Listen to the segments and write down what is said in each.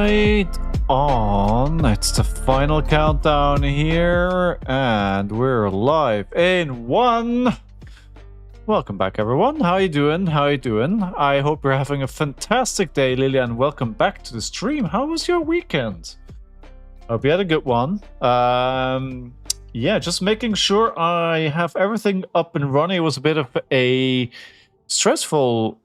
right on. It's the final countdown here, and we're live in 1. Welcome back, everyone. How you doing? How you doing? I hope you're having a fantastic day, Lily, and welcome back to the stream. How was your weekend? Hope you had a good one. Yeah, just making sure I have everything up and running. It was a bit of a stressful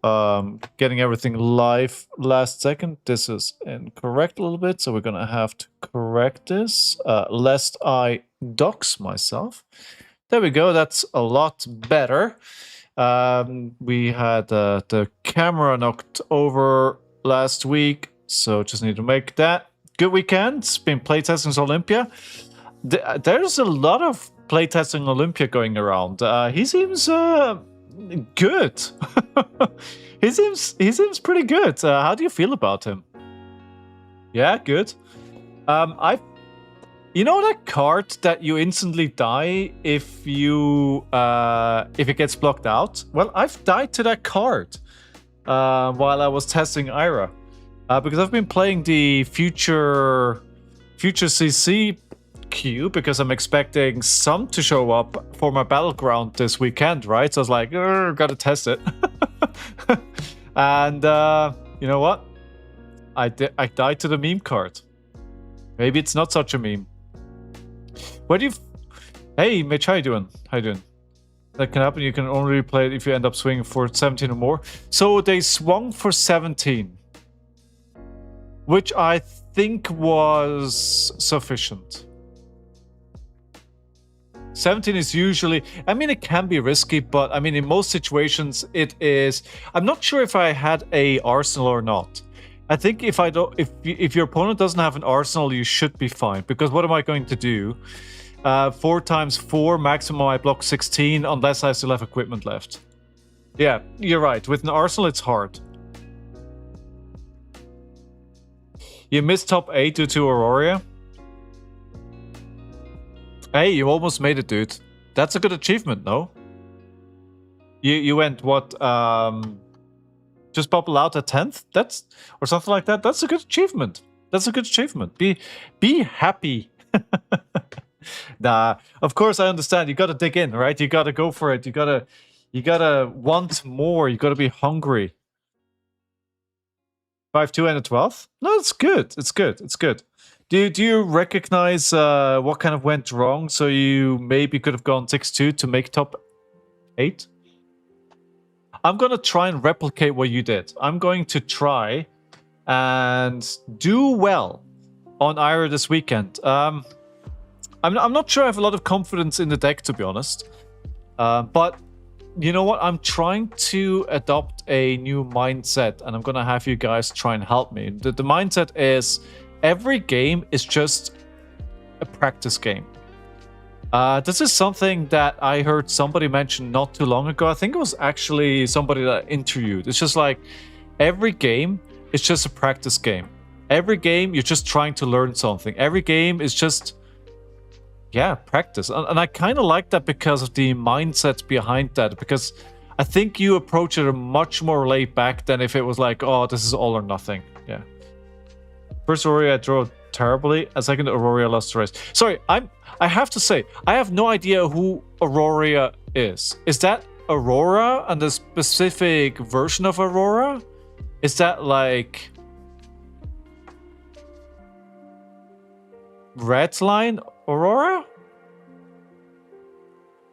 getting everything live last second. This is incorrect a little bit, so we're gonna have to correct this lest I dox myself. There we go. That's a lot better. We had the camera knocked over last week, so just need to make that. Good weekend. It's been playtesting Olympia. There's a lot of playtesting Olympia going around. He seems good. he seems pretty good. How do you feel about him? Yeah, good. You know that card that you instantly die if it gets blocked out? Well, I've died to that card while I was testing Ira because I've been playing the future CC queue because I'm expecting some to show up for my Battleground this weekend, right? So I was like, gotta test it. And you know what? I died to the meme card. Maybe it's not such a meme. What do you... Hey, Mitch, how you doing? How you doing? That can happen. You can only replay it if you end up swinging for 17 or more. So they swung for 17. Which I think was sufficient. 17 is usually... I mean, it can be risky, but I mean, in most situations, it is... I'm not sure if I had a arsenal or not. I think if your opponent doesn't have an arsenal, you should be fine. Because what am I going to do? 4 times 4, maximum I block 16, unless I still have equipment left. Yeah, you're right. With an arsenal, it's hard. You missed top 8 due to Aurora. Hey, you almost made it, dude. That's a good achievement, no? You went, what, just bubble out at 10th? That's, or something like that? That's a good achievement. That's a good achievement. Be happy. Nah, of course I understand. You gotta dig in, right? You gotta go for it. You gotta want more. You gotta be hungry. 5-2 and a 12th? No, it's good. It's good. It's good. Do you recognize what kind of went wrong? So you maybe could have gone 6-2 to make top 8? I'm gonna try and replicate what you did. I'm going to try and do well on Ira this weekend. I'm not sure I have a lot of confidence in the deck, to be honest. But you know what? I'm trying to adopt a new mindset, and I'm gonna have you guys try and help me. The mindset is every game is just a practice game. This is something that I heard somebody mention not too long ago. I think it was actually somebody that I interviewed. It's just like every game is just a practice game. Every game, you're just trying to learn something. Every game is just... yeah, practice. And I kind of like that because of the mindset behind that. Because I think you approach it much more laid back than if it was like, oh, this is all or nothing. Yeah. First Aurora, I drew terribly. A second Aurora lost the race. Sorry, I have to say, I have no idea who Aurora is. Is that Aurora and the specific version of Aurora? Is that like... Redline Aurora?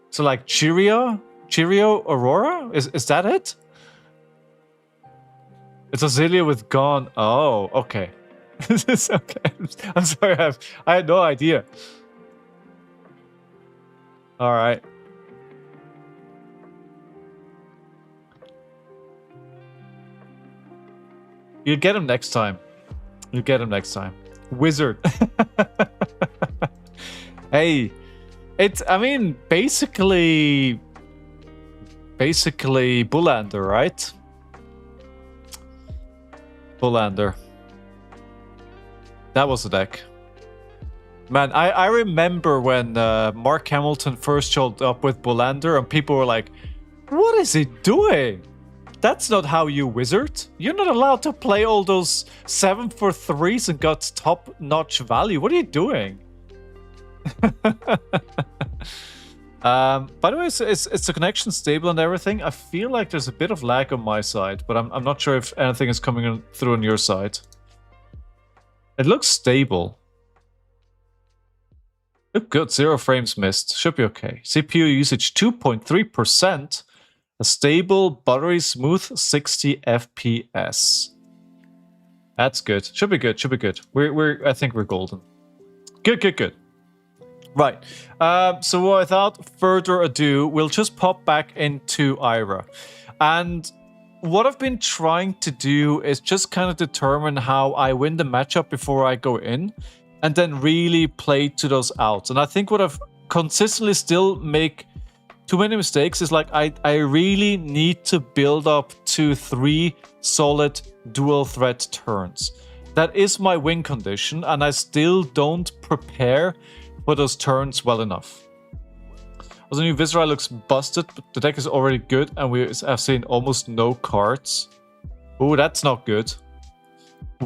So like Cheerio Aurora? Is that it? It's Azalea with Gone. Oh, okay. This is okay. I'm sorry, I had no idea. Alright. You'll get him next time. You'll get him next time. Wizard. Hey, it's, I mean, basically Bullander, right? Bullander. That was the deck. Man, I remember when Mark Hamilton first showed up with Bullander and people were like, what is he doing? That's not how you wizard. You're not allowed to play all those 7 for 3s and got top-notch value. What are you doing? By the way, is the connection stable and everything? I feel like there's a bit of lag on my side, but I'm not sure if anything is coming through on your side. It looks stable. Look good, 0 frames missed. Should be okay. CPU usage 2.3%. A stable, buttery smooth 60 FPS. That's good. Should be good. Should be good. I think we're golden. Good. Right. So without further ado, we'll just pop back into Ira. And what I've been trying to do is just kind of determine how I win the matchup before I go in, and then really play to those outs. And I think what I've consistently still make too many mistakes is like I really need to build up to 3 solid dual threat turns. That is my win condition, and I still don't prepare for those turns well enough. Also, new Viserai looks busted, but the deck is already good, and we have seen almost no cards. Oh, that's not good.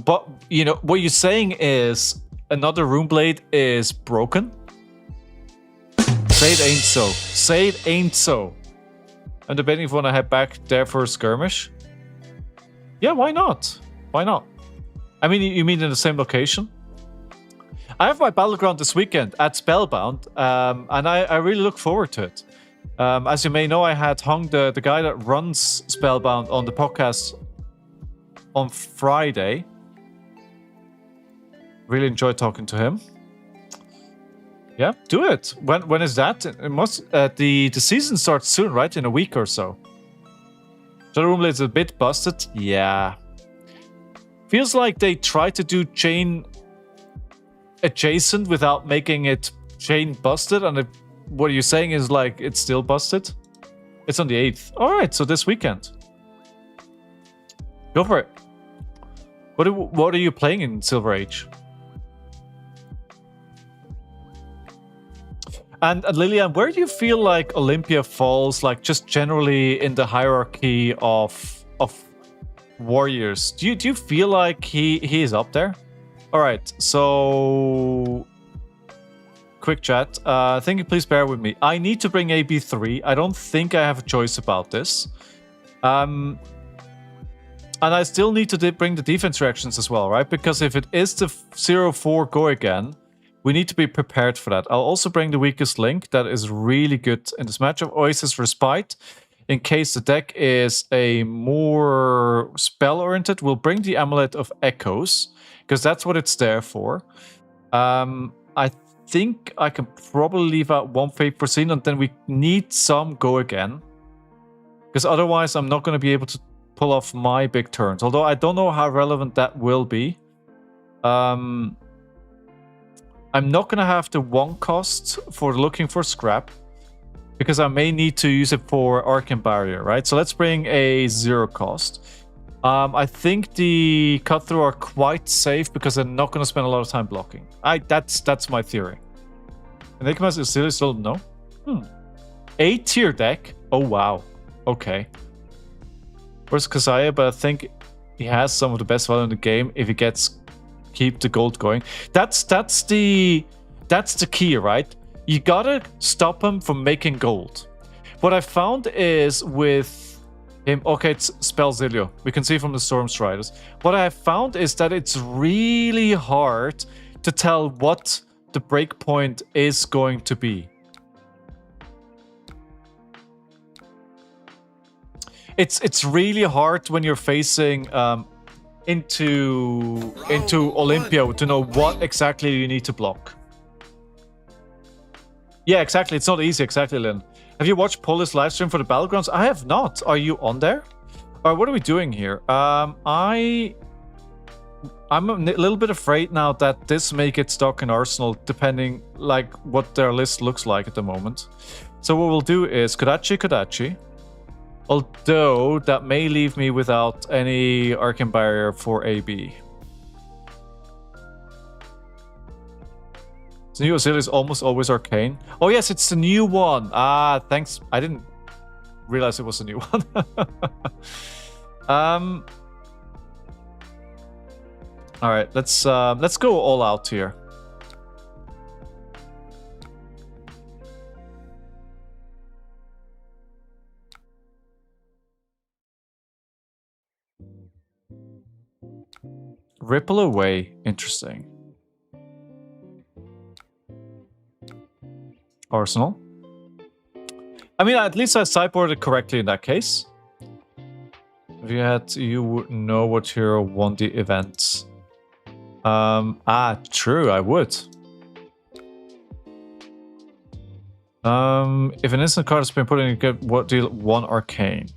But, you know, what you're saying is another Runeblade is broken? Say it ain't so. Say it ain't so. I'm debating if I want to head back there for a skirmish. Yeah, why not? Why not? I mean, you mean in the same location? I have my Battleground this weekend at Spellbound, and I really look forward to it. As you may know, I had hung the guy that runs Spellbound on the podcast on Friday. Really enjoyed talking to him. Yeah, do it. When is that? It must. The season starts soon, right? In a week or so. Shadow Runeblade is a bit busted. Yeah. Feels like they try to do chain adjacent without making it chain busted, and what you're saying is like it's still busted. It's on the 8th. All right, so this weekend. Go for it. What are you playing in Silver Age? And Lillian, where do you feel like Olympia falls, like just generally in the hierarchy of warriors? Do you feel like he is up there? All right, so quick chat. Thank you. Please bear with me. I need to bring AB3. I don't think I have a choice about this. And I still need to bring the defense reactions as well, right? Because if it is the 0-4 go again, we need to be prepared for that. I'll also bring the weakest link. That is really good in this matchup. Oasis Respite. In case the deck is a more spell-oriented, we'll bring the Amulet of Echoes, because that's what it's there for. I think I can probably leave out one Fate Foreseen, and then we need some go again. Because otherwise I'm not going to be able to pull off my big turns. Although I don't know how relevant that will be. I'm not going to have the 1 cost for looking for scrap, because I may need to use it for Arcane Barrier, right? So let's bring a 0 cost. I think the cut through are quite safe because they're not going to spend a lot of time blocking. That's my theory. Enigma is still no. 8-tier deck. Oh wow. Okay. Where's Kazaya? But I think he has some of the best value in the game if he gets keep the gold going. That's the key, right? You gotta stop him from making gold. What I found is with him, okay, it's Spellzilio. We can see from the Storm Striders. What I have found is that it's really hard to tell what the breakpoint is going to be. It's really hard when you're facing into Olympia to know what exactly you need to block. Yeah, exactly. It's not easy. Exactly, Lynn. Have you watched Polis live stream for the Battlegrounds? I have not. Are you on there? Or what are we doing here? I'm a little bit afraid now that this may get stuck in Arsenal, depending like what their list looks like at the moment. So what we'll do is Kodachi. Although that may leave me without any Arcane Barrier for AB. The new Auxilia is almost always Arcane. Oh yes, it's the new one. Ah, thanks. I didn't realize it was a new one. All right, let's go all out here. Ripple away, interesting. Arsenal. I mean, at least I sideboarded correctly in that case. If you would know what hero won the event. True, I would. If an instant card has been put in, you get what deal 1 arcane.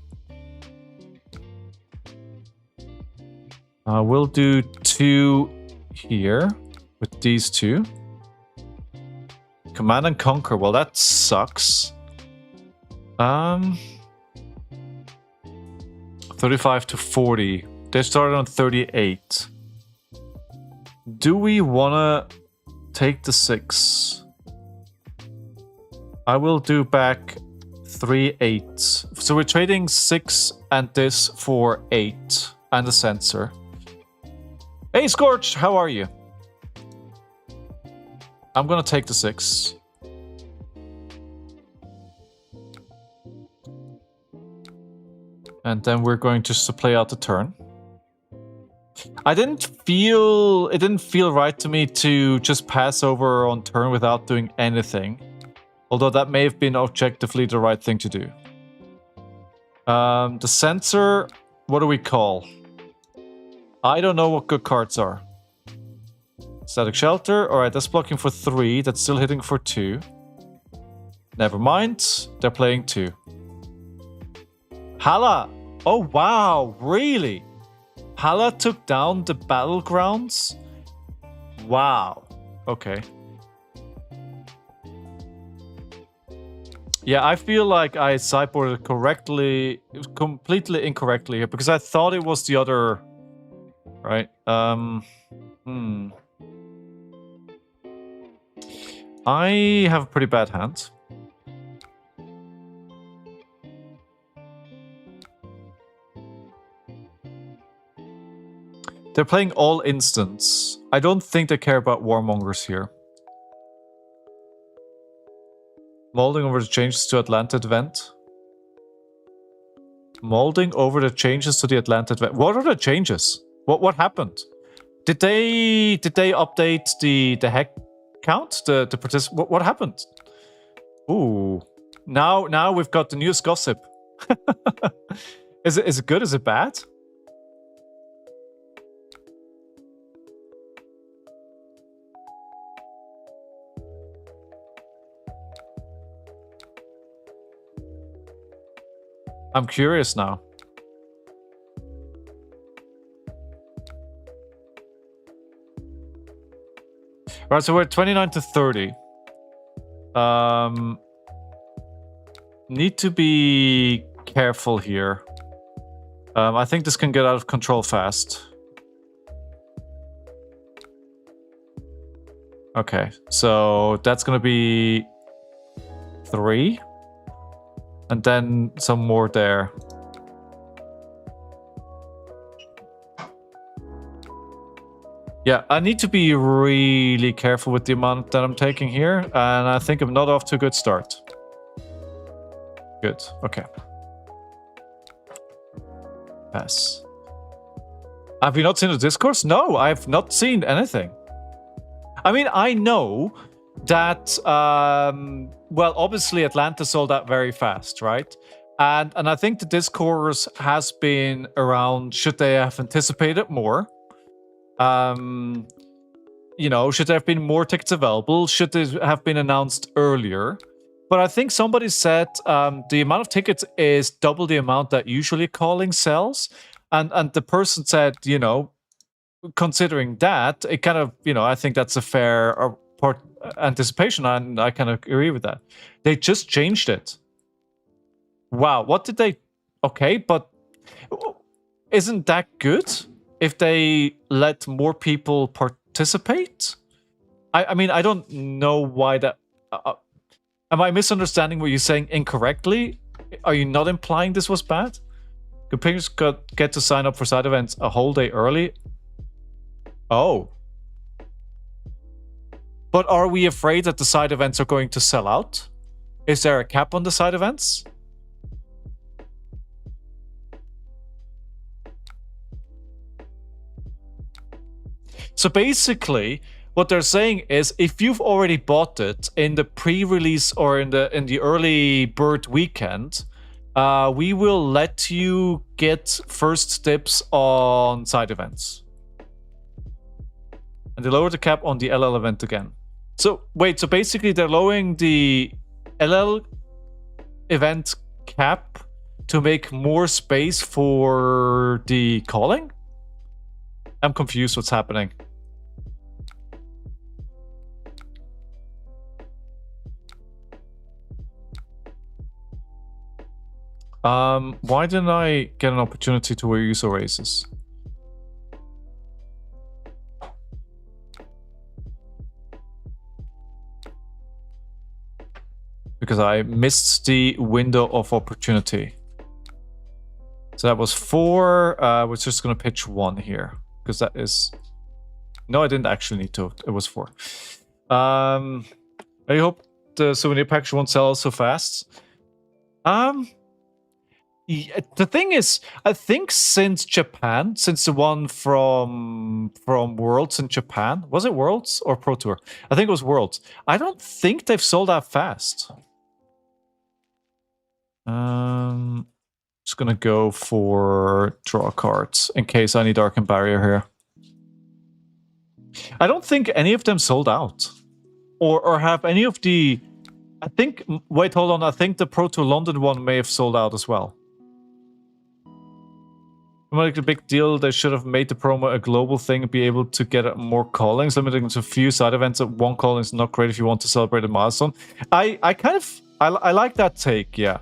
We'll do 2 here with these 2. Command and Conquer. Well, that sucks. 35 to 40. They started on 38. Do we wanna take the 6? I will do back 3 8s. So we're trading 6 and this for 8 and a sensor. Hey Scorch, how are you? I'm gonna take the 6. And then we're going just to play out the turn. It didn't feel right to me to just pass over on turn without doing anything. Although that may have been objectively the right thing to do. The sensor, what do we call? I don't know what good cards are. Static Shelter, alright, that's blocking for 3, that's still hitting for 2. Never mind, they're playing 2. Hala! Oh wow, really? Hala took down the Battlegrounds? Wow. Okay. Yeah, I feel like I sideboarded correctly, completely incorrectly here, because I thought it was the other... Right, I have a pretty bad hand. They're playing all instants. I don't think they care about Warmongers here. Molding over the changes to Atlantic event. Molding over the changes to the Atlantic event. What are the changes? What happened? Did they update the heck count? The participant? What happened? Ooh. Now we've got the newest gossip. Is it good? Is it bad? I'm curious now. Right, so we're 29 to 30. Need to be careful here. I think this can get out of control fast. Okay, so that's gonna be 3. And then some more there. Yeah, I need to be really careful with the amount that I'm taking here. And I think I'm not off to a good start. Good, okay. Pass. Have you not seen the discourse? No, I've not seen anything. I mean, I know that, well, obviously Atlanta sold out very fast, right? And I think the discourse has been around, should they have anticipated more? You know, should there have been more tickets available? Should they have been announced earlier? But I think somebody said the amount of tickets is double the amount that usually calling sells. And the person said, you know, considering that, it kind of, you know, I think that's a fair anticipation, and I kind of agree with that. They just changed it. Wow, what did they... Okay, but isn't that good if they let more people participate? I mean, I don't know why that... am I misunderstanding what you're saying incorrectly? Are you not implying this was bad? Do players get to sign up for side events a whole day early? Oh. But are we afraid that the side events are going to sell out? Is there a cap on the side events? So basically, what they're saying is, if you've already bought it in the pre-release or in the early bird weekend, we will let you get first tips on side events. And they lower the cap on the LL event again. So wait, so basically they're lowering the LL event cap to make more space for the calling? I'm confused what's happening. Why didn't I get an opportunity to use Oasis? Because I missed the window of opportunity. So that was 4. We're just gonna pitch 1 here. Because that is... No, I didn't actually need to. It was 4. I hope the souvenir package won't sell so fast. Yeah, the thing is, I think since Japan, since the one from Worlds in Japan, was it Worlds or Pro Tour? I think it was Worlds. I don't think they've sold out fast. Just gonna go for draw cards in case I need Arcane Barrier here. I don't think any of them sold out, or have any of the. I think. Wait, hold on. I think the Pro Tour London one may have sold out as well. Like a big deal, they should have made the promo a global thing and be able to get more callings. Limiting to a few side events at one calling is not great if you want to celebrate a milestone. I like that take, yeah.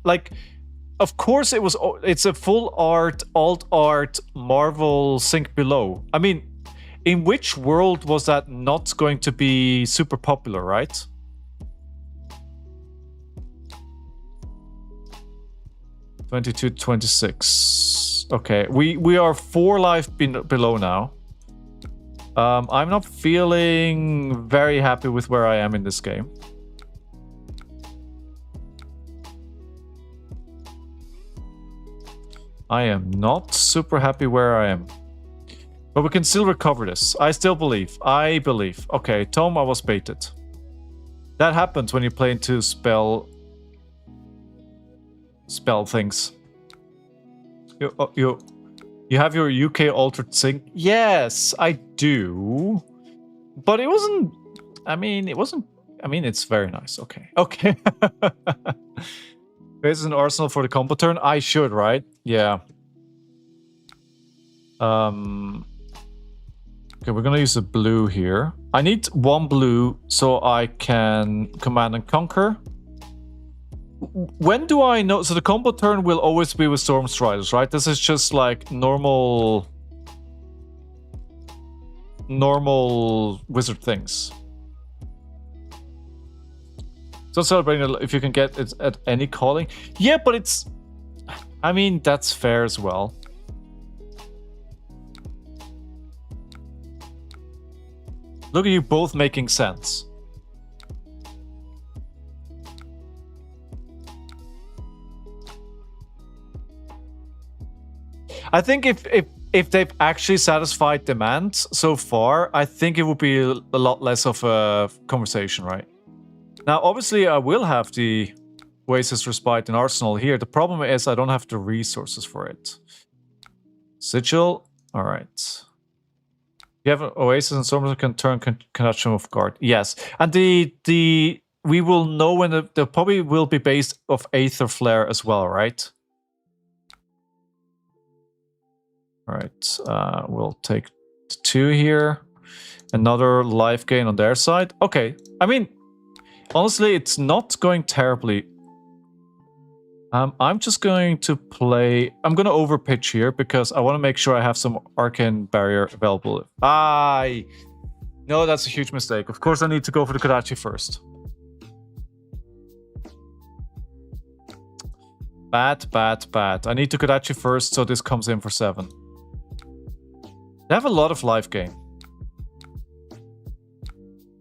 Like, of course it's a full art, alt art, Marvel sync below. I mean, in which world was that not going to be super popular, right? (22, 26). Okay, we are 4 life below now. I'm not feeling very happy with where I am in this game. I am not super happy where I am. But we can still recover this. I still believe. I believe. Okay, Tom, I was baited. That happens when you play into spell things. You have your UK altered sync? Yes, I do. But it wasn't... I mean, it wasn't... I mean, it's very nice. Okay. Okay. This is an arsenal for the combo turn? I should, right? Yeah. Okay, we're gonna use a blue here. I need 1 blue so I can command and conquer. When do I know? So the combo turn will always be with Storm Striders, right? This is just like normal wizard things. So celebrating if you can get it at any calling. Yeah, but it's... I mean, that's fair as well. Look at you both making sense. I think if they've actually satisfied demand so far, I think it would be a lot less of a conversation, right? Now, obviously, I will have the Oasis Respite in Arsenal here. The problem is I don't have the resources for it. Sigil. All right. You have an Oasis and Stormers that can turn connection of guard. Yes. And we will know when the probably will be based of Aether Flare as well, right? All right. We'll take 2 here. Another life gain on their side. Okay. I mean, honestly, it's not going terribly. I'm just going to play... I'm going to overpitch here because I want to make sure I have some Arcane Barrier available. No, that's a huge mistake. Of course, I need to go for the Kodachi first. Bad, bad, bad. I need to Kodachi first, so this comes in for 7. They have a lot of life gain.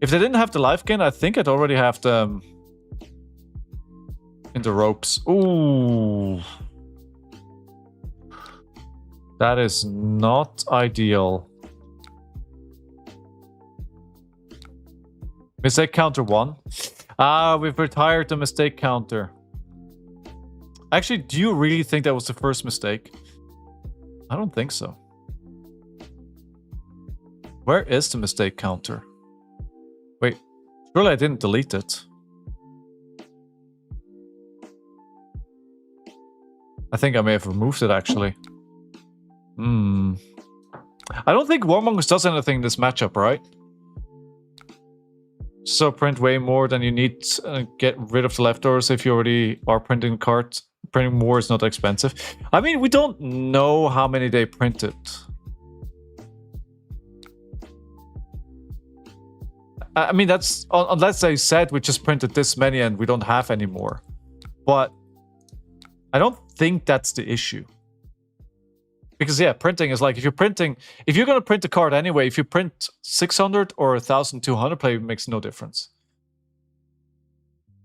If they didn't have the life gain, I think I'd already have them in the ropes. Ooh. That is not ideal. Mistake counter 1. Ah, we've retired the mistake counter. Actually, do you really think that was the first mistake? I don't think so. Where is the mistake counter? Wait, surely I didn't delete it. I think I may have removed it, actually. I don't think Warmongers does anything in this matchup, right? So print way more than you need to get rid of the leftovers if you already are printing cards. Printing more is not expensive. I mean, we don't know how many they printed. I mean, that's... Unless they said we just printed this many and we don't have any more. But I don't think that's the issue. Because, yeah, printing is like, if you're going to print a card anyway, if you print 600 or 1,200 play, it makes no difference.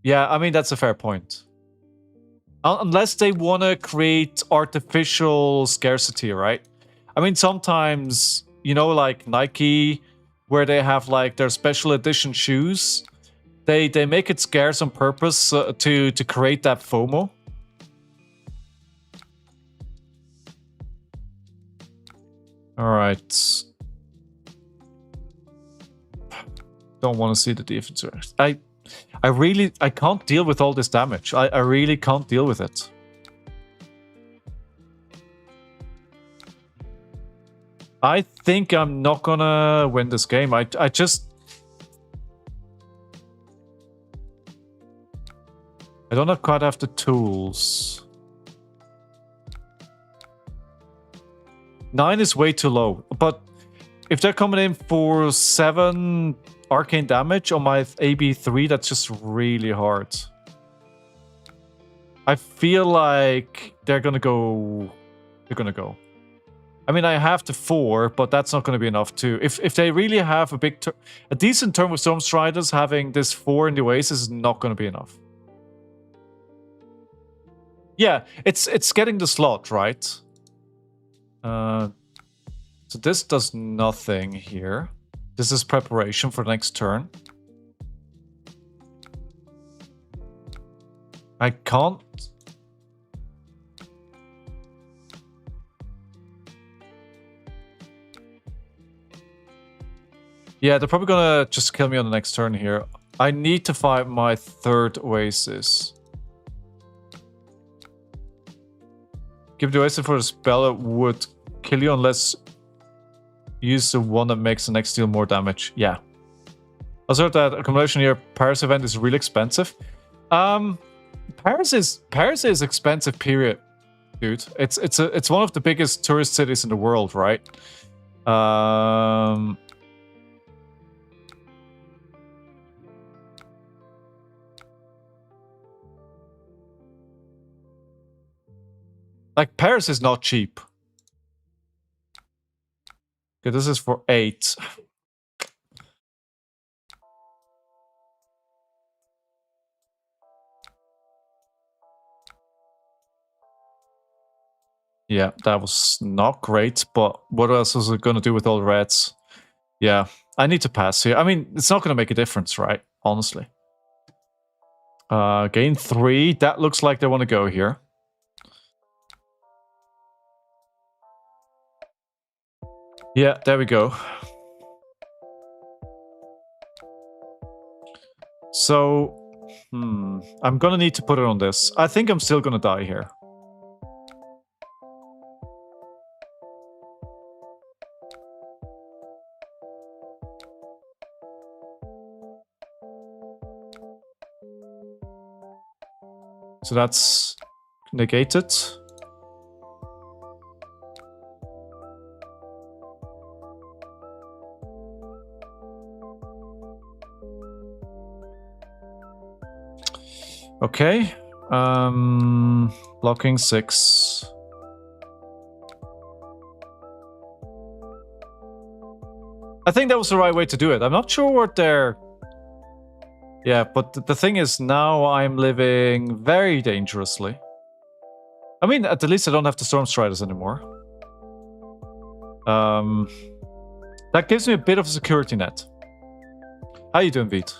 Yeah, I mean, that's a fair point. Unless they want to create artificial scarcity, right? I mean, sometimes, you know, like Nike, where they have like their special edition shoes, they make it scarce on purpose to create that FOMO. All right. Don't want to see the defense. I can't deal with all this damage. I really can't deal with it. I think I'm not gonna win this game. I don't quite have the tools. 9 is way too low, but if they're coming in for 7 arcane damage on my AB3, that's just really hard. I feel like they're gonna go. I mean, I have the 4, but that's not gonna be enough too. If they really have a decent turn with Stormstriders, having this 4 in the Oasis is not gonna be enough. Yeah, it's getting the slot, right? So this does nothing here. This is preparation for the next turn. I can't... Yeah, they're probably gonna just kill me on the next turn here. I need to find my 3rd Oasis. Give the Oasis for the spell, it would kill you unless you use the one that makes the next deal more damage. Yeah. Also heard that accumulation here, Paris event is really expensive. Paris is expensive, period, dude. It's one of the biggest tourist cities in the world, right? Like, Paris is not cheap. Okay, this is for 8. Yeah, that was not great, but what else was it going to do with all the reds? Yeah, I need to pass here. I mean, it's not going to make a difference, right? Honestly. Gain 3. That looks like they want to go here. Yeah, there we go. So, I'm gonna need to put it on this. I think I'm still gonna die here. So that's negated. Okay. Blocking 6. I think that was the right way to do it. I'm not sure what they're... Yeah, but the thing is, now I'm living very dangerously. I mean, at the least I don't have the Storm Striders anymore. That gives me a bit of a security net. How you doing, Veet?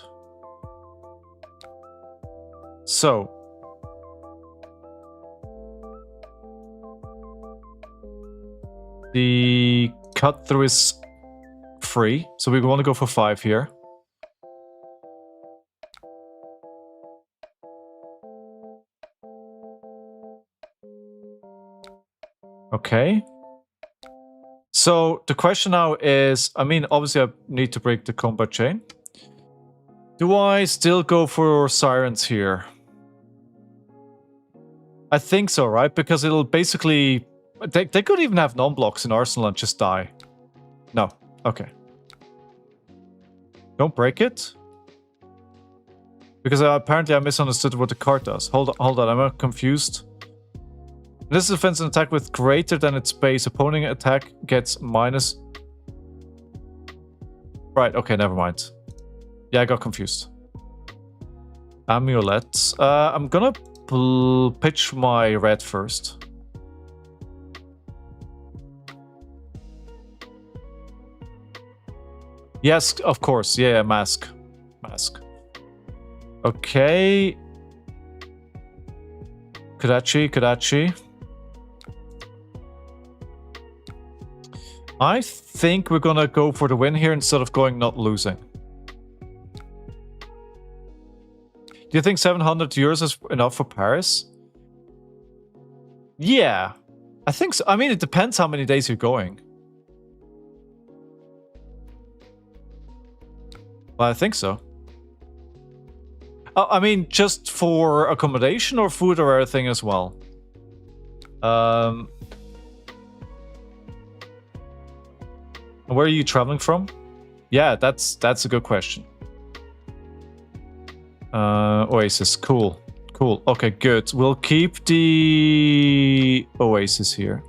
So... the cut through is free, so we want to go for 5 here. Okay. So the question now is, I mean, obviously I need to break the combat chain. Do I still go for Sirens here? I think so, right? Because it'll basically... They could even have non-blocks in Arsenal and just die. No. Okay. Don't break it. Because apparently I misunderstood what the card does. Hold on, I'm confused. This is offensive attack with greater than its base. Opponent attack gets minus... Right, okay, never mind. Yeah, I got confused. Amulet. I'm gonna pitch my red first. Yes, of course. Yeah, mask. Mask. Okay. Kodachi. I think we're gonna go for the win here instead of going not losing. Do you think 700 euros is enough for Paris? Yeah, I think so. I mean, it depends how many days you're going. Well, I think so. I mean, just for accommodation or food or everything as well? Where are you traveling from? Yeah, that's a good question. Oasis, cool. Okay, good. We'll keep the Oasis here.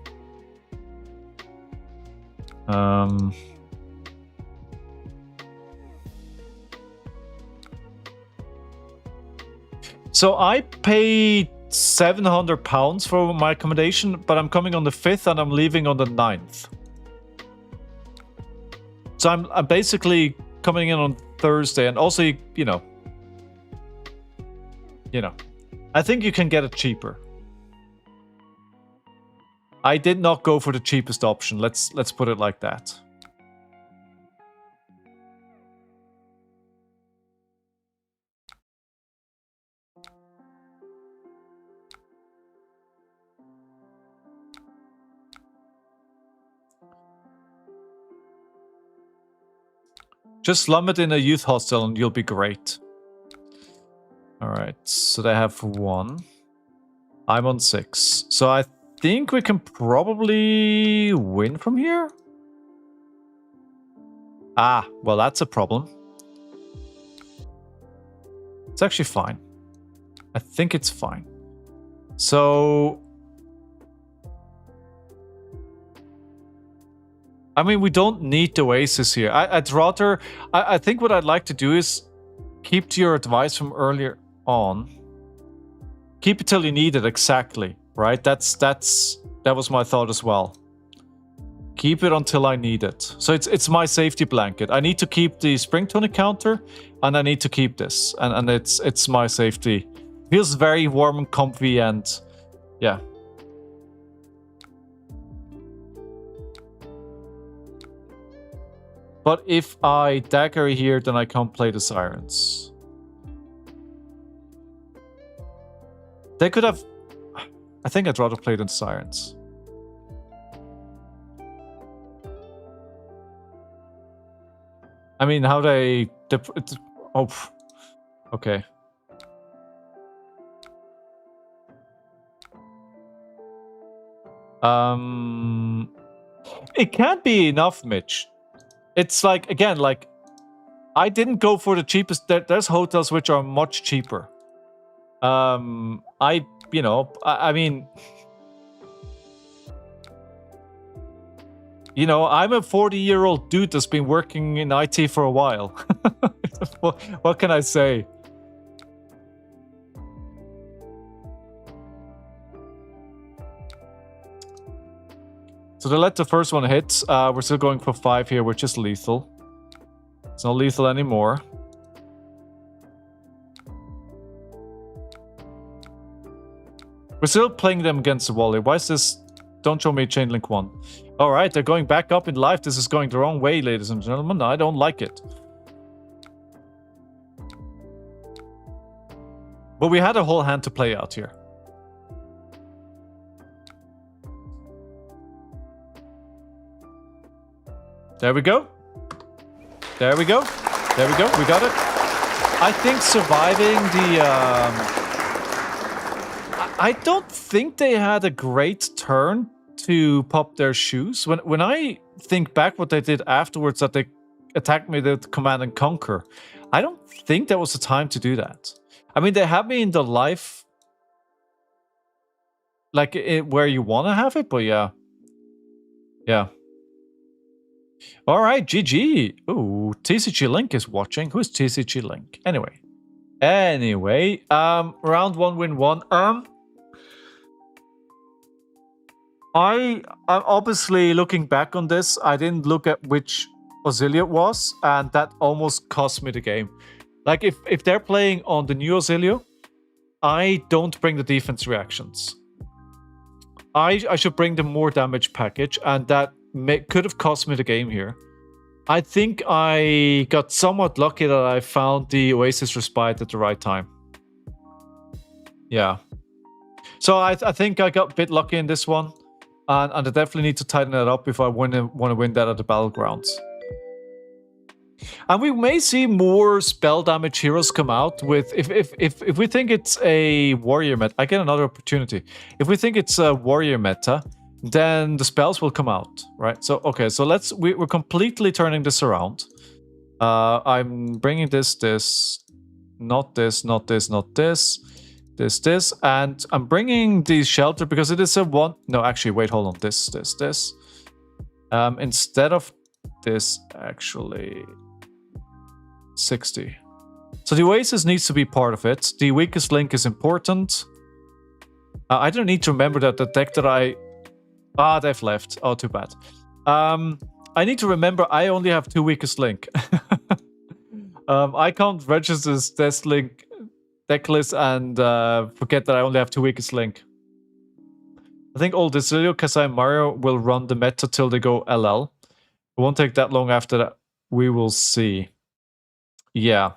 So I paid £700 for my accommodation, but I'm coming on the 5th and I'm leaving on the 9th. So I'm basically coming in on Thursday, and also, you know, I think you can get it cheaper. I did not go for the cheapest option. Let's put it like that. Just slum it in a youth hostel and you'll be great. Alright, so they have 1. I'm on 6. So I think we can probably win from here? Ah, well, that's a problem. It's actually fine. I think it's fine. So... I mean, we don't need the Oasis here. I'd rather... I think what I'd like to do is keep to your advice from earlier on. Keep it till you need it, exactly. Right? That was my thought as well. Keep it until I need it. So it's my safety blanket. I need to keep the Spring Tonic counter, and I need to keep this. And it's my safety. Feels very warm and comfy, and... yeah. But if I dagger here, then I can't play the Sirens. They could have... I think I'd rather play the Sirens. I mean, how they... oh, okay. It can't be enough, Mitch. It's like, again, like, I didn't go for the cheapest. There's hotels which are much cheaper. I mean, I'm a 40-year-old dude that's been working in IT for a while. What can I say? So they let the first one hit. We're still going for 5 here, which is lethal. It's not lethal anymore. We're still playing them against the volley. Why is this? Don't show me chain link 1. All right, they're going back up in life. This is going the wrong way, ladies and gentlemen. I don't like it. But we had a whole hand to play out here. There we go. There we go. There we go. We got it. I think surviving the... I don't think they had a great turn to pop their shoes. When I think back what they did afterwards, that they attacked me with Command and Conquer, I don't think that was the time to do that. I mean, they have me in the life... like, where you want to have it, but yeah. Yeah. All right, GG. Ooh, TCG Link is watching. Who's TCG Link? Anyway, round 1, win 1. I'm obviously looking back on this. I didn't look at which Auxilia it was, and that almost cost me the game. Like, if they're playing on the new Auxilia, I don't bring the defense reactions. I should bring the more damage package, and that could have cost me the game here. I think I got somewhat lucky that I found the Oasis Respite at the right time. Yeah. So I think I got a bit lucky in this one. And I definitely need to tighten that up if I want to win that at the Battlegrounds. And we may see more spell damage heroes come out with... If we think it's a warrior meta... I get another opportunity. If we think it's a warrior meta, then the spells will come out, right? So, okay, so we're completely turning this around. I'm bringing this, not this, not this, not this, this, and I'm bringing the shelter because it is a one... No, actually, wait, hold on. This. Instead of this, actually, 60. So the Oasis needs to be part of it. The weakest link is important. I don't need to remember that the deck that I... they've left. Oh, too bad. I need to remember I only have 2 weakest link. I can't register this link deck list and forget that I only have 2 weakest link. I think all Desilio, Kasai, and Mario will run the meta till they go LL. It won't take that long after that. We will see. Yeah.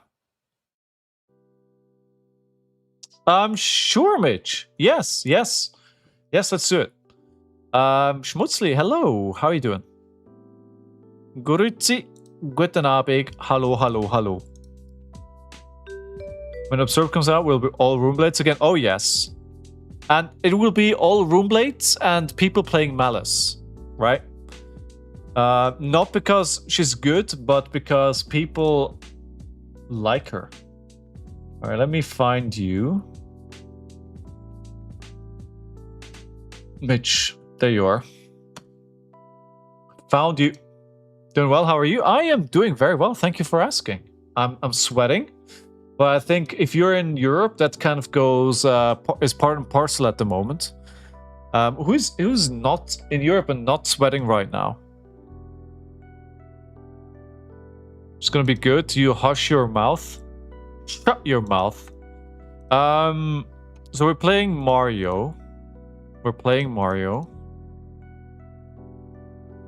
Sure, Mitch. Yes, let's do it. Schmutzli, hello. How are you doing? Grüezi, guten Abend. Hello. When Observe comes out, will be all Room Blades again? Oh, yes. And it will be all Room Blades and people playing Malice, right? Not because she's good, but because people like her. All right, let me find you. Mitch, there you are. Found you. Doing well, how are you? I am doing very well, thank you for asking. I'm sweating, but I think if you're in Europe, that kind of goes, is part and parcel at the moment. Who's not in Europe and not sweating right now? It's gonna be good. You hush your mouth. Shut your mouth. So we're playing Mario.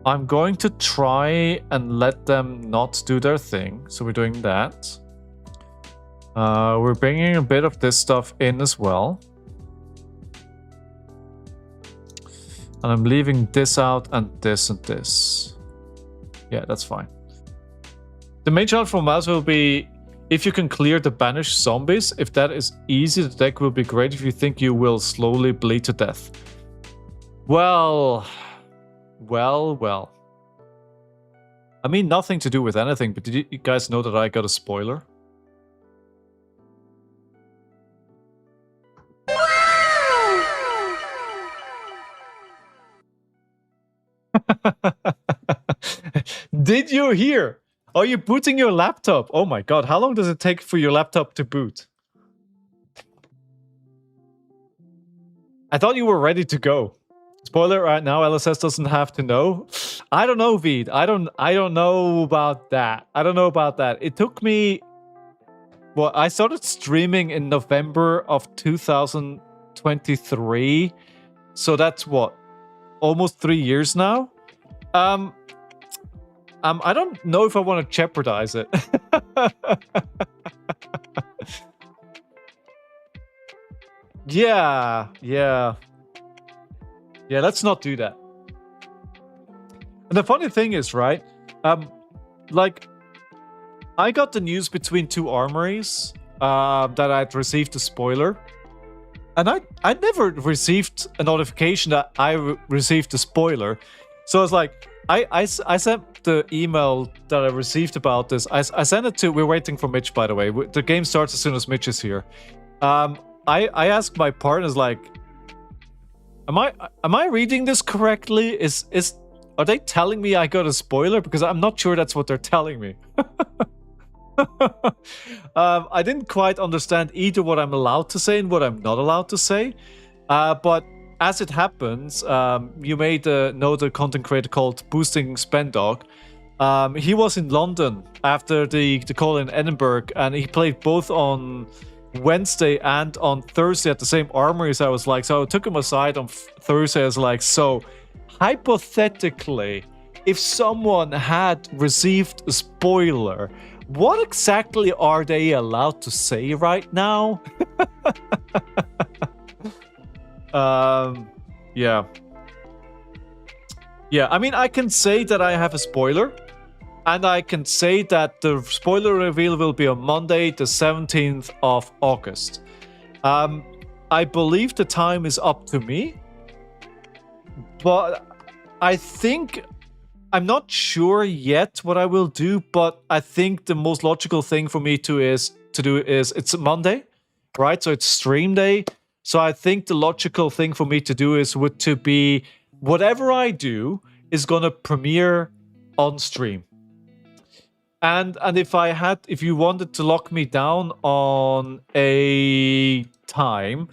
I'm going to try and let them not do their thing. So we're doing that. We're bringing a bit of this stuff in as well. And I'm leaving this out and this and this. Yeah, that's fine. The main challenge for Mouse will be if you can clear the banished zombies. If that is easy, the deck will be great if you think you will slowly bleed to death. Well. I mean, nothing to do with anything, but did you guys know that I got a spoiler? Did you hear? Are you booting your laptop? Oh my god, how long does it take for your laptop to boot? I thought you were ready to go. Spoiler right now, LSS doesn't have to know. I don't know, Veed. I don't know about that. I don't know about that. It took me... Well, I started streaming in November of 2023. So that's what? Almost 3 years now? I don't know if I want to jeopardize it. Yeah, let's not do that. And the funny thing is, right? Like, I got the news between two armories that I'd received a spoiler. And I never received a notification that I received a spoiler. So I was like, I sent the email that I received about this. I sent it to... We're waiting for Mitch, by the way. The game starts as soon as Mitch is here. I asked my partners, like, am I reading this correctly? Are they telling me I got a spoiler? Because I'm not sure that's what they're telling me. I didn't quite understand either what I'm allowed to say and what I'm not allowed to say. But as it happens, you may know the content creator called Boosting Spendog. He was in London after the call in Edinburgh, and he played both on Wednesday and on Thursday at the same armory as I was like. So I took him aside on Thursday. I was like, so hypothetically, if someone had received a spoiler, what exactly are they allowed to say right now? Yeah. I mean, I can say that I have a spoiler, and I can say that the spoiler reveal will be on Monday, the 17th of August. I believe the time is up to me, but I think... I'm not sure yet what I will do, but I think the most logical thing for me to do is it's a Monday, right? So it's stream day. So I think the logical thing for me to do would be whatever I do is gonna premiere on stream. And if you wanted to lock me down on a time,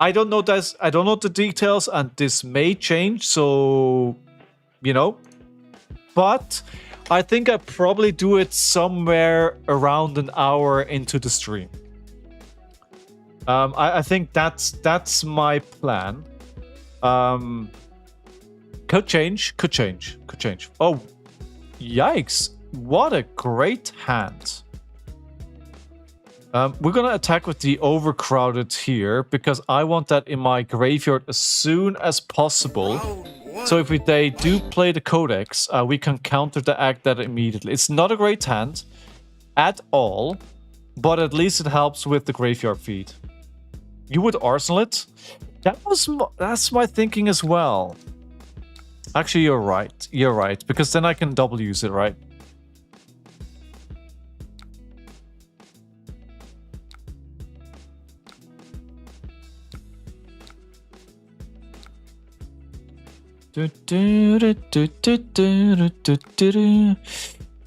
I don't know the details, and this may change, so you know. But I think I probably do it somewhere around an hour into the stream. I think that's my plan. Could change. Oh, yikes. What a great hand. We're gonna attack with the overcrowded here, because I want that in my graveyard as soon as possible. So if they do play the Codex, we can counteract that immediately. It's not a great hand at all, but at least it helps with the graveyard feed. You would Arsenal it? That's my thinking as well. Actually, you're right, because then I can double use it, right?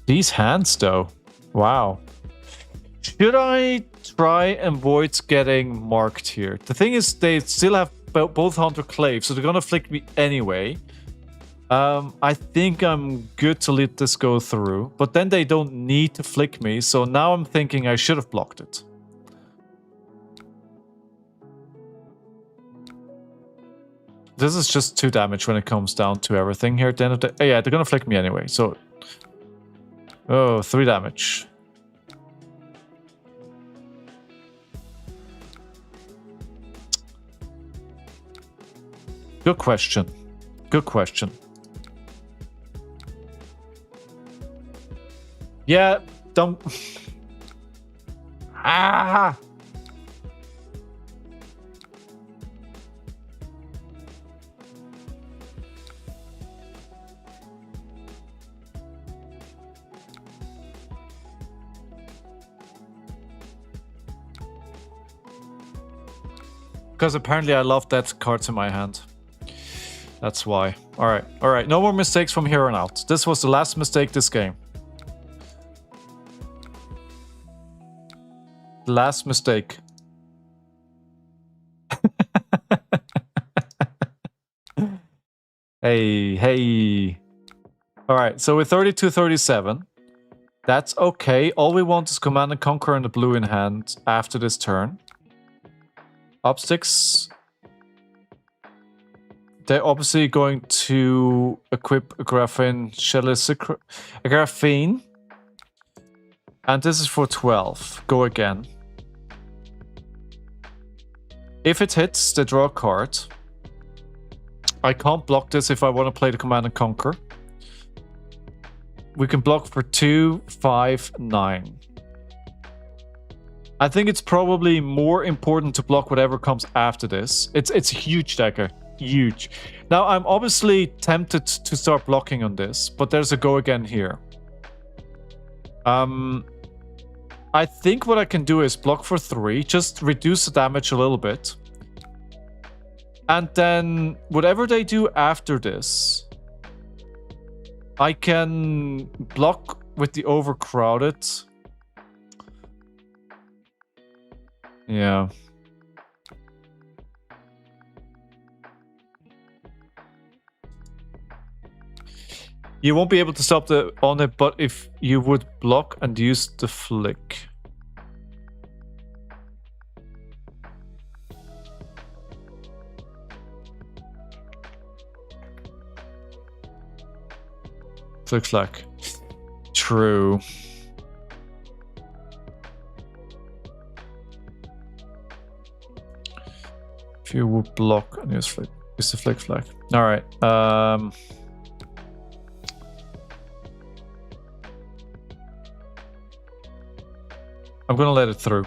These hands, though. Wow. Should I try and avoid getting marked here? The thing is, they still have both Hunter Clave, so they're gonna flick me anyway. I think I'm good to let this go through, but then they don't need to flick me, so now I'm thinking I should have blocked it. This is just 2 damage when it comes down to everything here at the end of the... Oh, yeah, they're gonna flick me anyway, so... Oh, 3 damage. Good question. Good question. Yeah, don't... Ah! Because apparently I love that cards in my hand. That's why. Alright, alright. No more mistakes from here on out. This was the last mistake this game. Last mistake. Hey, hey. Alright, so we're 32-37. That's okay. All we want is Command and Conquer and the blue in hand after this turn. Up 6. They're obviously going to equip a Graphene. And this is for 12. Go again. If it hits, they draw a card. I can't block this if I want to play the Command and Conquer. We can block for 2, 5, 9. I think it's probably more important to block whatever comes after this. It's a huge dagger. Huge. Now, I'm obviously tempted to start blocking on this, but there's a go again here. I think what I can do is block for 3, just reduce the damage a little bit. And then whatever they do after this, I can block with the overcrowded. Yeah. You won't be able to stop on it, but if you would block and use the flick. Flick flack. True. If you would block and use the flick flag. All right. I'm gonna let it through.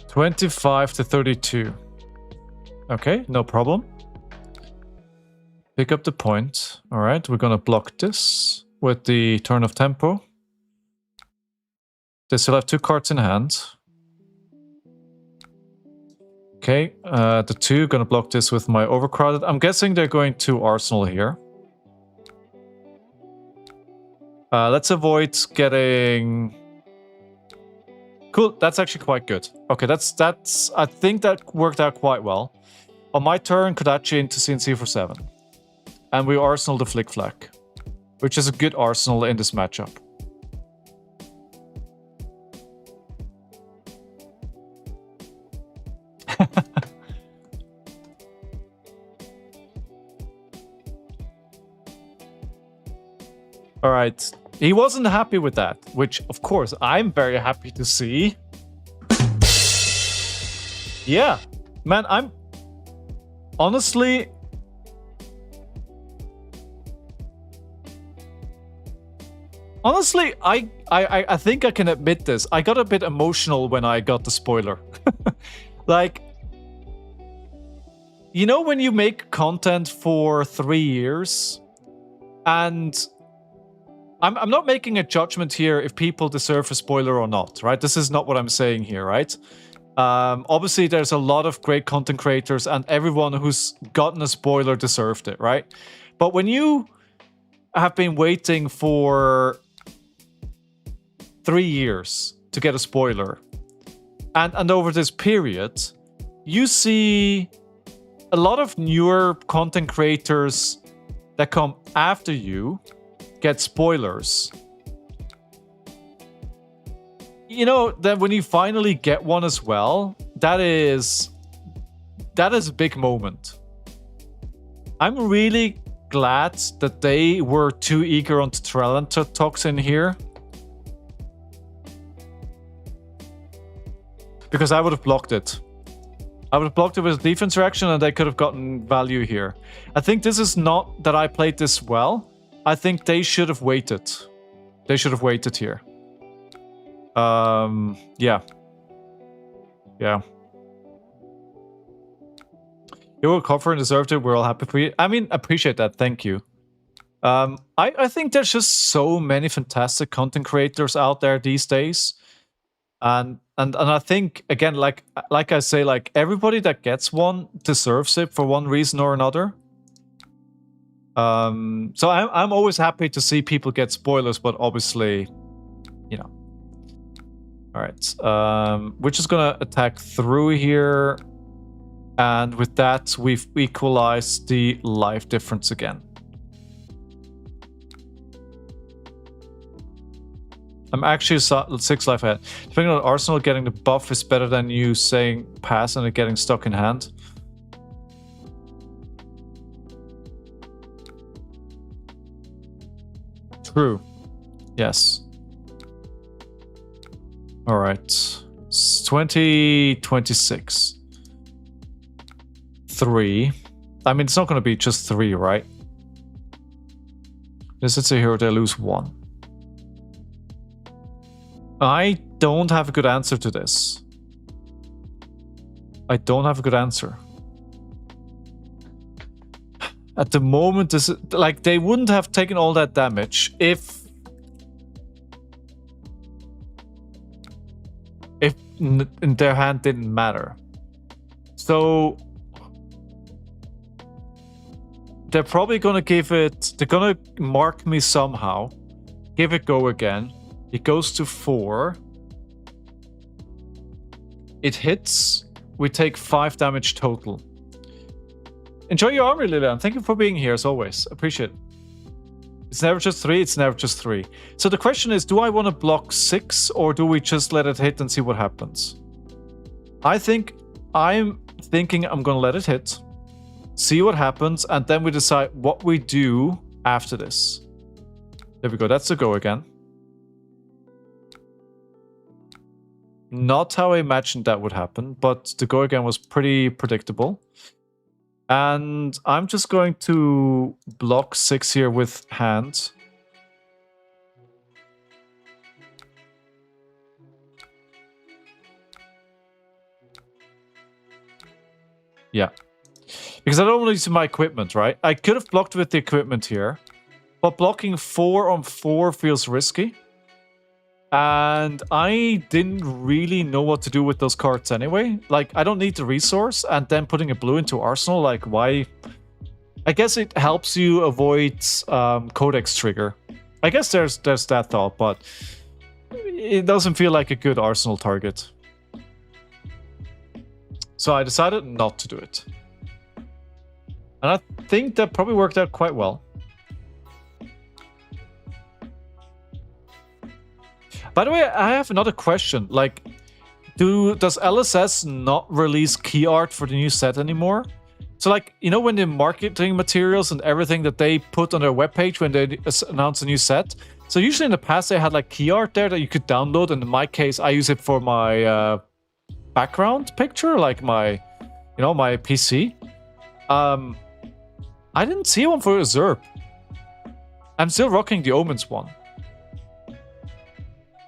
$25-32. Okay, no problem. Pick up the point. All right, we're gonna block this with the turn of tempo. They still have 2 cards in hand. Okay, the 2, gonna block this with my overcrowded. I'm guessing they're going to Arsenal here. Let's avoid getting... Cool, that's actually quite good. Okay, that's I think that worked out quite well. On my turn, Kodachi into CNC for 7. And we Arsenal the Flick Flack, which is a good Arsenal in this matchup. All right. He wasn't happy with that, which, of course, I'm very happy to see. Yeah. Man, I'm... Honestly... I think I can admit this. I got a bit emotional when I got the spoiler. Like... You know when you make content for 3 years and... I'm not making a judgment here if people deserve a spoiler or not, right? This is not what I'm saying here, right? Obviously, there's a lot of great content creators and everyone who's gotten a spoiler deserved it, right? But when you have been waiting for 3 years to get a spoiler, and over this period, you see a lot of newer content creators that come after you get spoilers. You know, then when you finally get one as well, that is a big moment. I'm really glad that they were too eager on the toxin here. Because I would have blocked it. I would have blocked it with a defense reaction and they could have gotten value here. I think this is not that I played this well. I think they should have waited. They should have waited here. Yeah. Yeah. You will cover and deserved it. We're all happy for you. I mean, appreciate that. Thank you. I think there's just so many fantastic content creators out there these days. And I think, again, like I say, like everybody that gets one deserves it for one reason or another. So I'm always happy to see people get spoilers, but obviously, you know. All right, we're just gonna attack through here, and with that, we've equalized the life difference again. I'm actually 6 life ahead. Depending on Arsenal, getting the buff is better than you saying pass and it getting stuck in hand. True. Yes. All right. 2026. 3. I mean, it's not going to be just 3, right? This is a hero, they lose 1. I don't have a good answer to this. I don't have a good answer. At the moment, this is, like, they wouldn't have taken all that damage if in their hand didn't matter. So they're probably gonna give it, they're gonna mark me somehow, give it go again. It goes to 4. It hits. We take 5 damage total. Enjoy your army, Lilian. Thank you for being here as always. Appreciate it. It's never just 3. It's never just 3. So the question is, do I want to block 6 or do we just let it hit and see what happens? I'm thinking I'm going to let it hit, see what happens, and then we decide what we do after this. There we go. That's a go again. Not how I imagined that would happen, but the go again was pretty predictable. And I'm just going to block 6 here with hand. Yeah. Because I don't want to use my equipment, right? I could have blocked with the equipment here, but blocking 4 on 4 feels risky. And I didn't really know what to do with those cards anyway. Like, I don't need the resource, and then putting a blue into Arsenal, like, why? I guess it helps you avoid Codex trigger. I guess there's that thought, but it doesn't feel like a good Arsenal target. So I decided not to do it. And I think that probably worked out quite well. By the way, I have another question. Like, does LSS not release key art for the new set anymore? So, like, you know, when the marketing materials and everything that they put on their webpage when they announce a new set. So usually in the past they had like key art there that you could download. And in my case, I use it for my background picture, like my, you know, my PC. I didn't see one for Usurp. I'm still rocking the Omens one.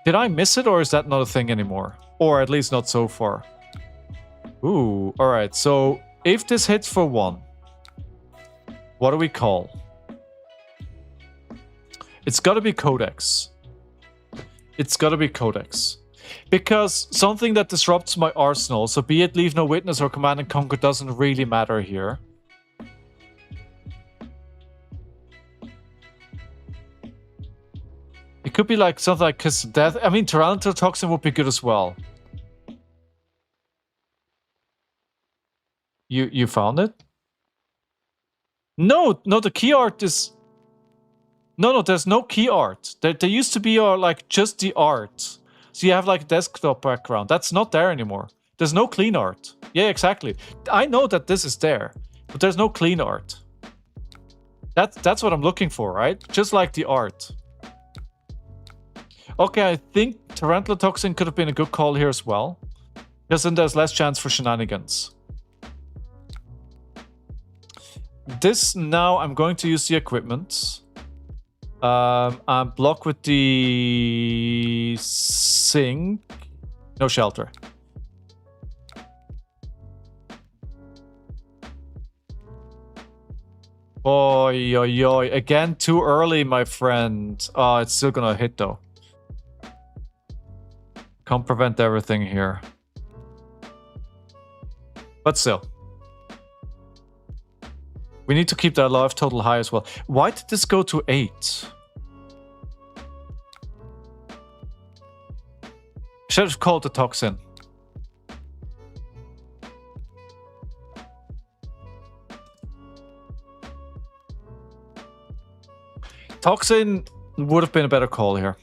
Did I miss it, or is that not a thing anymore? Or at least not so far. Ooh, alright. So, if this hits for 1, what do we call? It's gotta be Codex. It's gotta be Codex. Because something that disrupts my arsenal, so be it Leave No Witness or Command and Conquer, doesn't really matter here. It could be like something like Kiss of Death. I mean, Tyranitar Toxin would be good as well. You found it? No, the key art is... No, there's no key art. There used to be like just the art. So you have like desktop background. That's not there anymore. There's no clean art. Yeah, exactly. I know that this is there, but there's no clean art. That's what I'm looking for, right? Just like the art. Okay, I think Tarantula Toxin could have been a good call here as well. Because then there's less chance for shenanigans. This now, I'm going to use the equipment. And block with the sink. No shelter. Oi, oi, oi. Again, too early, my friend. Oh, it's still gonna hit, though. Can't prevent everything here. But still. We need to keep that life total high as well. Why did this go to 8? Should have called the toxin. Toxin would have been a better call here.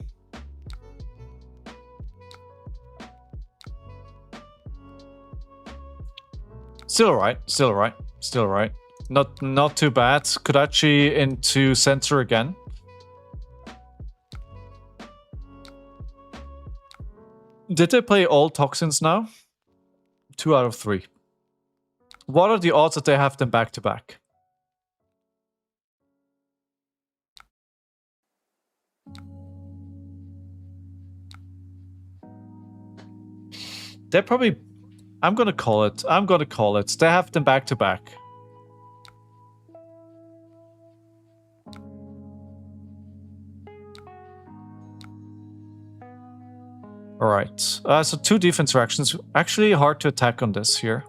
Still alright, still alright, still alright. Not too bad. Kodachi into center again. Did they play all toxins now? 2 out of 3. What are the odds that they have them back to back? They're probably... I'm gonna call it. I'm gonna call it. They have them back to back. Alright. So 2 defense reactions. Actually hard to attack on this here.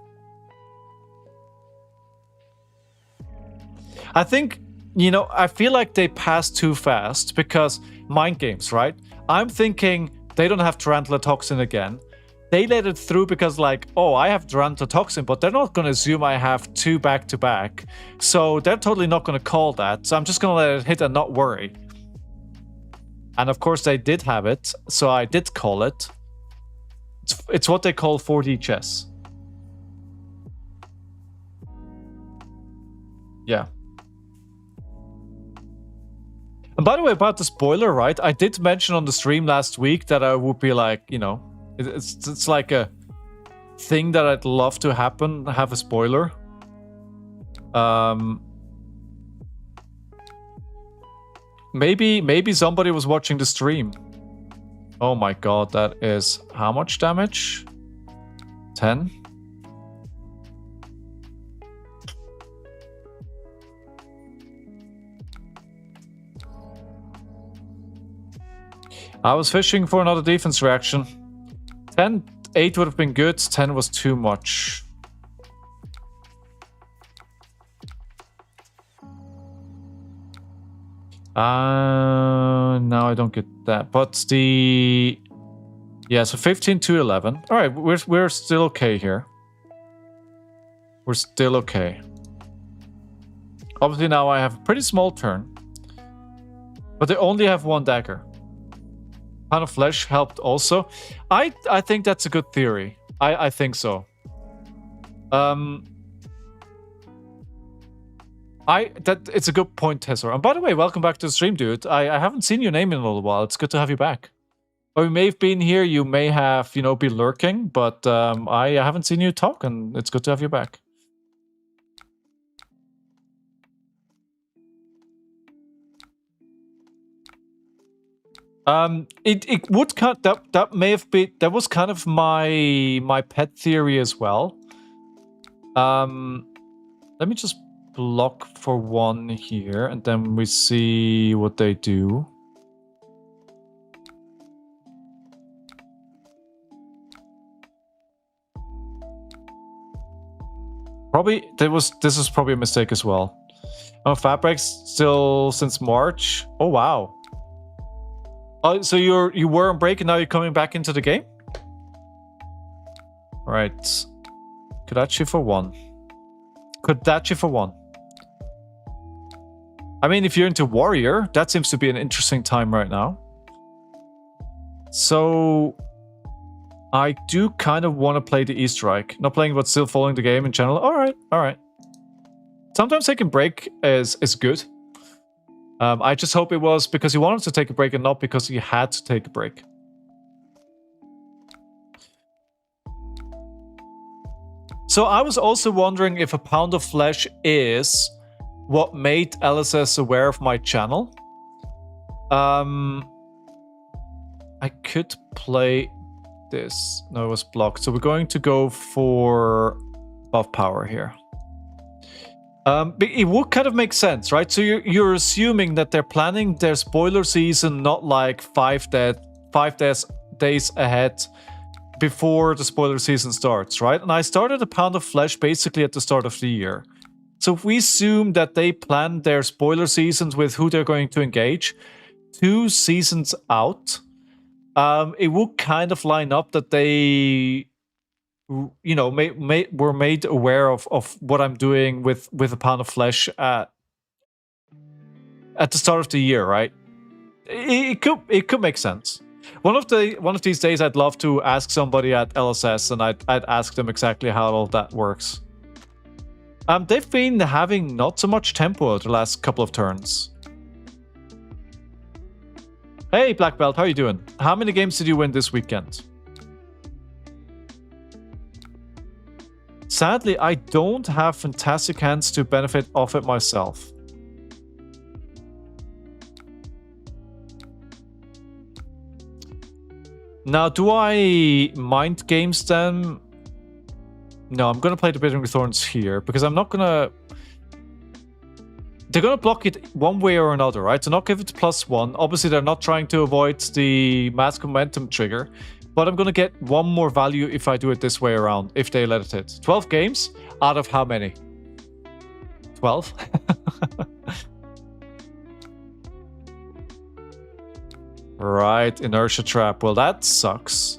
I think, you know, I feel like they passed too fast because mind games, right? I'm thinking they don't have Tarantula Toxin again. They let it through because like, oh, I have Tarantula Toxin, but they're not going to assume I have 2 back-to-back. So they're totally not going to call that. So I'm just going to let it hit and not worry. And of course they did have it, so I did call it. It's what they call 4D chess. Yeah. And by the way, about the spoiler, right? I did mention on the stream last week that I would be like, you know, it's like a thing that I'd love to happen, have a spoiler. Maybe somebody was watching the stream. Oh my god, that is how much damage? 10? I was fishing for another defense reaction. 8 would have been good, 10 was too much. Now I don't get that. But the... Yeah, so 15 to 11. Alright, we're still okay here. We're still okay. Obviously now I have a pretty small turn. But they only have 1 dagger. Pound of Flesh helped also. I think that's a good theory. I think so. It's a good point, Tessor. And by the way, welcome back to the stream, dude. I haven't seen your name in a little while. It's good to have you back. Or you may have been here, you may have, you know, be lurking, but I haven't seen you talk, and it's good to have you back. It would that may have been, that was kind of my pet theory as well. Let me just block for 1 here, and then we see what they do. Probably this is probably a mistake as well. Oh, Fabrics still since March. Oh wow. Oh, so you were on break and now you're coming back into the game? Right. Kodachi for 1. Kodachi for 1. I mean, if you're into Warrior, that seems to be an interesting time right now. So I do kind of want to play the E-Strike. Not playing, but still following the game in general. Alright, alright. Sometimes taking break is good. I just hope it was because he wanted to take a break and not because he had to take a break. So I was also wondering if a Pound of Flesh is what made LSS aware of my channel. I could play this. No, it was blocked. So we're going to go for buff power here. But it would kind of make sense, right? So you're assuming that they're planning their spoiler season not like 5 days ahead before the spoiler season starts, right? And I started a Pound of Flesh basically at the start of the year. So if we assume that they plan their spoiler seasons with who they're going to engage 2 seasons out, it would kind of line up that they, you know, were made aware of what I'm doing with a Pound of Flesh at the start of the year, right? It could make sense. One of these days, I'd love to ask somebody at LSS, and I'd ask them exactly how all that works. They've been having not so much tempo the last couple of turns. Hey, Black Belt, how you doing? How many games did you win this weekend? Sadly, I don't have fantastic hands to benefit off it myself. Now, do I mind games them? No, I'm gonna play the Bittering Thorns here because I'm not gonna. They're gonna block it one way or another, right? So not give it +1. Obviously, they're not trying to avoid the mass momentum trigger, but I'm gonna get 1 more value if I do it this way around. If they let it hit 12 games out of how many? 12. Right, inertia trap. Well, that sucks.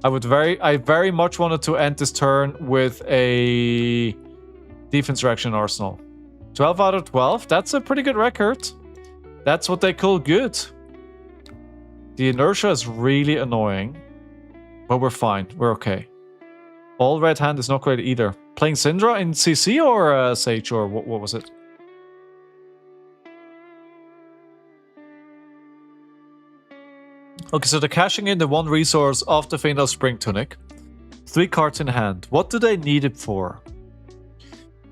I very much wanted to end this turn with a defense reaction arsenal. 12 out of 12. That's a pretty good record. That's what they call good. The inertia is really annoying, but we're fine. We're okay. All red hand is not great either. Playing Syndra in CC or Sage, or what was it? Okay, so they're cashing in the 1 resource of the Fatal Spring Tunic. 3 cards in hand. What do they need it for?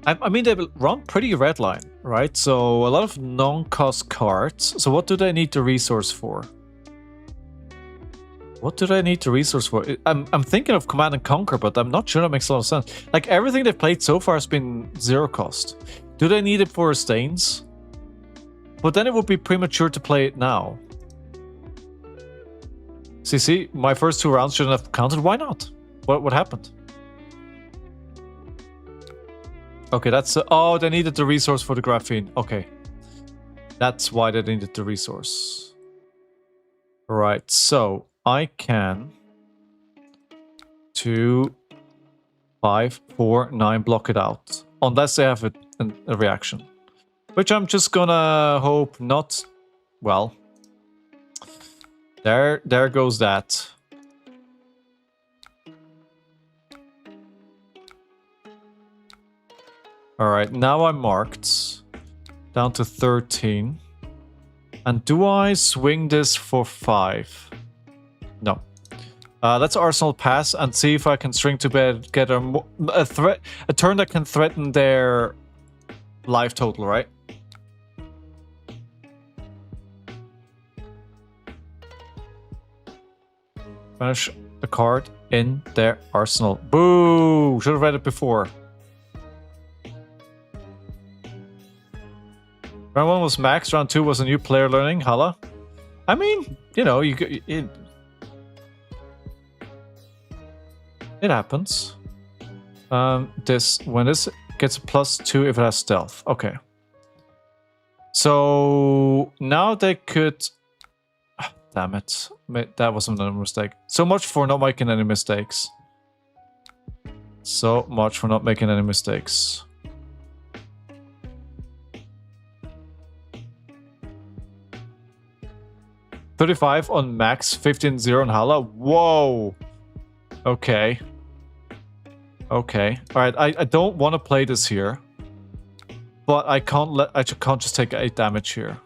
I mean, they run pretty redline, right? So a lot of non-cost cards. So what do they need the resource for? What do they need the resource for? I'm thinking of Command and Conquer, but I'm not sure that makes a lot of sense. Like, everything they've played so far has been 0 cost. Do they need it for Stains? But then it would be premature to play it now. See, my first 2 rounds shouldn't have counted. Why not? What happened? Okay, that's... oh, they needed the resource for the graphene. Okay. That's why they needed the resource. Right, so I can 2, 5, 4, 9 block it out. Unless they have a reaction. Which I'm just gonna hope not... well... There goes that. Alright, now I'm marked. Down to 13. And do I swing this for 5? No. Let's Arsenal pass and see if I can string to bed, get a turn that can threaten their life total, right? Banish a card in their arsenal. Boo! Should have read it before. Round 1 was max, round 2 was a new player learning. Hala. I mean, you know, it happens. When this gets a +2 if it has stealth. Okay. So now they could... damn it. That was another mistake. So much for not making any mistakes. So much for not making any mistakes. $35 on max, 15-0 on Hala. Whoa. Okay. Okay. Alright, I don't want to play this here. But I can't just take 8 damage here.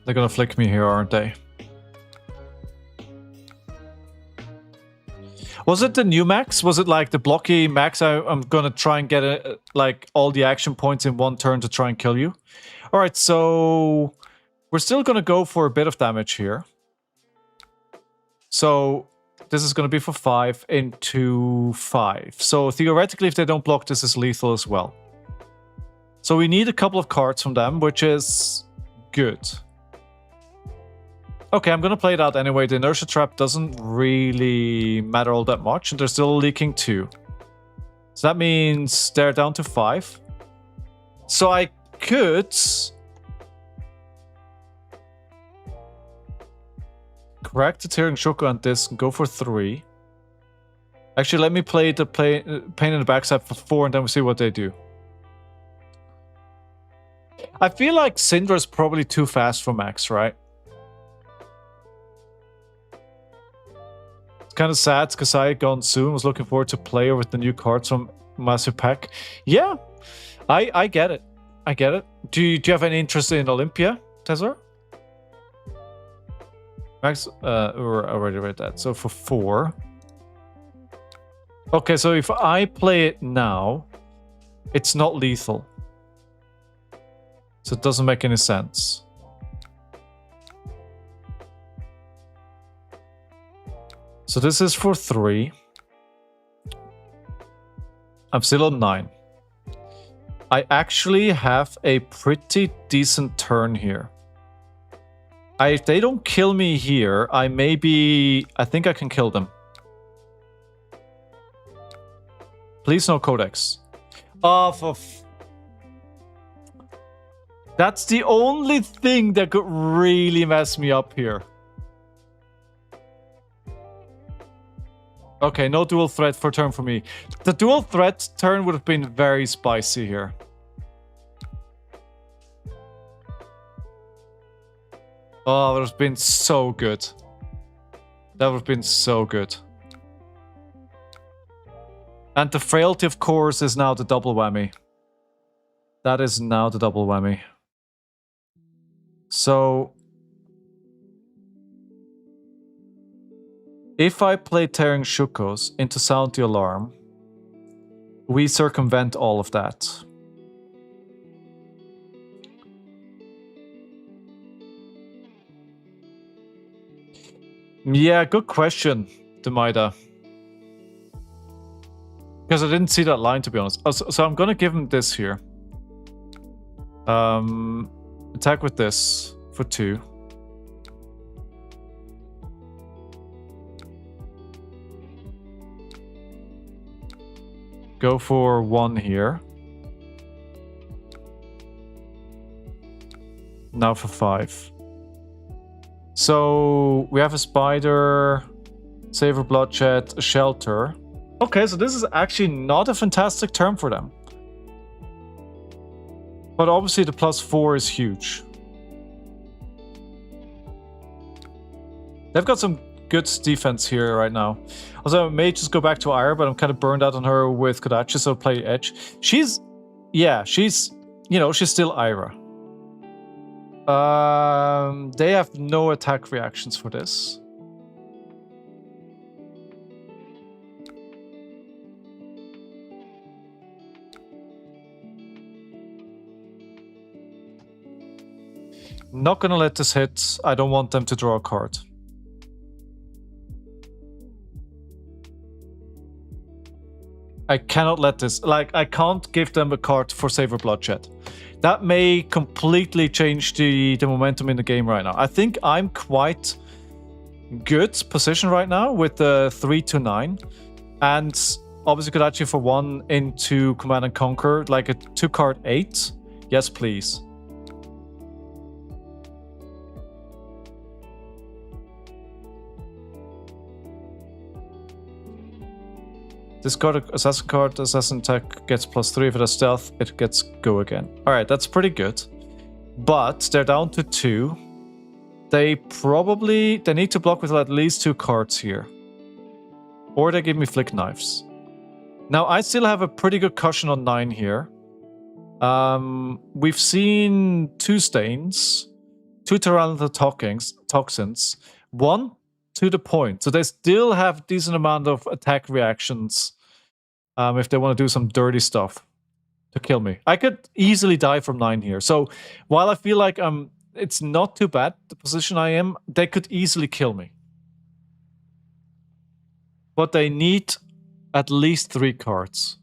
They're gonna flick me here, aren't they? Was it the new max? Was it like the blocky max? I'm gonna try and get like all the action points in 1 turn to try and kill you. All right, so we're still going to go for a bit of damage here. So this is going to be for 5 into 5. So theoretically, if they don't block, this is lethal as well. So we need a couple of cards from them, which is good. Okay, I'm going to play it out anyway. The inertia trap doesn't really matter all that much, and they're still leaking 2. So that means they're down to 5. So I could correct the Tearing Shoko and this and go for 3. Actually, let me play the pain in the backside for 4, and then we'll see what they do. I feel like Syndra is probably too fast for Max, right? It's kind of sad because I had gone soon. Was looking forward to play with the new cards from Massive Pack. Yeah, I get it. I get it. Do you have any interest in Olympia, Tezor? Max, we already read that. So for 4. Okay, so if I play it now, it's not lethal. So it doesn't make any sense. So this is for 3. I'm still on 9. I actually have a pretty decent turn here. If they don't kill me here, I think I can kill them. Please no Codex. That's the only thing that could really mess me up here. Okay, no dual threat for turn for me. The dual threat turn would have been very spicy here. Oh, that would have been so good. That would have been so good. And the frailty, of course, is now the double whammy. That is now the double whammy. So if I play Tearing Shukos into Sound the Alarm, we circumvent all of that. Yeah, good question, Demaida. Because I didn't see that line, to be honest. So I'm gonna give him this here. Attack with this for 2. Go for 1 here. Now for 5. So we have a spider, savor bloodshed, a shelter. Okay, so this is actually not a fantastic turn for them. But obviously the +4 is huge. They've got some good defense here right now. Also, I may just go back to Ira, but I'm kind of burned out on her with Kodachi, so play Edge. She's still Ira. They have no attack reactions for this. Not gonna let this hit. I don't want them to draw a card. I cannot let this... I can't give them a card for Savor Bloodshed. That may completely change the momentum in the game right now. I think I'm quite good position right now with the 3 to 9. And obviously could actually for 1 into Command and Conquer, like a 2-card 8. Yes, please. This card, assassin attack gets +3. If it has stealth, it gets go again. Alright, that's pretty good. But they're down to 2. They need to block with at least 2 cards here. Or they give me flick knives. Now, I still have a pretty good cushion on 9 here. We've seen 2 stains, 2 Tyrannodon toxins, 1 to the point. So they still have a decent amount of attack reactions if they want to do some dirty stuff. to kill me. I could easily die from 9 here. So while I feel like it's not too bad, the position I am, they could easily kill me. But they need at least 3 cards.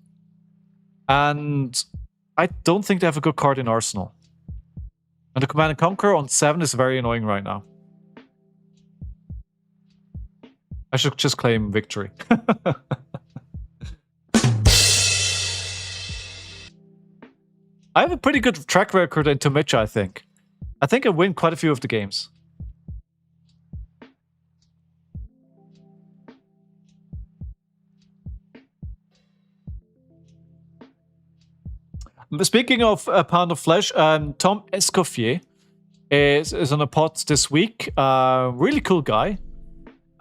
And I don't think they have a good card in Arsenal. And the Command and Conquer on 7 is very annoying right now. I should just claim victory. I have a pretty good track record into Mitch, I think. I think I win quite a few of the games. Speaking of a Pound of Flesh, Tom Escoffier is on a pod this week. Really cool guy.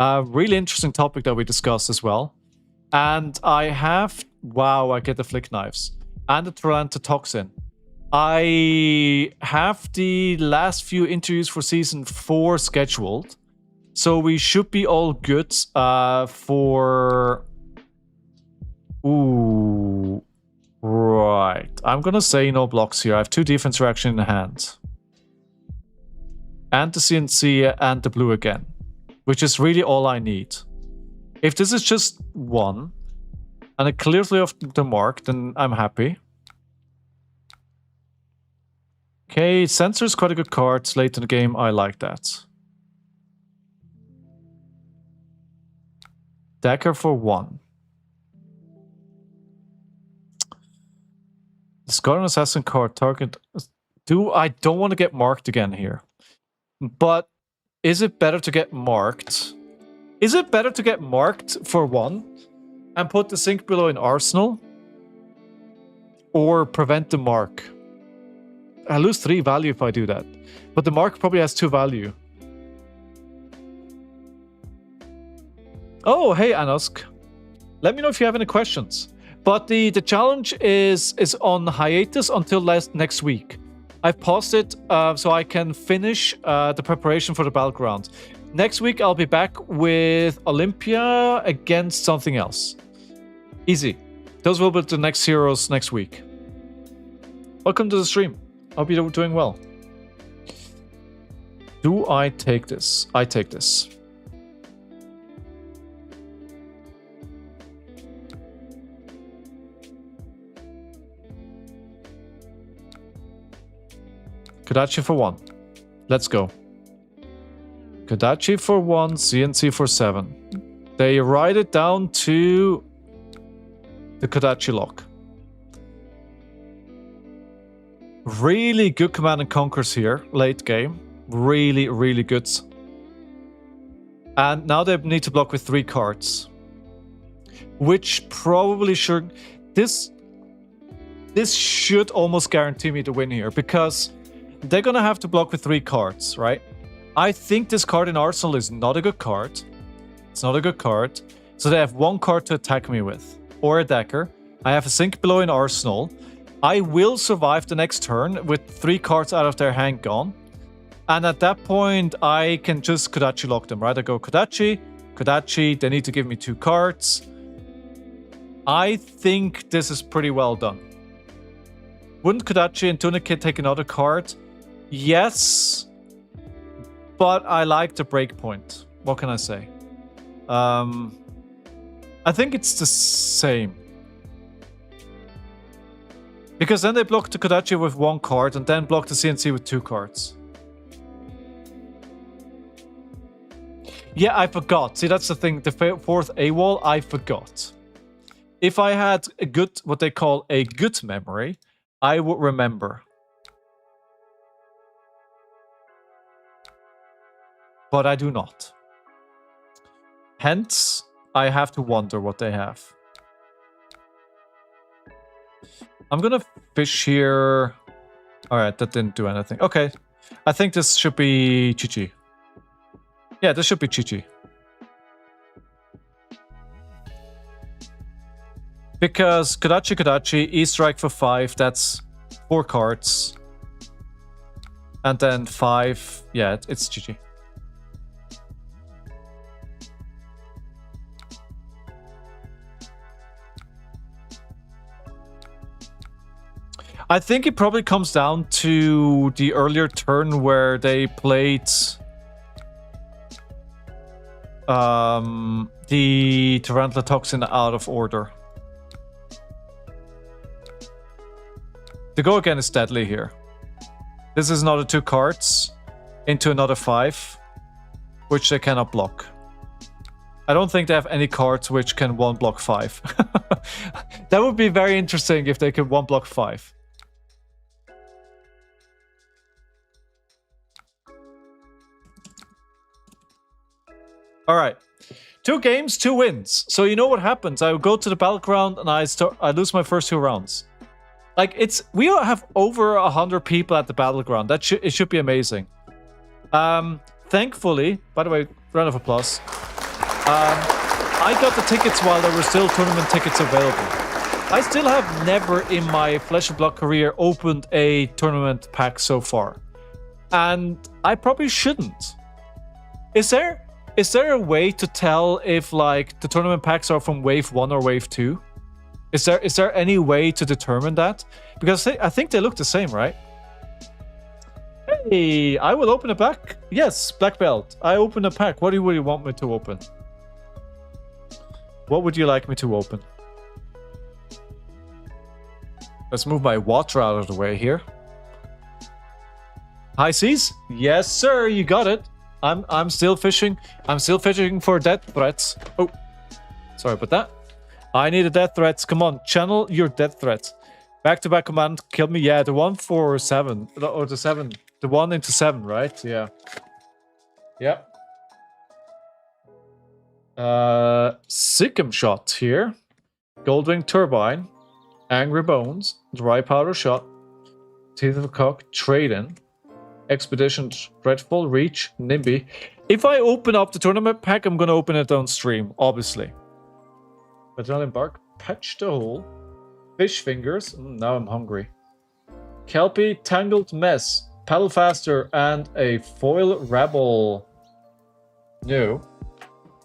Really interesting topic that we discussed as well. And I have... Wow, I get the Flick Knives. And the Tralanta Toxin. I have the last few interviews for Season 4 scheduled. So we should be all good for... Ooh... Right. I'm gonna say no blocks here. I have 2 defense reaction in hand. And the CNC and the blue again. Which is really all I need. If this is just 1, and it clears off the mark, then I'm happy. Okay, Sensor is quite a good card. Late in the game, I like that. Dagger for 1. Scarlet Assassin card target. I don't want to get marked again here. But is it better to get marked? Is it better to get marked for 1 and put the Sink Below in Arsenal? Or prevent the mark? I lose 3 value if I do that. But the mark probably has 2 value. Oh, hey Anosk. Let me know if you have any questions. But the challenge is on hiatus until next week. I've paused it so I can finish the preparation for the Battleground. Next week I'll be back with Olympia against something else. Easy. Those will be the next heroes next week. Welcome to the stream. Hope you're doing well. Do I take this? I take this. Kodachi for 1. Let's go. Kodachi for 1, CNC for 7. They write it down to the Kodachi lock. Really good Command and Conquers here, late game. Really, really good. And now they need to block with 3 cards. Which probably should... This should almost guarantee me the win here, because they're gonna have to block with 3 cards, right? I think this card in Arsenal is not a good card. It's not a good card. So they have 1 card to attack me with. Or a dagger. I have a Sink Below in Arsenal. I will survive the next turn with 3 cards out of their hand gone. And at that point, I can just Kodachi lock them, right? I go Kodachi, Kodachi, they need to give me 2 cards. I think this is pretty well done. Wouldn't Kodachi and Tunikid take another card? Yes, but I like the breakpoint. What can I say? I think it's the same. Because then they block the Kodachi with 1 card and then block the CNC with 2 cards. Yeah, I forgot. See, that's the thing. The 4th AWOL, I forgot. If I had a good, what they call a good memory, I would remember. But I do not. Hence, I have to wonder what they have. I'm gonna fish here. Alright, that didn't do anything. Okay. I think this should be GG. Yeah, this should be GG. Because Kodachi Kodachi, E-Strike for 5, that's 4 cards. And then 5, yeah, it's GG. I think it probably comes down to the earlier turn where they played the Tarantula Toxin out of order. The go again is deadly here. This is another 2 cards into another 5, which they cannot block. I don't think they have any cards which can 1-block 5. That would be very interesting if they could 1-block 5. All right. 2 games, 2 wins. So you know what happens. I go to the Battleground and I lose my first 2 rounds. Like, we have over 100 people at the Battleground. It should be amazing. Thankfully, by the way, round of applause. I got the tickets while there were still tournament tickets available. I still have never in my Flesh and Blood career opened a tournament pack so far. And I probably shouldn't. Is there a way to tell if, like, the tournament packs are from wave 1 or wave 2? Is there any way to determine that? Because I think they look the same, right? Hey, I will open a pack. Yes, black belt. I open a pack. What do you want me to open? What would you like me to open? Let's move my water out of the way here. High seas? Yes, sir. You got it. I'm still fishing. I'm still fishing for death threats. Oh, sorry about that. I need a death threats. Come on, channel your death threats. Back-to-back command, kill me. Yeah, the one for 7. Or the 7. The 1 into 7, right? Yeah. Yep. Sikkim shot here. Goldwing turbine. Angry bones. Dry powder shot. Teeth of a cock. Trade-in. Expedition. Dreadful. Reach. Nimby. If I open up the tournament pack, I'm gonna open it on stream, obviously. Battalion bark. Patch the hole. Fish fingers. Now I'm hungry. Kelpie. Tangled mess. Paddle faster. And a foil rebel. No.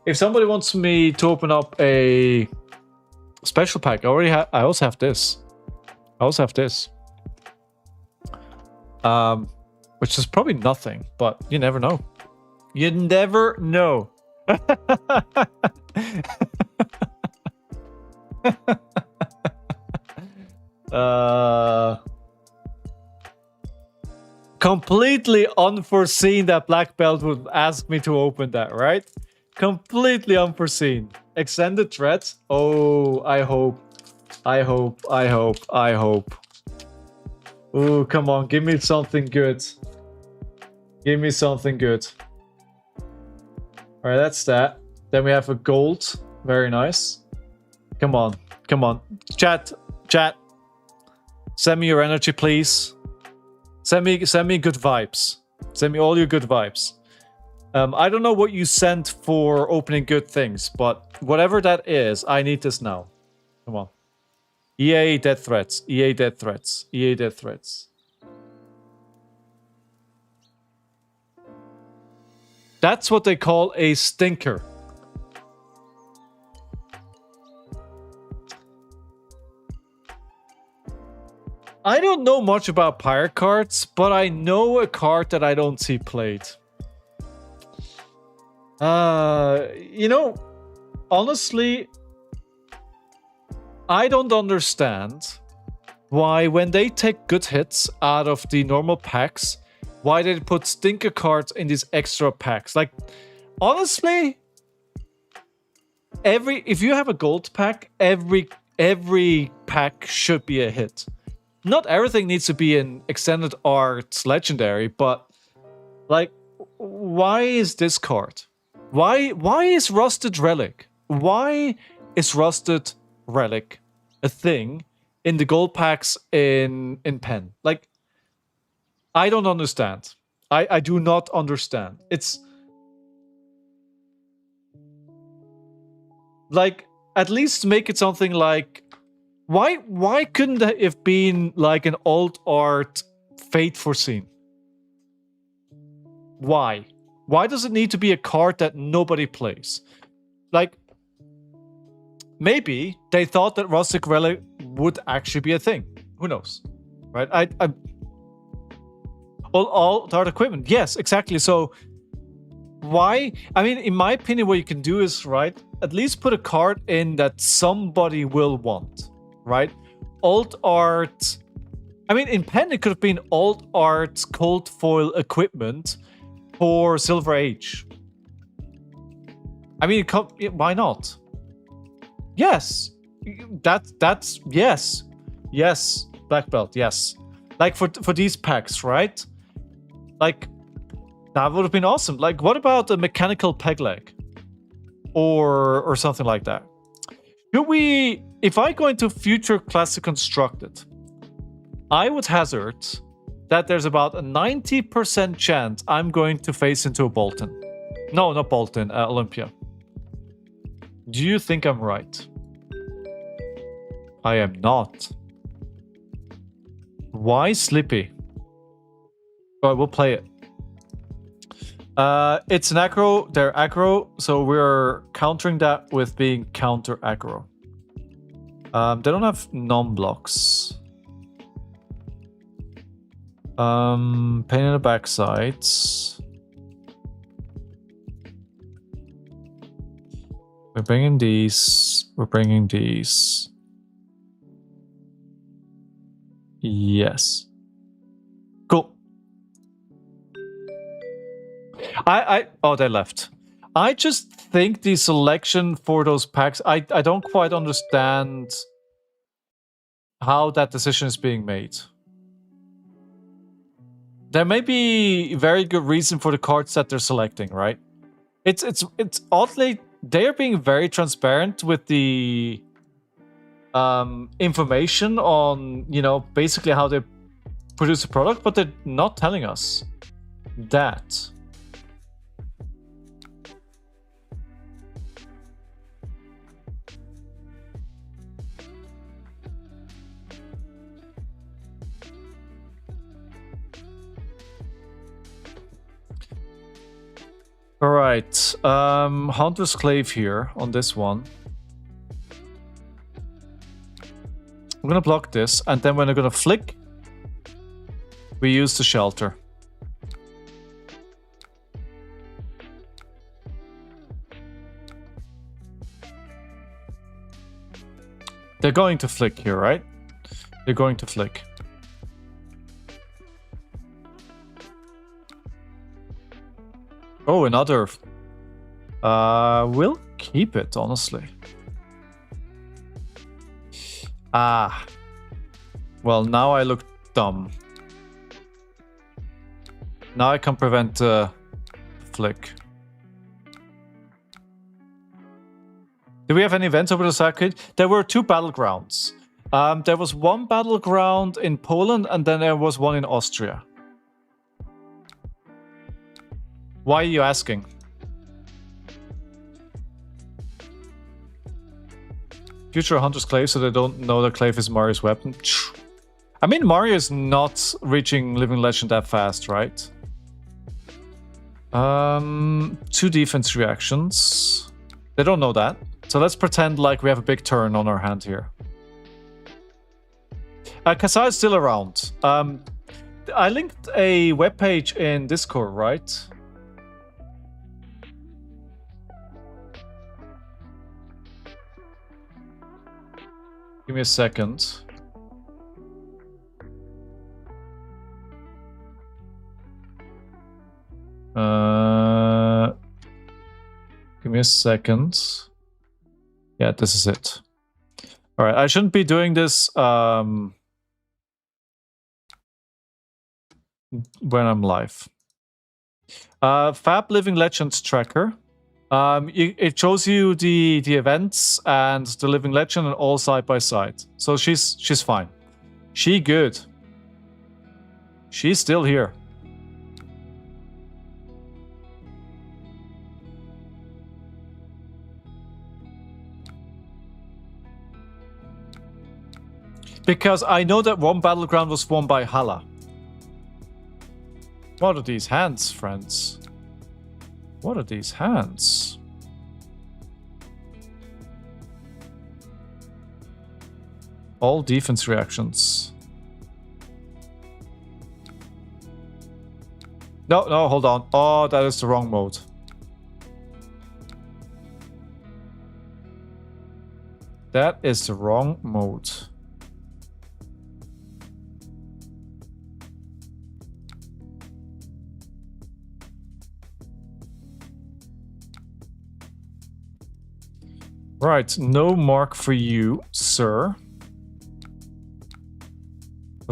If somebody wants me to open up a special pack, I also have this. Which is probably nothing, but you never know. You never know. Completely unforeseen that Black Belt would ask me to open that, right? Completely unforeseen. Extended threats? Oh, I hope. Oh, come on, give me something good. Give me something good. Alright, that's that. Then we have a gold. Very nice. Come on. Chat. Send me your energy, please. Send me good vibes. Send me all your good vibes. I don't know what you sent for opening good things, but whatever that is, I need this now. Come on. EA death threats. That's what they call a stinker. I don't know much about pirate cards, but I know a card that I don't see played. You know, honestly, I don't understand why when they take good hits out of the normal packs, why they put stinker cards in these extra packs. Like, honestly, if you have a gold pack, every pack should be a hit. Not everything needs to be an extended art legendary, but like, why is this card? Why is Rusted Relic? Why is Rusted Relic a thing in the gold packs in Pen? Like, I don't understand. I do not understand. It's like, at least make it something like, why couldn't it have been like an old art Fate Foreseen? Why? Why does it need to be a card that nobody plays? Like, maybe they thought that Rustic Relic would actually be a thing. Who knows? right? All art equipment. Yes, exactly. So why? I mean, in my opinion, what you can do is, right, at least put a card in that somebody will want, right? Alt art. I mean, in pen, it could have been alt art cold foil equipment for Silver Age. I mean, why not? Yes, that's yes, black belt, yes. Like for these packs, right? Like that would have been awesome. Like, what about a mechanical peg leg, or something like that? Should we? If I go into Future Classic Constructed, I would hazard that there's about a 90% chance I'm going to face into a Bolton. No, not Bolton, Olympia. Do you think I'm right? I am not. Why Slippy? Alright, we'll play it. It's an aggro. They're aggro, so we're countering that with being counter aggro. They don't have non-blocks. Pain in the backsides. We're bringing these. We're bringing these. Yes. Cool. Oh, they left. I just think the selection for those packs, I don't quite understand how that decision is being made. There may be very good reason for the cards that they're selecting, right? It's oddly, they're being very transparent with the information on, you know, basically how they produce a product, but they're not telling us that. All right, Hunter's Clave here on this one. I'm gonna block this, and then when I'm gonna flick, we use the shelter. They're going to flick here, right? They're going to flick. Oh, another. We'll keep it, honestly. Ah. Well, now I look dumb. Now I can prevent flick. Do we have any events over the circuit? There were 2 battlegrounds. There was one battleground in Poland, and then there was one in Austria. Why are you asking? Future Hunter's Clave, so they don't know that Clave is Mario's weapon. I mean, Mario is not reaching Living Legend that fast, right? 2 defense reactions. They don't know that. So let's pretend like we have a big turn on our hand here. Kasai is still around. I linked a webpage in Discord, right? Give me a second. Give me a second. Yeah, this is it. All right, I shouldn't be doing this when I'm live. Fab Living Legends tracker. It shows you the events and the Living Legend and all side by side. So she's fine. She good. She's still here. Because I know that one battleground was won by Hala. What are these hands, friends? What are these hands? All defense reactions. No, no, hold on. Oh, that is the wrong mode. That is the wrong mode. Right, no mark for you, sir.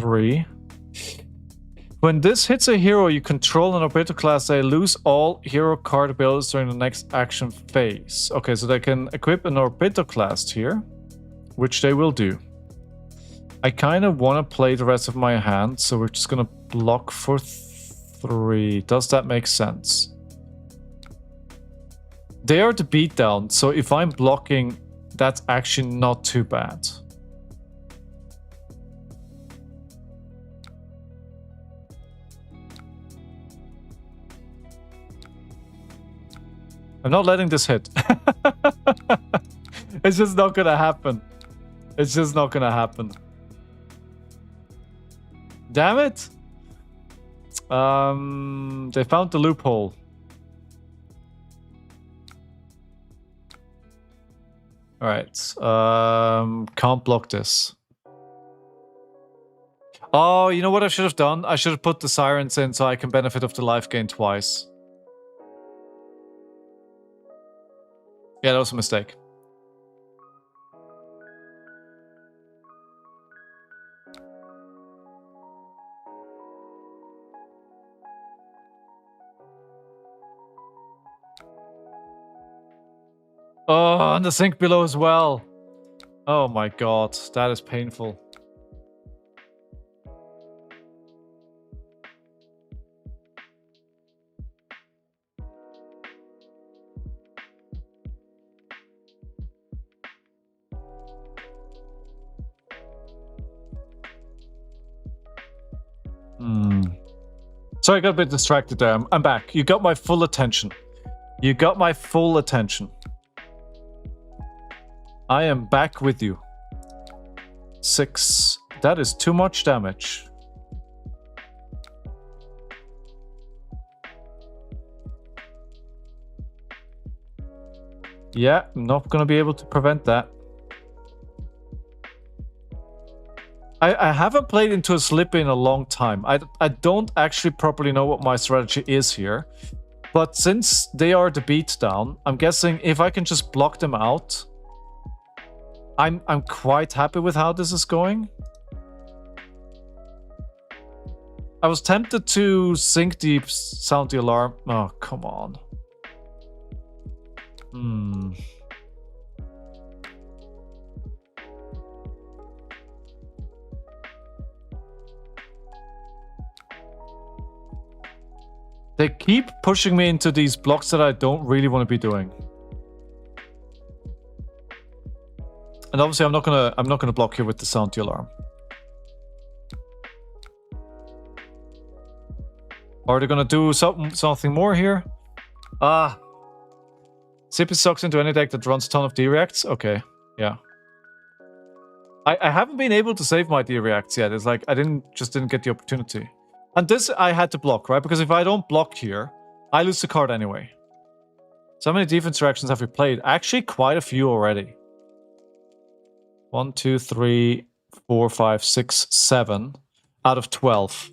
3. When this hits a hero you control in Orbital class, they lose all hero card abilities during the next action phase. Okay, so they can equip an Orbital class here, which they will do. I kind of want to play the rest of my hand, so we're just going to block for 3. Does that make sense? They are the beatdown, so if I'm blocking, that's actually not too bad. I'm not letting this hit. It's just not gonna happen. It's just not gonna happen. Damn it! They found the loophole. Alright. Can't block this. Oh, you know what I should have done? I should have put the sirens in so I can benefit of the life gain twice. Yeah, that was a mistake. Oh, and the sink below as well. Oh my god, that is painful. Sorry, I got a bit distracted there. I'm back. You got my full attention. You got my full attention. I am back with you. 6. That is too much damage. Yeah, I'm not gonna be able to prevent that. I haven't played into a slip in a long time. I don't actually properly know what my strategy is here. But since they are the beatdown, I'm guessing if I can just block them out, I'm quite happy with how this is going. I was tempted to sink deep, sound the alarm. Oh, come on. They keep pushing me into these blocks that I don't really want to be doing. And obviously I'm not gonna block here with the sound the alarm. Are they gonna do something more here? CP sucks into any deck that runs a ton of D-reacts? Okay, yeah. I haven't been able to save my D-reacts yet. It's like I just didn't get the opportunity. And this I had to block, right? Because if I don't block here, I lose the card anyway. So how many defense reactions have we played? Actually, quite a few already. 1, 2, 3, 4, 5, 6, 7 out of 12.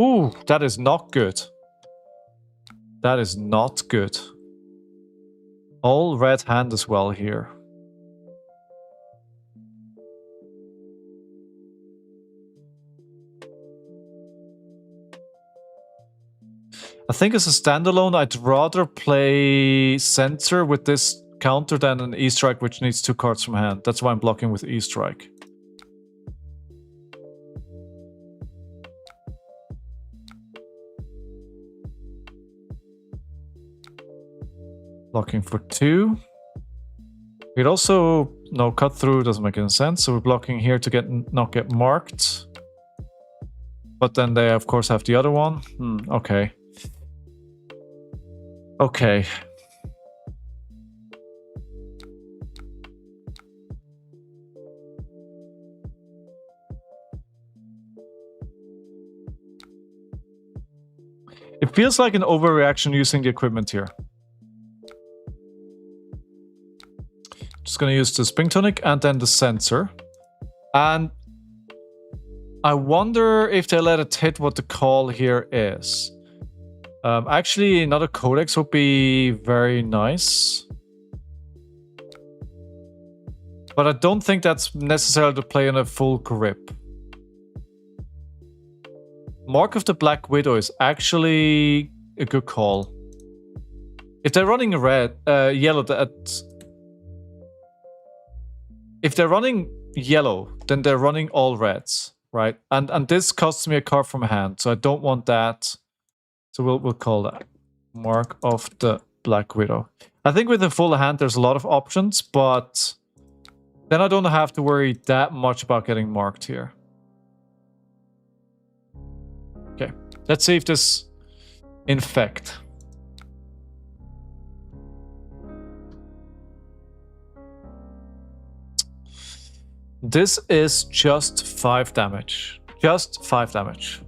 Ooh, that is not good. That is not good. All red hand as well here. I think as a standalone, I'd rather play Censor with this counter than an E-Strike, which needs 2 cards from hand. That's why I'm blocking with E-Strike. Blocking for 2. We'd also... No, cut through doesn't make any sense, so we're blocking here to not get marked. But then they, of course, have the other one. Okay. Okay. It feels like an overreaction using the equipment here. Just gonna use the Spring Tonic and then the sensor. And I wonder if they let it hit what the call here is. Actually, another codex would be very nice. But I don't think that's necessarily to play on a full grip. Mark of the Black Widow is actually a good call. If they're running yellow, if they're running yellow, then they're running all reds, right? And this costs me a card from hand, so I don't want that. So we'll call that Mark of the Black Widow. I think with a full hand, there's a lot of options, but then I don't have to worry that much about getting marked here. Okay, let's see if this infect. This is just 5 damage. Just 5 damage.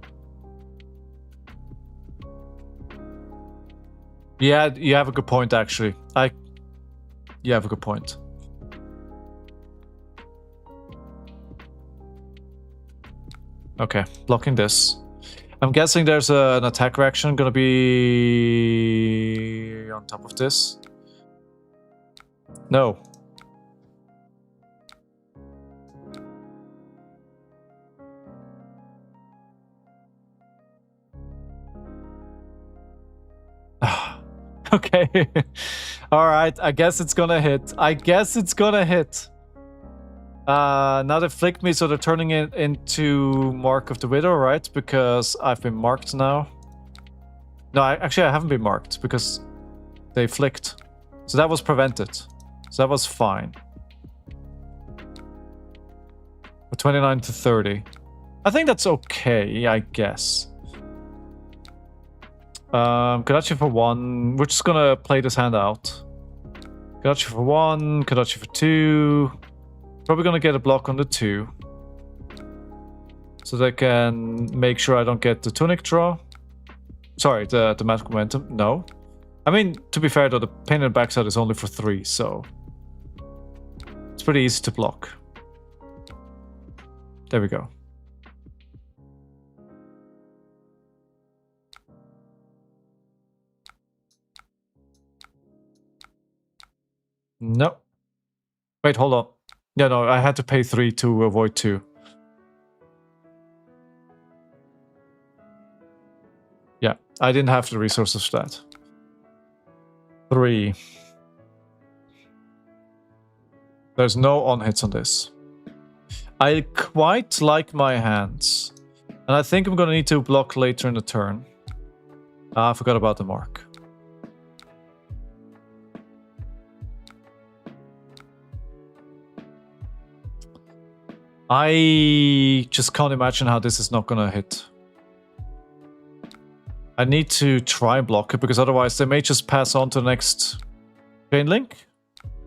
Yeah, you have a good point, actually. You have a good point. Okay, blocking this. I'm guessing there's an attack reaction gonna be on top of this. No. Okay. Alright, I guess it's gonna hit. I guess it's gonna hit. Now they flicked me, so they're turning it into Mark of the Widow, right? Because I've been marked now. No, actually I haven't been marked because they flicked. So that was prevented. So that was fine. 29 to 30. I think that's okay, I guess. Kadachi for 1. We're just gonna play this hand out. Kadachi for 1, Kadachi for 2. Probably gonna get a block on the 2. So they can make sure I don't get the tunic draw. Sorry, the magic momentum. No. I mean, to be fair though, the pain in the backside is only for 3, so it's pretty easy to block. There we go. No. Wait, hold on. Yeah, no, I had to pay 3 to avoid 2. Yeah, I didn't have the resources for that. 3. There's no on-hits on this. I quite like my hands. And I think I'm gonna need to block later in the turn. I forgot about the mark. I just can't imagine how this is not gonna hit. I need to try and block it, because otherwise they may just pass on to the next chain link.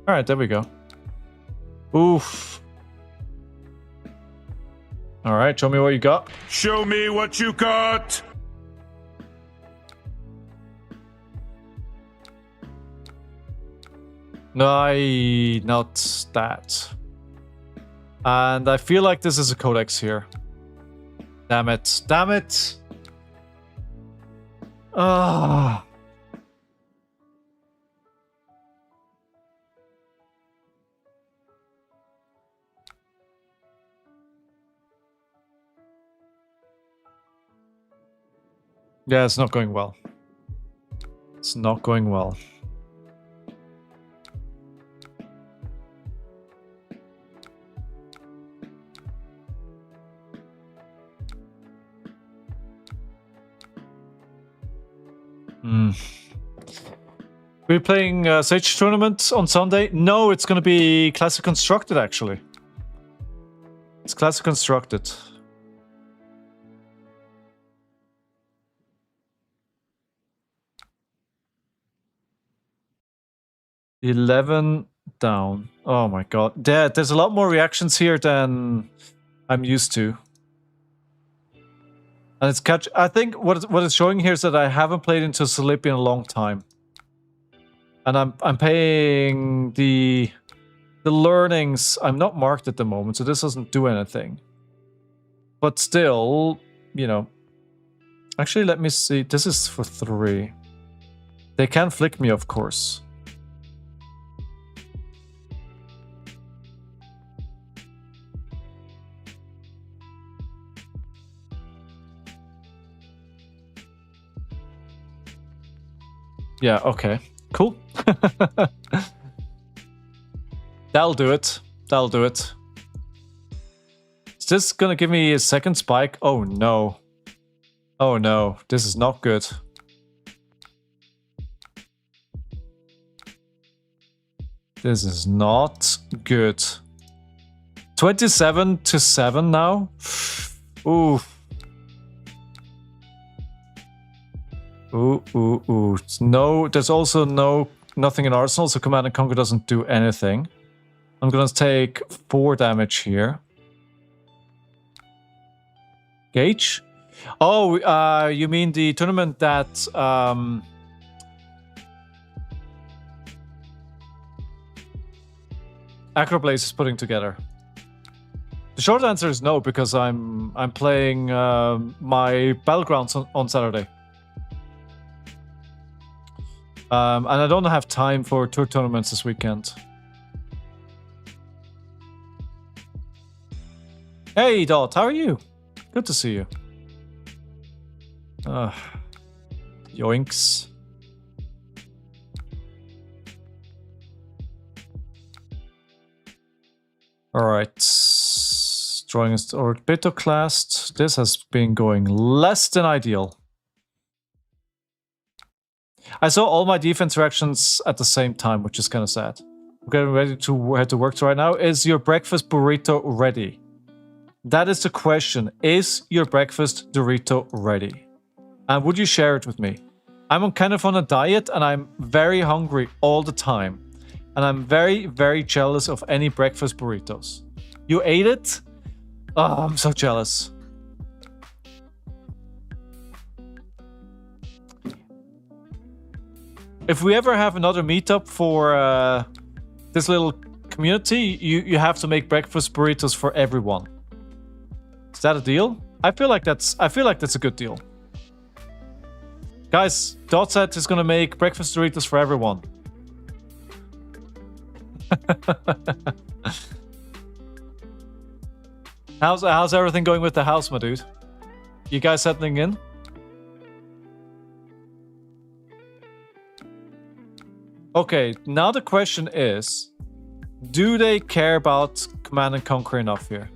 Alright, there we go. Oof. Alright, show me what you got. Show me what you got! No, not that. And I feel like this is a codex here. Damn it. Damn it! Ah. Yeah, it's not going well. It's not going well. We're playing Sage Tournament on Sunday? No, it's going to be Classic Constructed, actually. It's Classic Constructed. $11 down. Oh my god. There's a lot more reactions here than I'm used to. And it's catch. I think what it's showing here is that I haven't played into Sleepy in a long time, and I'm paying the learnings. I'm not marked at the moment, so this doesn't do anything. But still, you know. Actually, let me see. This is for 3. They can flick me, of course. Yeah, okay. Cool. That'll do it. That'll do it. Is this gonna give me a second spike? Oh no. Oh no, this is not good. This is not good. 27-7 now? Ooh. Ooh. No, there's also nothing in Arsenal, so Command and Conquer doesn't do anything. I'm gonna take 4 damage here. Gauge? Oh, you mean the tournament that Acroblaze is putting together? The short answer is no, because I'm playing my Battlegrounds on Saturday. And I don't have time for tour tournaments this weekend. Hey Dot, how are you? Good to see you. Yoinks. Alright. Drawing is Orbital classed. This has been going less than ideal. I saw all my defense reactions at the same time, which is kind of sad. I'm getting ready to head to work right now. Is your breakfast burrito ready? That is the question. Is your breakfast burrito ready? And would you share it with me? I'm kind of on a diet and I'm very hungry all the time. And I'm very, very jealous of any breakfast burritos. You ate it? Oh, I'm so jealous. If we ever have another meetup for this little community, you have to make breakfast burritos for everyone. Is that a deal? I feel like that's a good deal. Guys, Dotset is gonna make breakfast burritos for everyone. How's everything going with the house, my dude? You guys settling in? Okay, now the question is, do they care about Command and Conquer enough here?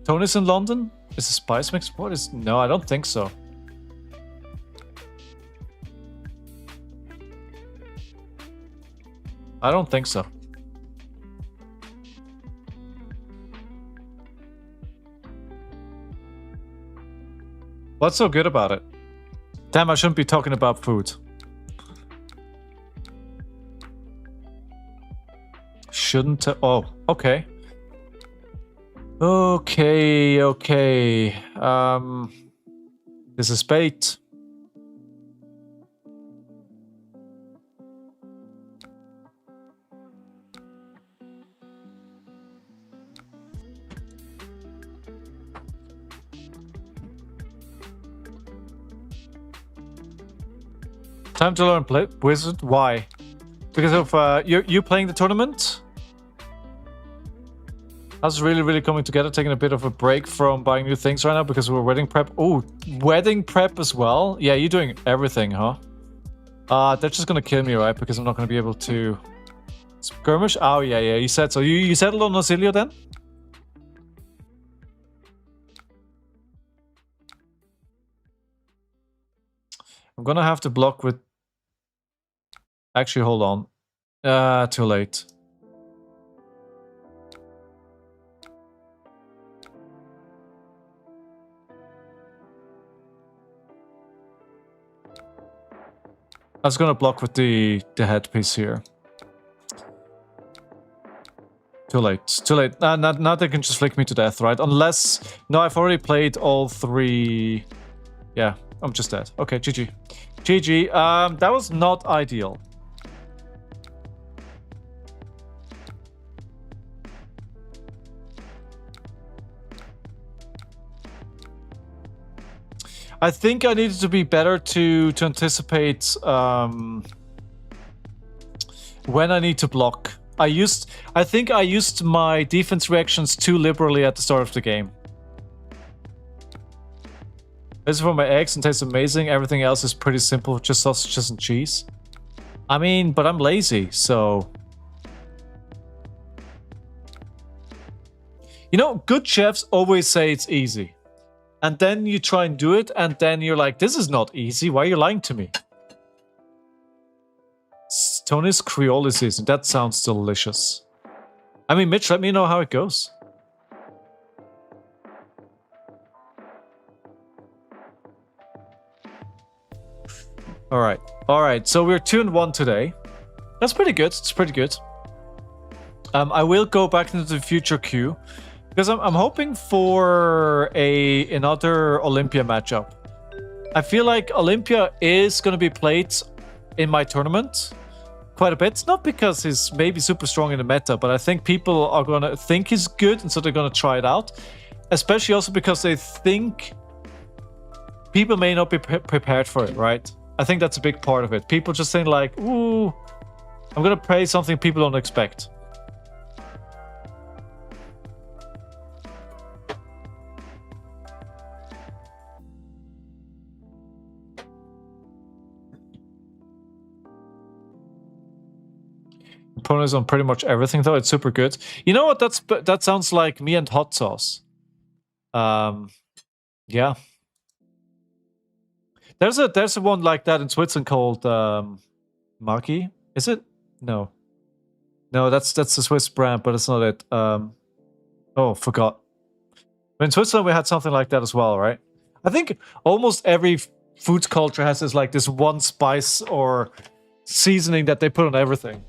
Tony's in London? Is the Spice Mix sport? No, I don't think so. I don't think so. What's so good about it? Damn, I shouldn't be talking about food. Shouldn't... Oh, okay. Okay. This is bait. Time to learn play Wizard? Why? Because of you playing the tournament? How's really coming together, taking a bit of a break from buying new things right now because we're wedding prep. Oh, wedding prep as well? Yeah, you're doing everything, huh? They're just gonna kill me, right? Because I'm not gonna be able to skirmish. Oh yeah, you said so. You settled on Nocilio then? I'm gonna have to block with... Actually, hold on. Too late. I was gonna block with the headpiece here. Too late. Now they can just flick me to death, right? Unless... No, I've already played all 3 Yeah, I'm just dead. Okay, GG. GG. That was not ideal. I think I needed to be better to anticipate when I need to block. I think I used my defense reactions too liberally at the start of the game. This is for my eggs and tastes amazing. Everything else is pretty simple, just sausages and cheese. I mean, but I'm lazy, so... You know, good chefs always say it's easy. And then you try and do it, and then you're like, this is not easy. Why are you lying to me? Tony's Creole season. That sounds delicious. I mean, Mitch, let me know how it goes. Alright. Alright, so we're 2-1 today. That's pretty good. It's pretty good. I will go back into the future queue. Because I'm hoping for another Olympia matchup. I feel like Olympia is going to be played in my tournament quite a bit. Not because he's maybe super strong in the meta, but I think people are going to think he's good, and so they're going to try it out. Especially also because they think people may not be prepared for it, right? I think that's a big part of it. People just think like, ooh, I'm going to play something people don't expect. Opponents on pretty much everything though. It's super good. You know what? That sounds like me and hot sauce. Yeah. There's a one like that in Switzerland called Maki. Is it? No. No, that's the Swiss brand, but it's not it. Oh, forgot. In Switzerland we had something like that as well, right? I think almost every food culture has this one spice or seasoning that they put on everything.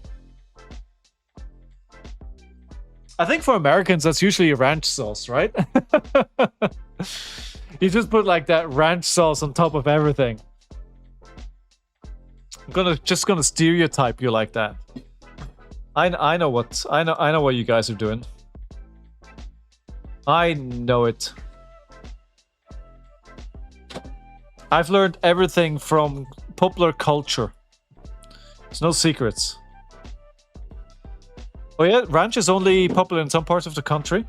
I think for Americans, that's usually a ranch sauce, right? You just put like that ranch sauce on top of everything. I'm just gonna stereotype you like that. I know what you guys are doing. I know it. I've learned everything from popular culture. There's no secrets. Oh yeah, ranch is only popular in some parts of the country.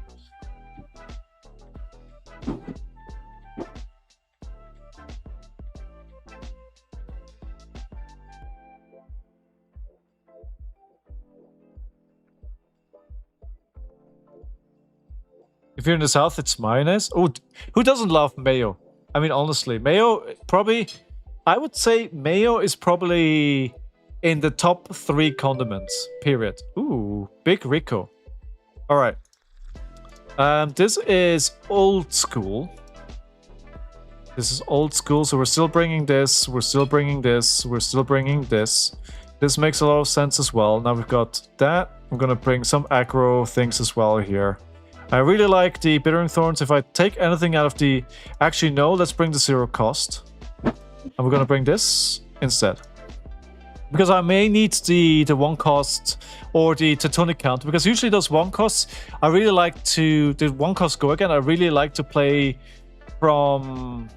If you're in the south, it's mayonnaise. Oh, who doesn't love mayo? I mean, honestly, mayo probably... I would say mayo is probably in the top 3 condiments, period. Ooh, Big Rico. All right. This is old school. This is old school, so we're still bringing this. We're still bringing this. We're still bringing this. This makes a lot of sense as well. Now we've got that. I'm going to bring some aggro things as well here. I really like the Bittering Thorns. If I take anything out of the... Actually, no, let's bring the 0 cost. And we're going to bring this instead. Because I may need the 1 cost or the Teutonic count. Because usually those 1 costs, I really like to... The 1 cost go again. I really like to play from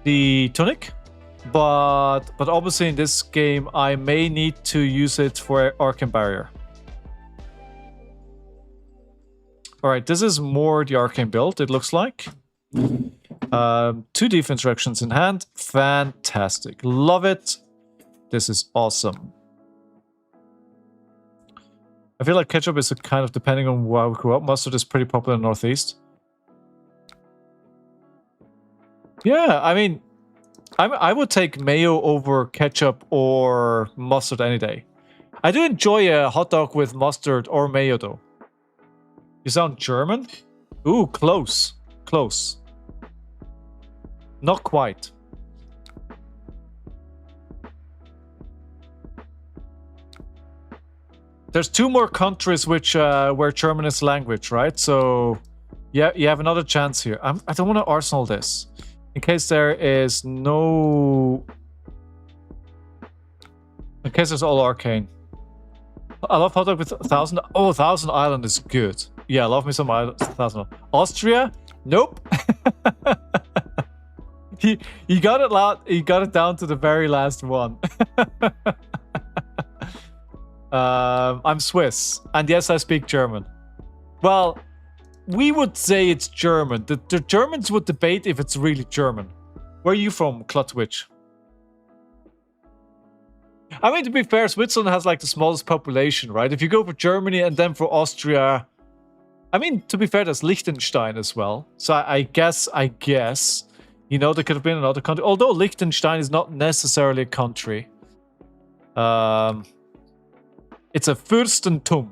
the Tunic. But obviously in this game, I may need to use it for Arcane Barrier. Alright, this is more the Arcane build, it looks like. 2 defense reactions in hand. Fantastic. Love it. This is awesome. I feel like ketchup is kind of depending on where we grew up. Mustard is pretty popular in the Northeast. Yeah, I mean, I would take mayo over ketchup or mustard any day. I do enjoy a hot dog with mustard or mayo though. You sound German? Ooh, close. Close. Not quite. There's 2 more countries which where German is language, right? So yeah, you have another chance here. I don't want to arsenal this. In case there is no... In case there's all arcane. I love hot dog with 1,000. Oh, 1,000 Island is good. Yeah, I love me some Island. 1,000. Austria? Nope. he got it loud. He got it down to the very last one. I'm Swiss, and yes, I speak German. Well, we would say it's German. The Germans would debate if it's really German. Where are you from, Klutwich? I mean, to be fair, Switzerland has like the smallest population, right? If you go for Germany and then for Austria, I mean, to be fair, there's Liechtenstein as well. So I guess, you know, there could have been another country. Although Liechtenstein is not necessarily a country. It's a Fürstentum.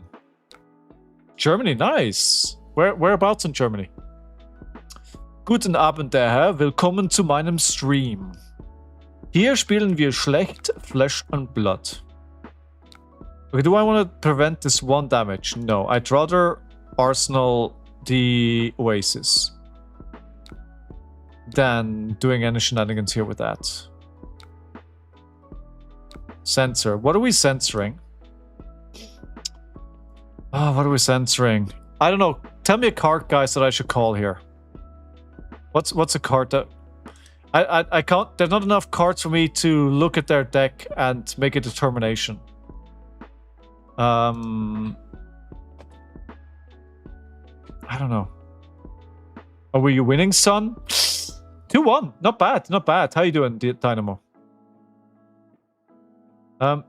Germany, nice. Whereabouts in Germany? Guten Abend, der Herr. Willkommen zu meinem Stream. Hier spielen wir schlecht Flesh and Blood. Okay, do I want to prevent this 1 damage? No, I'd rather Arsenal the Oasis than doing any shenanigans here with that. Censor. What are we censoring? Oh, what are we censoring? I don't know. Tell me a card, guys, that I should call here. What's a card that... I can't... There's not enough cards for me to look at their deck and make a determination. I don't know. Are you winning, son? 2-1. Not bad. Not bad. How you doing, Dynamo? You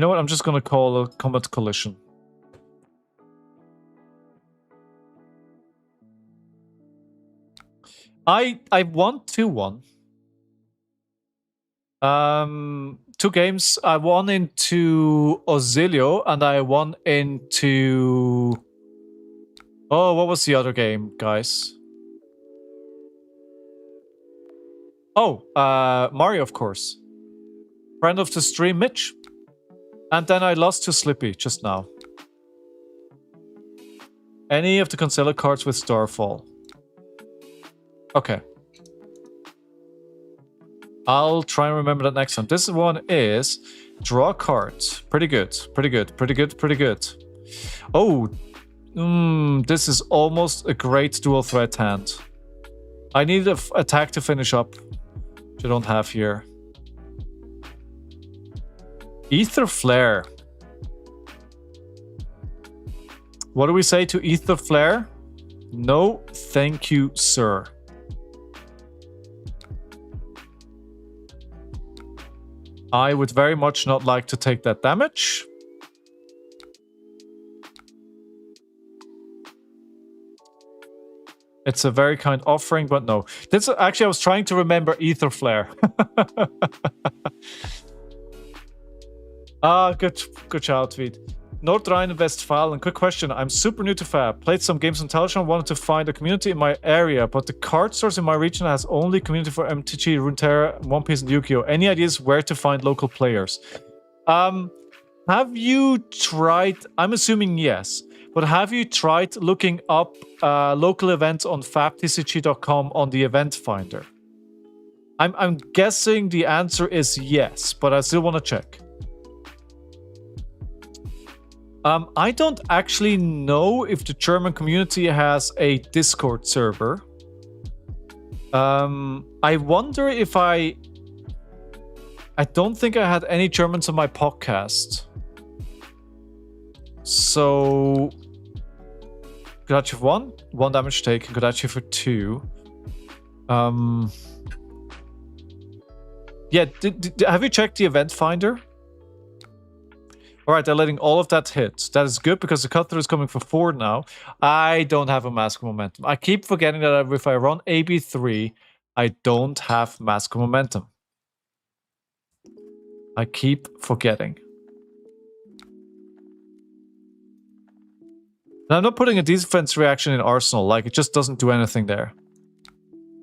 know what? I'm just gonna call a Combat Collision. I won 2-1. 2 games. I won into Auxilio and I won into... Oh, what was the other game, guys? Oh, Mario, of course. Friend of the stream, Mitch. And then I lost to Slippy just now. Any of the Concealer cards with Starfall. Okay. I'll try and remember that next time. This one is draw cards. Pretty good. Pretty good. Pretty good. Pretty good. Oh, this is almost a great dual threat hand. I need an attack to finish up, which I don't have here. Ether Flare. What do we say to Ether Flare? No, thank you, sir. I would very much not like to take that damage. It's a very kind offering, but no. This actually, I was trying to remember Ether Flare. Good child tweet. North Rhine-Westfalen. Quick question. I'm super new to Fab. Played some games on television. Wanted to find a community in my area, but the card stores in my region has only community for MTG, Runeterra, One Piece, and Yu-Gi-Oh. Any ideas where to find local players? Have you tried? I'm assuming yes, but have you tried looking up local events on fabtcg.com on the event finder? I'm guessing the answer is yes, but I still want to check. I don't actually know if the German community has a Discord server. I wonder if I don't think I had any Germans on my podcast. So... Gotcha for 1. 1 damage taken. Gotcha for 2. Yeah, have you checked the event finder? Alright, they're letting all of that hit. That is good because the cut-through is coming for 4 now. I don't have a Mask of Momentum. I keep forgetting that if I run AB3, I don't have Mask of Momentum. I keep forgetting. And I'm not putting a defense reaction in Arsenal. Like, it just doesn't do anything there.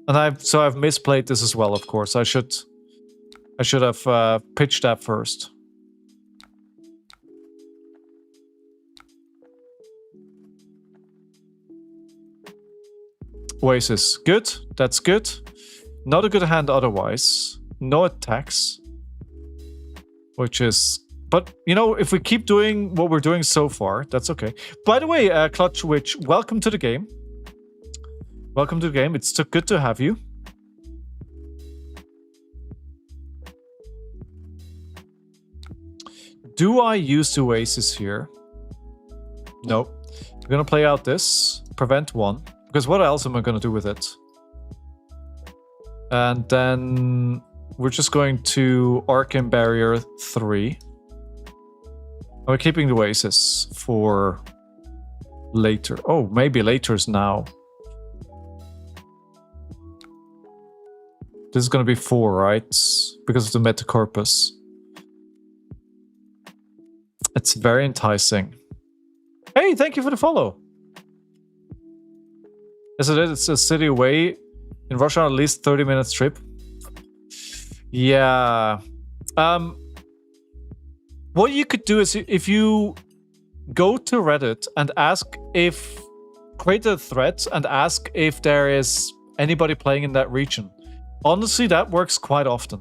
And I've misplayed this as well, of course. I should have pitched that first. Oasis. Good. That's good. Not a good hand otherwise. No attacks. Which is... But, you know, if we keep doing what we're doing so far, that's okay. By the way, Clutch Witch, welcome to the game. Welcome to the game. It's good to have you. Do I use the Oasis here? No. I'm going to play out this. Prevent 1. Because what else am I going to do with it? And then we're just going to Arcane Barrier 3. We're keeping the Oasis for later. Oh, maybe later is now. This is going to be 4, right? Because of the Metacorpus. It's very enticing. Hey, thank you for the follow. Yes, it is. It's a city away. In Russia, at least 30 minutes trip. Yeah. What you could do is if you go to Reddit and create a thread and ask if there is anybody playing in that region. Honestly, that works quite often.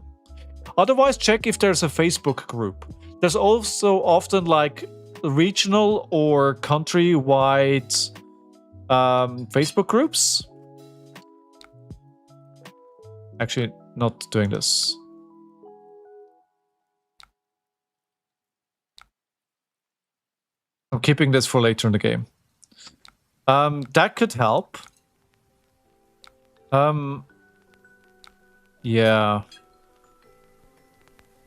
Otherwise, check if there's a Facebook group. There's also often like regional or country-wide Facebook groups. Actually, not doing this. I'm keeping this for later in the game. That could help. Yeah.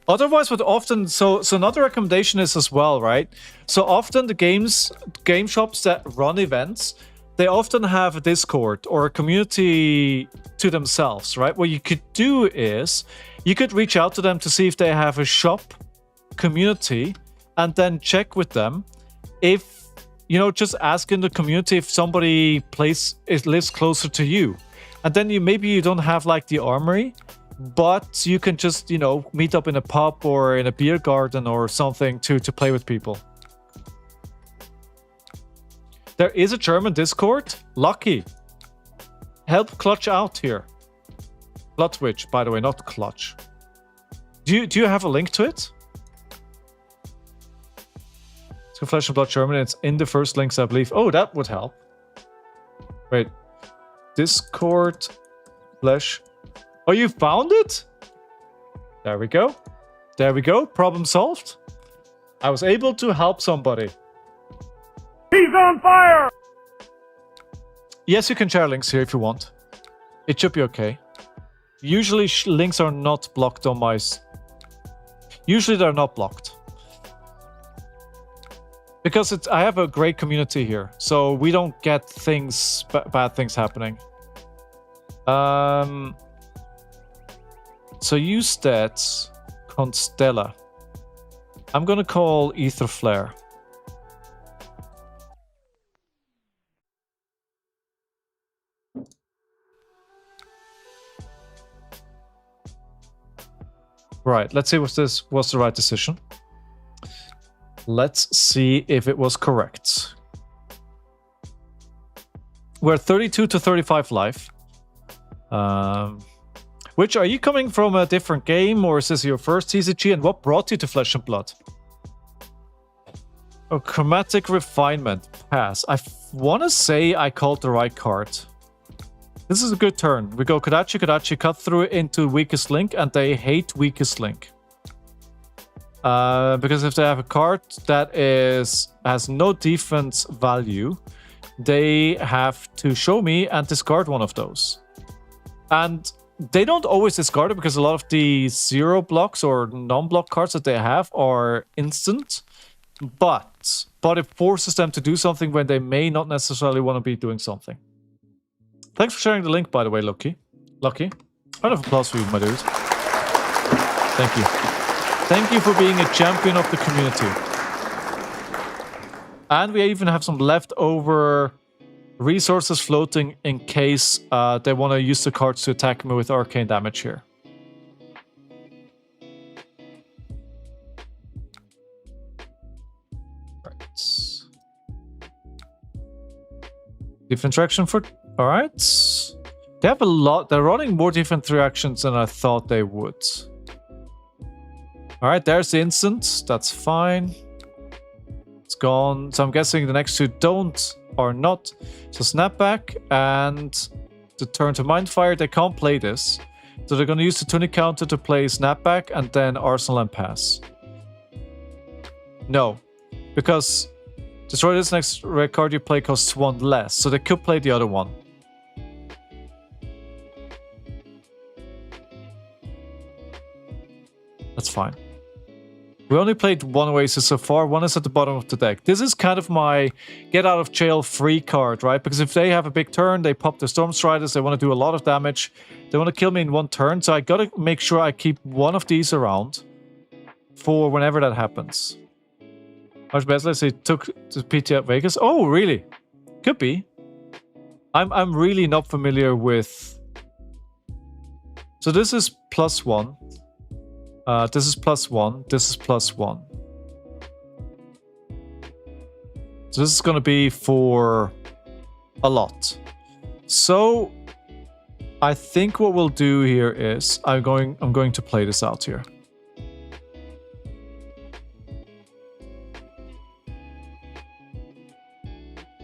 Otherwise, what often... So another recommendation is as well, right? So often the game shops that run events, they often have a Discord or a community to themselves, right? What you could do is you could reach out to them to see if they have a shop community and then check with them if, you know, just ask in the community if somebody lives closer to you. And then maybe you don't have like the armory, but you can just, you know, meet up in a pub or in a beer garden or something to play with people. There is a German Discord. Lucky. Help Clutch out here. Clutchwitch, by the way, not Clutch. Do you have a link to it? It's Flesh and Blood German. It's in the first links, I believe. Oh, that would help. Wait. Discord. Flesh. Oh, you found it? There we go. There we go. Problem solved. I was able to help somebody. He's on fire! Yes, you can share links here if you want. It should be okay. Usually links are not blocked on my... Usually they're not blocked. Because I have a great community here, so we don't get bad things happening. So use that Constella. I'm gonna call Ether Flare. Right, let's see if this was the right decision. Let's see if it was correct. We're 32 to 35 live. Which, are you coming from a different game, or is this your first TCG? And what brought you to Flesh and Blood? Oh, Chromatic Refinement. Pass. I want to say I called the right card. This is a good turn. We go Kodachi, Kodachi, cut through into Weakest Link, and they hate Weakest Link. Because if they have a card that has no defense value, they have to show me and discard one of those. And they don't always discard it because a lot of the 0 blocks or non-block cards that they have are instant. But it forces them to do something when they may not necessarily want to be doing something. Thanks for sharing the link, by the way, Lucky. Round of applause for you, my dude. Thank you. Thank you for being a champion of the community. And we even have some leftover resources floating in case they want to use the cards to attack me with arcane damage here. Right. Different traction for... Alright. They have a lot. They're running more different reactions than I thought they would. All right, there's the instant. That's fine. It's gone. So I'm guessing the next two don't or not. So snapback and the turn to mindfire. They can't play this. So they're going to use the tunic counter to play snapback and then arsenal and pass. No, because destroy this next red card you play costs one less. So they could play the other one. That's fine. We only played one Oasis so far. One is at the bottom of the deck. This is kind of my get out of jail free card, right? Because if they have a big turn, they pop the Storm Striders, they want to do a lot of damage. They want to kill me in one turn. So I gotta make sure I keep one of these around for whenever that happens. Much better. They took to PT at Vegas. Oh, really? Could be. I'm really not familiar with. So this is +1. This is +1. This is +1. So this is going to be for a lot. So I think what we'll do here is I'm going to play this out here.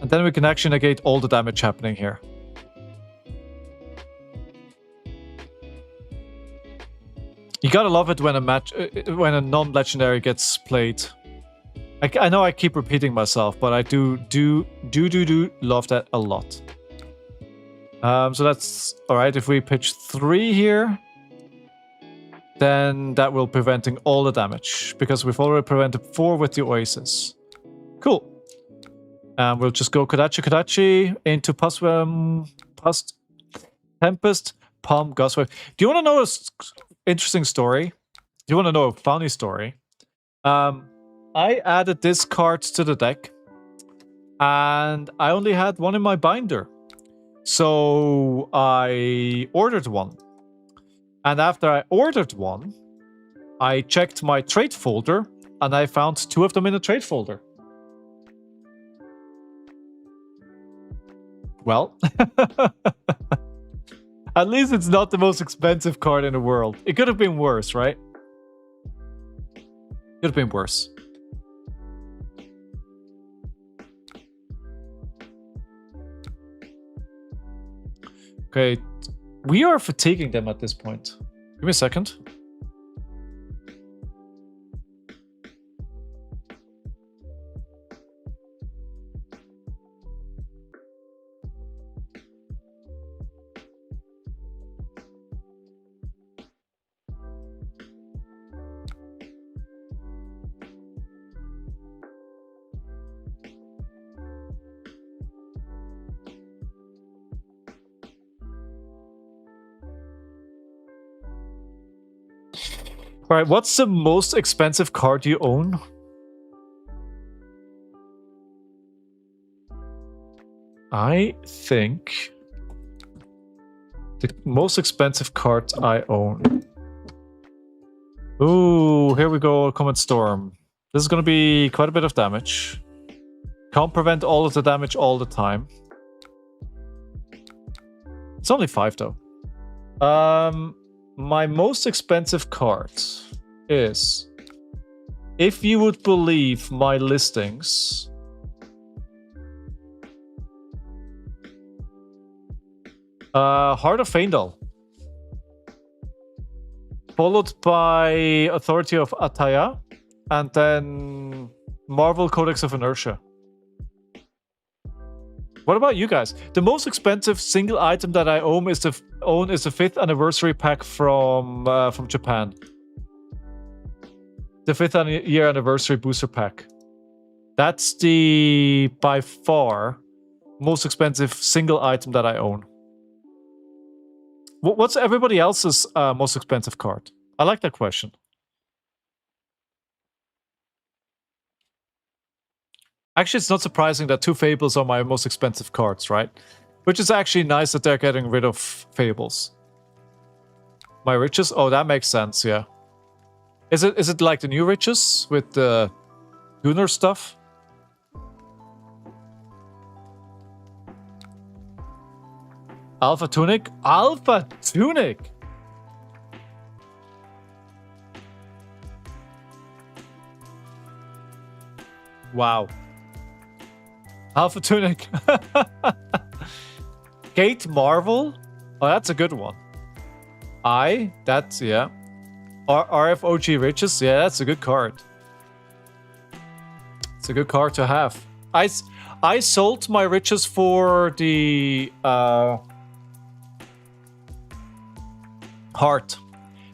And then we can actually negate all the damage happening here. You gotta love it when a non-legendary gets played. I know I keep repeating myself, but I do love that a lot. So that's all right. If we pitch 3 here, then that will preventing all the damage because we've already prevented 4 with the Oasis. Cool. We'll just go Kodachi into Past Tempest, Palm, Gustwave. Do you want to know a interesting story? Do you want to know a funny story? I added this card to the deck, and I only had one in my binder. So I ordered one. And after I ordered one, I checked my trade folder, and I found 2 of them in a trade folder. Well, at least it's not the most expensive card in the world. It could have been worse, right? Could have been worse. Okay, we are fatiguing them at this point. Give me a second. All right, what's the most expensive card you own? I think the most expensive card I own. Ooh, here we go, Comet Storm. This is going to be quite a bit of damage. Can't prevent all of the damage all the time. It's only 5 though. My most expensive card is, if you would believe my listings, Heart of Faendal, followed by Authority of Ataya, and then Marvel Codex of Inertia. What about you guys? The most expensive single item that I own is the 5th anniversary pack from Japan. The 5th year anniversary booster pack. That's the by far most expensive single item that I own. What's everybody else's most expensive card? I like that question. Actually, it's not surprising that 2 Fables are my most expensive cards, right? Which is actually nice that they're getting rid of Fables. My riches? Oh, that makes sense, yeah. Is it like the new riches with the Gunnar stuff? Alpha Tunic? Alpha Tunic! Wow. Alpha Tunic. Gate Marvel? Oh, that's a good one. That's, yeah. RFOG Riches? Yeah, that's a good card. It's a good card to have. I sold my riches for the heart.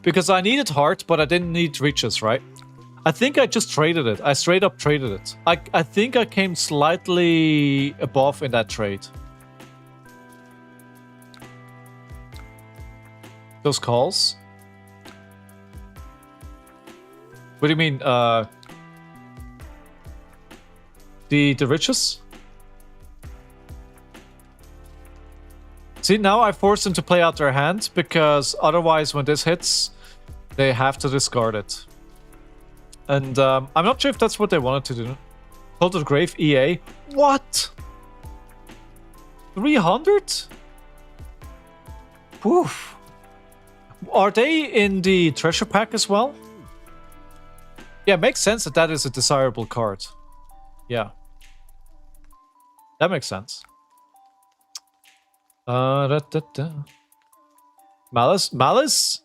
Because I needed heart, but I didn't need riches, right? I think I just traded it. I straight up traded it. I think I came slightly above in that trade. Those calls? What do you mean? The riches? See, now I force them to play out their hand, because otherwise when this hits, they have to discard it. And I'm not sure if that's what they wanted to do. Call to the Grave, EA. What? 300? Woof. Are they in the treasure pack as well? Yeah, it makes sense that that is a desirable card. Yeah. That makes sense. Malice? Malice?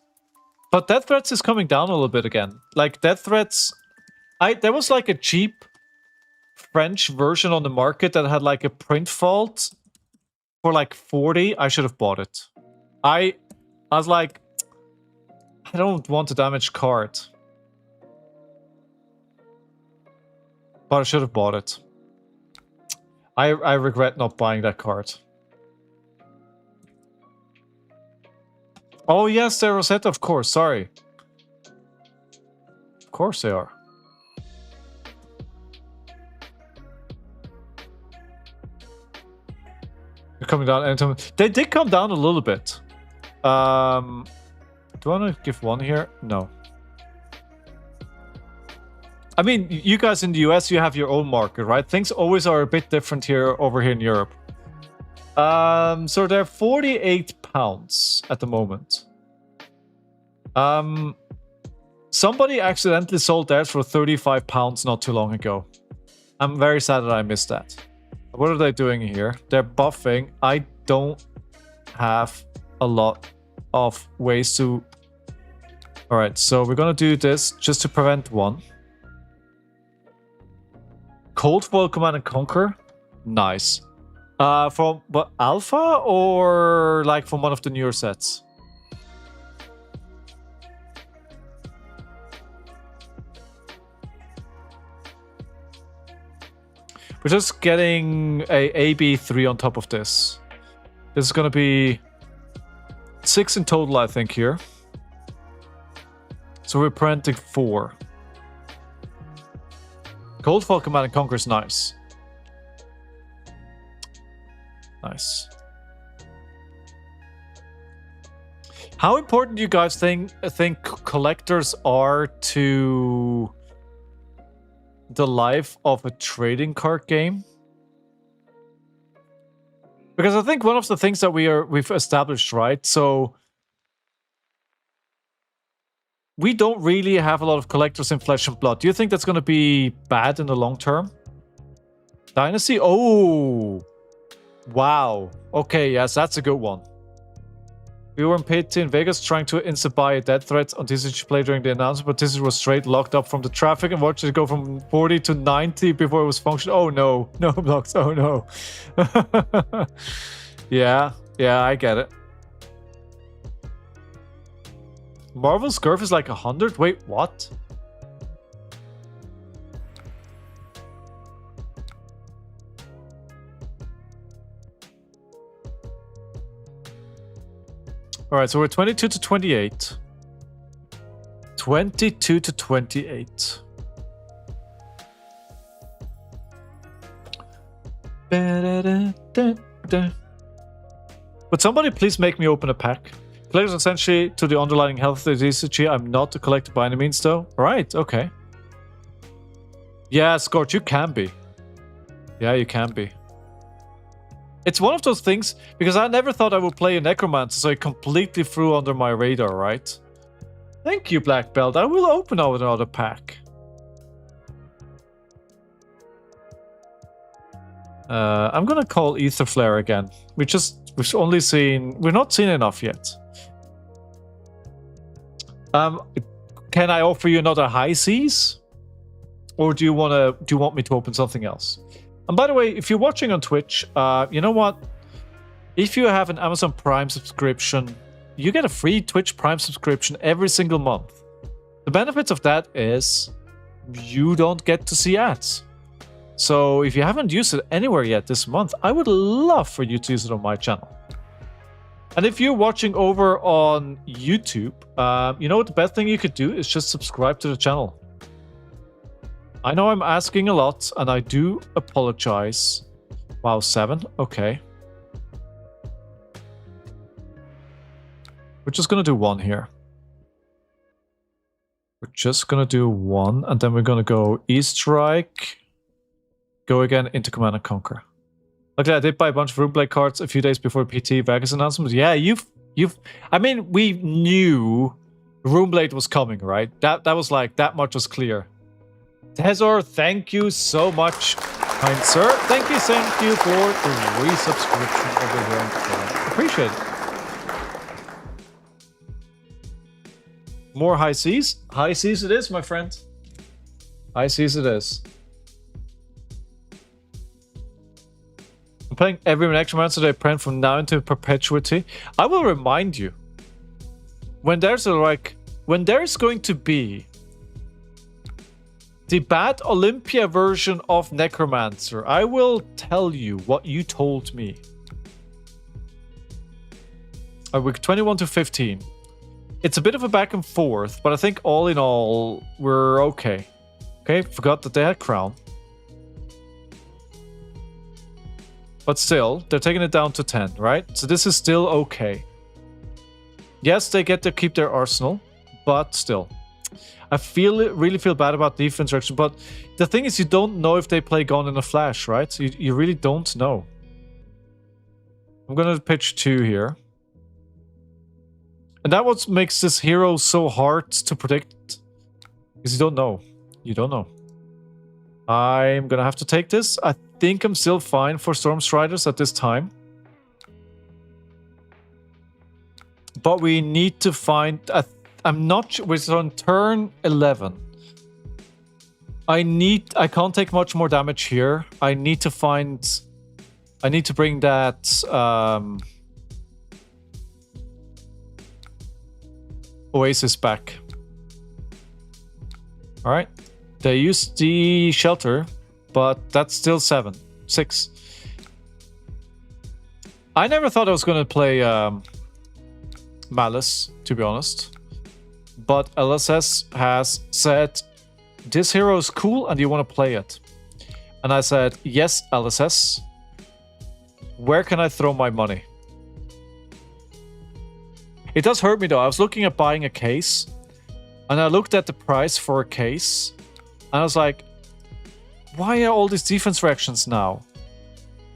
But Death Threats is coming down a little bit again. Like, Death Threats... there was like a cheap French version on the market that had like a print fault for like 40. I should have bought it. I was like, I don't want a damaged card. But I should have bought it. I regret not buying that card. Oh yes, they're Rosetta, of course, sorry. Of course they are. They're coming down anytime. They did come down a little bit. Do I want to give one here? No. I mean, you guys in the US, you have your own market, right? Things always are a bit different here over here in Europe. So they're 48 pounds at the moment. Somebody accidentally sold theirs for 35 pounds not too long ago. I'm very sad that I missed that. What are they doing here? They're buffing. I don't have a lot of ways to... Alright, so we're gonna do this just to prevent one. Cold Foil Command and Conquer? Nice. From what, Alpha or like from one of the newer sets? We're just getting a AB3 on top of this. This is gonna be 6 in total, I think, here. So we're printing 4. Cold Foil Command and Conquer is nice. Nice. How important do you guys think collectors are to the life of a trading card game? Because I think one of the things that we've established, right? So we don't really have a lot of collectors in Flesh and Blood. Do you think that's going to be bad in the long term? Dynasty? Oh, wow. Okay, yes, that's a good one. We were in PT in Vegas trying to buy a death threat on TCG Play during the announcement, but TCG was straight locked up from the traffic and watched it go from 40 to 90 before it was functional. Oh no, no blocks, oh no. Yeah, I get it. Marvel's curve is like 100? Wait, what? Alright, so we're 22 to 28. 22 to 28. Would somebody please make me open a pack? Collectors essentially to the underlying health of the TCG. I'm not a collector by any means, though. Alright, okay. Yeah, Scorch, you can be. Yeah, you can be. It's one of those things, because I never thought I would play a Necromancer, so it completely flew under my radar, right? Thank you, Black Belt. I will open out another pack. I'm gonna call Ether Flare again. We've not seen enough yet. Can I offer you another High Seas? Or do you want me to open something else? And by the way, if you're watching on Twitch, you know what? If you have an Amazon Prime subscription, you get a free Twitch Prime subscription every single month. The benefits of that is you don't get to see ads. So if you haven't used it anywhere yet this month, I would love for you to use it on my channel. And if you're watching over on YouTube, you know what the best thing you could do is just subscribe to the channel. I know I'm asking a lot, and I do apologize. Wow, 7? Okay. We're just gonna do 1 here. We're just gonna do 1, and then we're gonna go E-Strike. Go again into Command & Conquer. Luckily, I did buy a bunch of Runeblade cards a few days before PT Vegas announcement. Yeah, I mean, we knew Runeblade was coming, right? That was like, that much was clear. Tezor, thank you so much, kind sir. Thank you for the resubscription over here on Twitter. Appreciate it. More High Seas? High Seas it is, my friend. High Seas it is. I'm playing every Necromancer that I print from now into perpetuity. I will remind you, when there's going to be the bad Olympia version of Necromancer, I will tell you what you told me. Week 21 to 15. It's a bit of a back and forth, but I think all in all, we're okay. Okay, forgot that they had Crown. But still, they're taking it down to 10, right? So this is still okay. Yes, they get to keep their arsenal, but still. I really feel bad about defense direction, but the thing is, you don't know if they play Gone in a Flash, right? You really don't know. I'm gonna pitch 2 here. And that what makes this hero so hard to predict. Because you don't know. You don't know. I'm gonna have to take this. I think I'm still fine for Stormstriders at this time. But we need to find... I'm not sure. We're on turn 11. I can't take much more damage here. I need to bring that Oasis back. Alright. They used the shelter, but that's still 6. I never thought I was going to play Malice, to be honest. But LSS has said, this hero is cool and you want to play it. And I said, yes, LSS. Where can I throw my money? It does hurt me though. I was looking at buying a case. And I looked at the price for a case. And I was like, why are all these defense reactions now?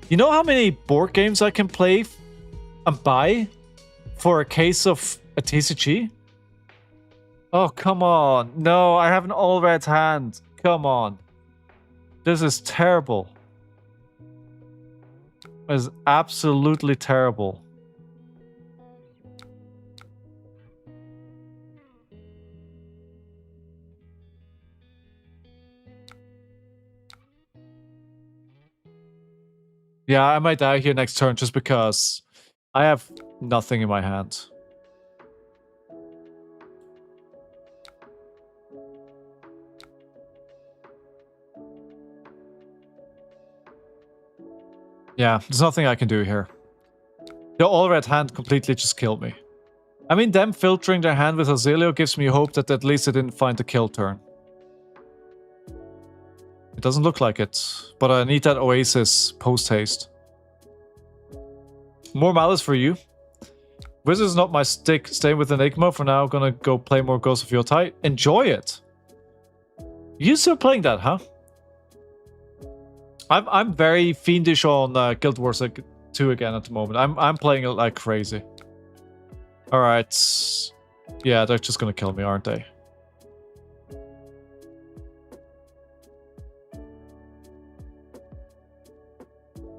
You know how many board games I can play and buy for a case of a TCG? Oh, come on. No, I have an all-red hand. Come on. This is terrible. It is absolutely terrible. Yeah, I might die here next turn just because I have nothing in my hand. Yeah, there's nothing I can do here. The all-red hand completely just killed me. I mean, them filtering their hand with Azaleo gives me hope that at least they didn't find the kill turn. It doesn't look like it, but I need that Oasis post-haste. More Malice for you. Wizard is not my stick. Staying with Enigma for now. Gonna go play more Ghost of Yotei. Enjoy it. You still playing that, huh? I'm very fiendish on Guild Wars 2 again at the moment. I'm playing it like crazy. All right. Yeah, they're just gonna kill me, aren't they?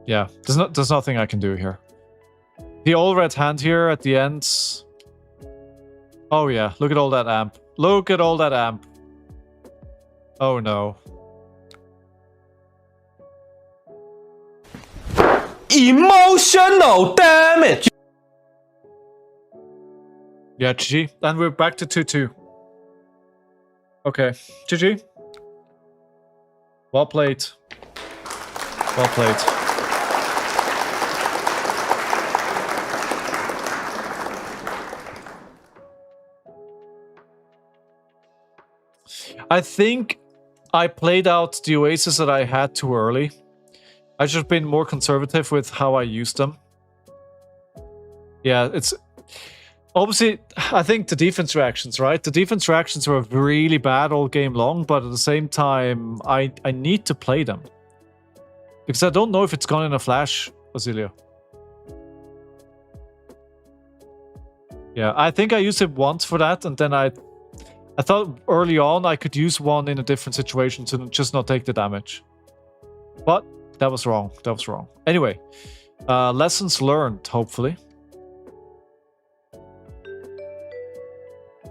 Yeah, there's nothing I can do here. The all red hand here at the end. Oh yeah, look at all that amp. Look at all that amp. Oh no. Emotional damage. Yeah, GG. And we're back to 2-2. Okay, GG. Well played. Well played. I think I played out the Oasis that I had too early. I should have been more conservative with how I used them. Yeah, it's... Obviously, I think the defense reactions, right? The defense reactions were really bad all game long, but at the same time, I need to play them. Because I don't know if it's gone in a flash, Basilio. Yeah, I think I used it once for that, and then I thought early on I could use one in a different situation to just not take the damage. But that was wrong. That was wrong. Anyway, lessons learned, hopefully.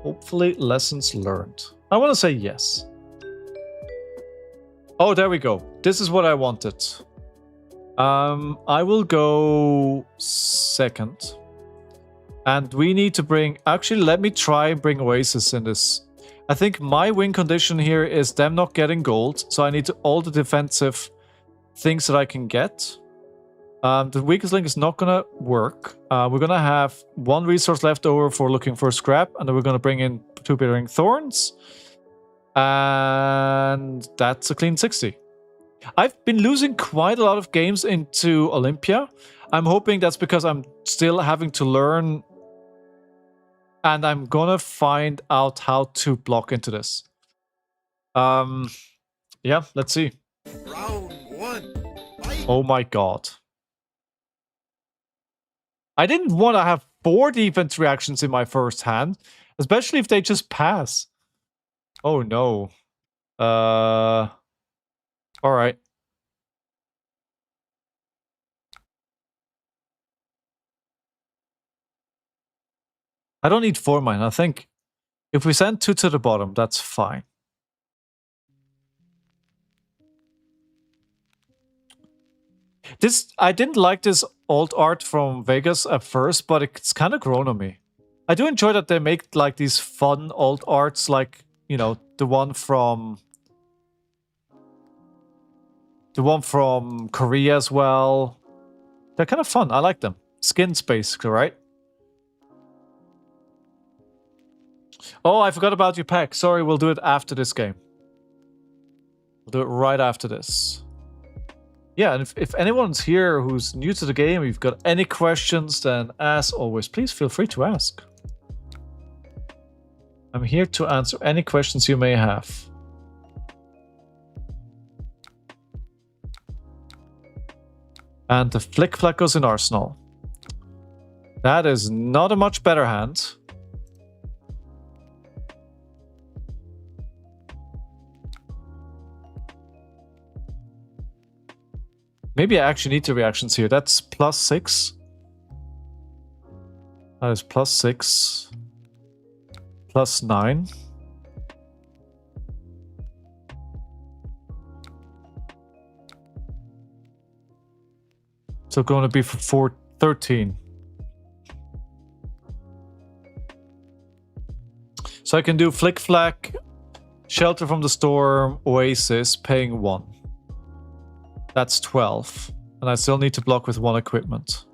Hopefully, lessons learned. I want to say yes. Oh, there we go. This is what I wanted. I will go second. And we need to bring... Actually, let me try and bring Oasis in this. I think my win condition here is them not getting gold. So I need all the defensive things that I can get. The weakest link is not gonna work. We're gonna have 1 resource left over for looking for scrap, and then we're gonna bring in 2 bearing thorns, and that's a clean 60. I've been losing quite a lot of games into Olympia. I'm hoping that's because I'm still having to learn, and I'm gonna find out how to block into this. Yeah, let's see. Round 1. Fight. Oh my god. I didn't want to have 4 defense reactions in my first hand, especially if they just pass. Oh no. All right. I don't need 4 mine. I think if we send 2 to the bottom, that's fine. I didn't like this alt art from Vegas at first, but it's kind of grown on me. I do enjoy that they make like these fun alt arts, like, you know, the one from Korea as well. They're kind of fun. I like them. Skins, basically, right? Oh, I forgot about your pack. Sorry, we'll do it after this game. We'll do it right after this. Yeah, and if anyone's here who's new to the game, if you've got any questions, then as always, please feel free to ask. I'm here to answer any questions you may have. And the Flick Flack goes in Arsenal. That is not a much better hand. Maybe I actually need the reactions here. That's +6. That is +6. +9. So going to be for 13. So I can do Flick Flack, Shelter from the Storm, Oasis, paying 1. That's 12. And I still need to block with 1 equipment.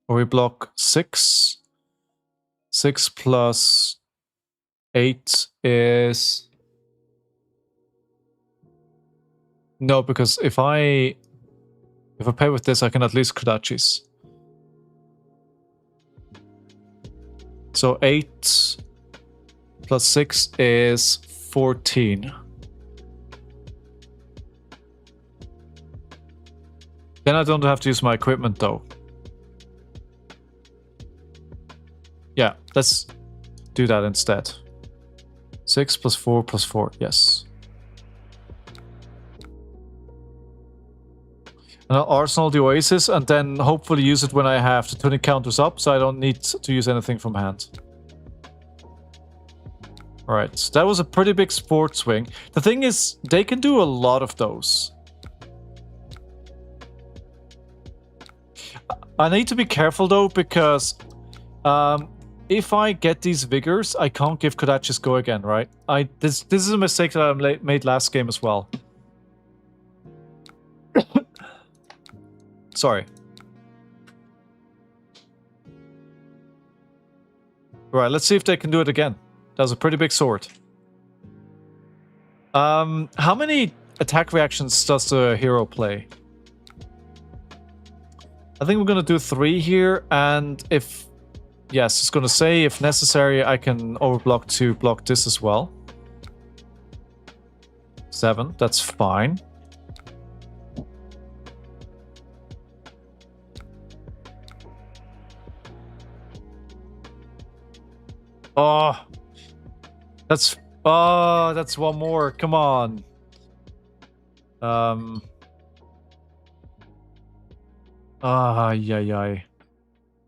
Or we block 6. 6 plus 8 is... No, because if I pay with this, I can at least Kodachis. So 8 plus 6 is 14. Then I don't have to use my equipment though. Yeah, let's do that instead. 6 plus 4 plus 4, yes. And I'll arsenal the Oasis and then hopefully use it when I have the tuning counters up, so I don't need to use anything from hand. Alright, so that was a pretty big sport swing. The thing is, they can do a lot of those. I need to be careful though, because if I get these vigors, I can't give Kodachis go again, right? This is a mistake that I made last game as well. Sorry. Right, let's see if they can do it again. That was a pretty big sword. How many attack reactions does the hero play? I think we're gonna do 3 here, and if... Yes, it's gonna say if necessary I can overblock to block this as well. 7, that's fine. Oh, that's one more. Come on. Yeah.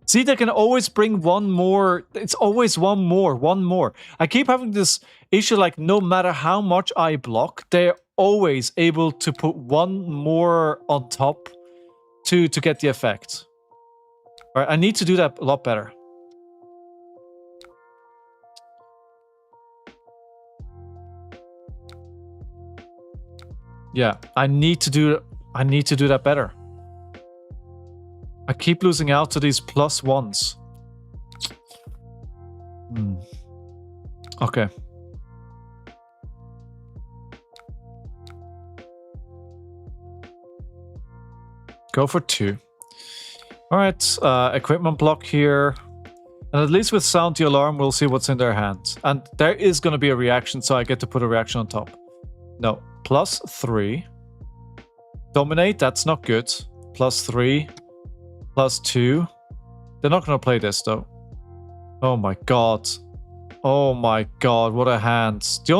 See, they can always bring one more. It's always one more. I keep having this issue, like no matter how much I block, they're always able to put one more on top to get the effect. All right, I need to do that a lot better. Yeah, I need to do that better. I keep losing out to these +1s. Okay. Go for 2. Alright, equipment block here. And at least with sound the alarm, we'll see what's in their hands. And there is going to be a reaction, so I get to put a reaction on top. No, +3. Dominate, that's not good. +3. +2. They're not going to play this, though. Oh my god. Oh my god, what a hand. The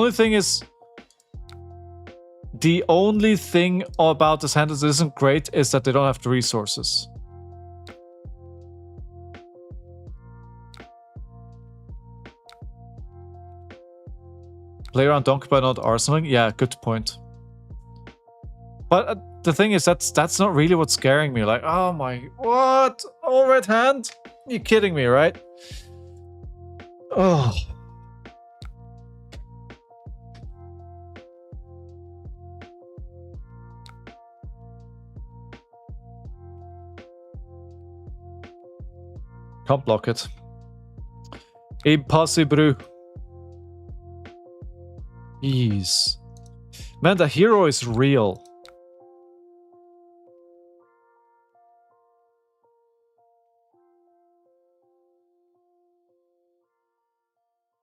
only thing about this hand that isn't great is that they don't have the resources. Play around Donkey by not arsenaling? Yeah, good point. But the thing is, that's not really what's scaring me. Like, oh my... What? All red hand? You're kidding me, right? Oh... Can't block it. Impossible. Jeez. Man, the hero is real.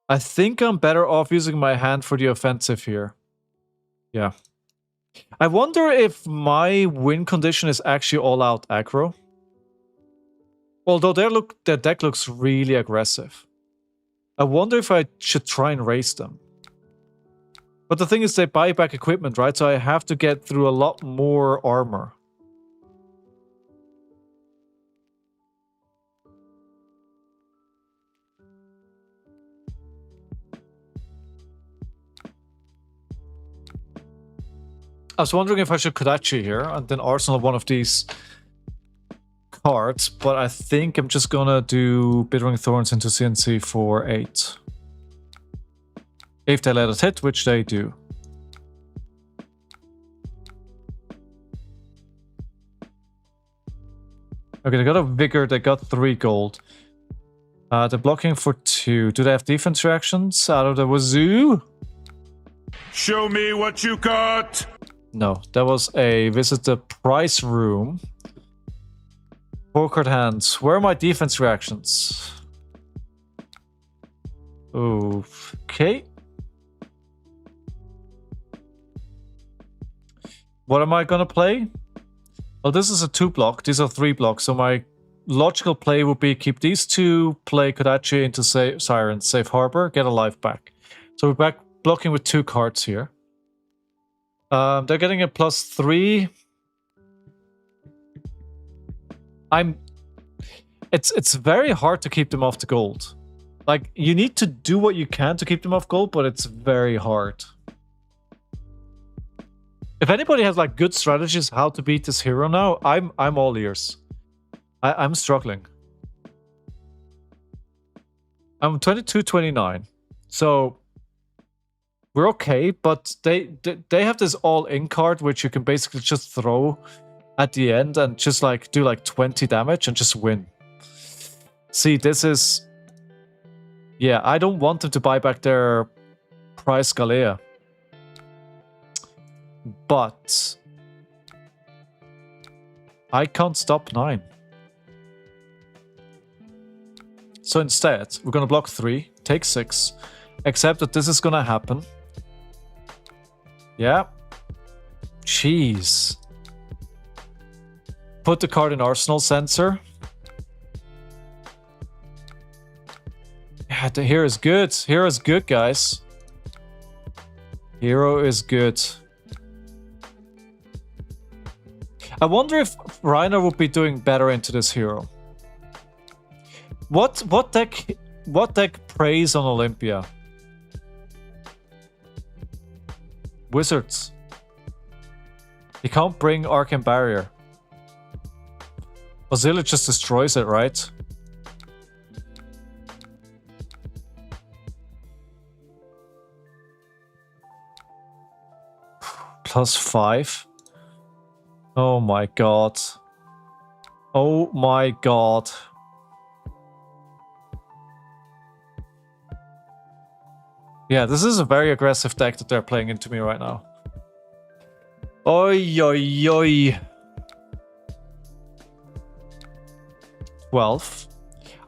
I think I'm better off using my hand for the offensive here. Yeah. I wonder if my win condition is actually all-out aggro. Although their deck looks really aggressive. I wonder if I should try and race them. But the thing is, they buy back equipment, right? So I have to get through a lot more armor. I was wondering if I should Kodachi here and then arsenal one of these cards, but I think I'm just gonna do Bittering Thorns into CNC for 8. If they let it hit, which they do. Okay, they got a Vigor, they got 3 gold. They're blocking for 2. Do they have defense reactions out of the wazoo? Show me what you got! No, that was a visit the price room. 4 card hands. Where are my defense reactions? Okay. What am I gonna play? Well, this is a 2-block. These are 3 blocks. So my logical play would be keep these 2, play Kodachi into Siren, Safe Harbor, get a life back. So we're back blocking with 2 cards here. They're getting a +3. It's very hard to keep them off the gold. Like, you need to do what you can to keep them off gold, but it's very hard. If anybody has like good strategies how to beat this hero now, I'm all ears. I'm struggling. I'm 22-29. So we're okay, but they have this all-in card which you can basically just throw at the end and just like do like 20 damage and just win. See, this is... Yeah, I don't want them to buy back their prize Galea. But I can't stop 9. So instead, we're gonna block 3, take 6, accept that this is gonna happen. Yeah. Jeez. Put the card in Arsenal Sensor. Yeah, the hero is good. Hero is good, guys. Hero is good. I wonder if Reiner would be doing better into this hero. What deck preys on Olympia? Wizards. You can't bring Arcane Barrier. Ozilla just destroys it, right? +5. Oh my god. Oh my god. Yeah, this is a very aggressive deck that they're playing into me right now. Oi, oi, oi. 12.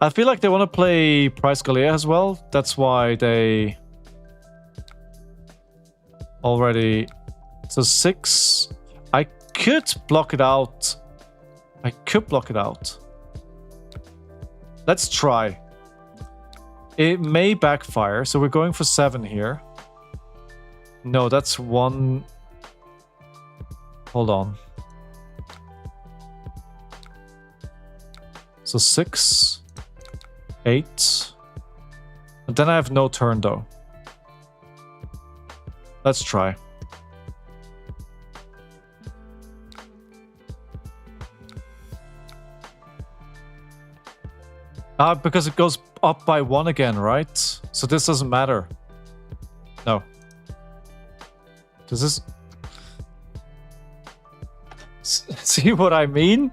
I feel like they want to play Price Galea as well. That's why they already... So 6. I could block it out. I could block it out. Let's try. It may backfire, so we're going for 7 here. No, that's 1. Hold on. So 6, 8. And then I have no turn though. Let's try. Because it goes up by 1 again, right? So this doesn't matter. No. Does this... See what I mean?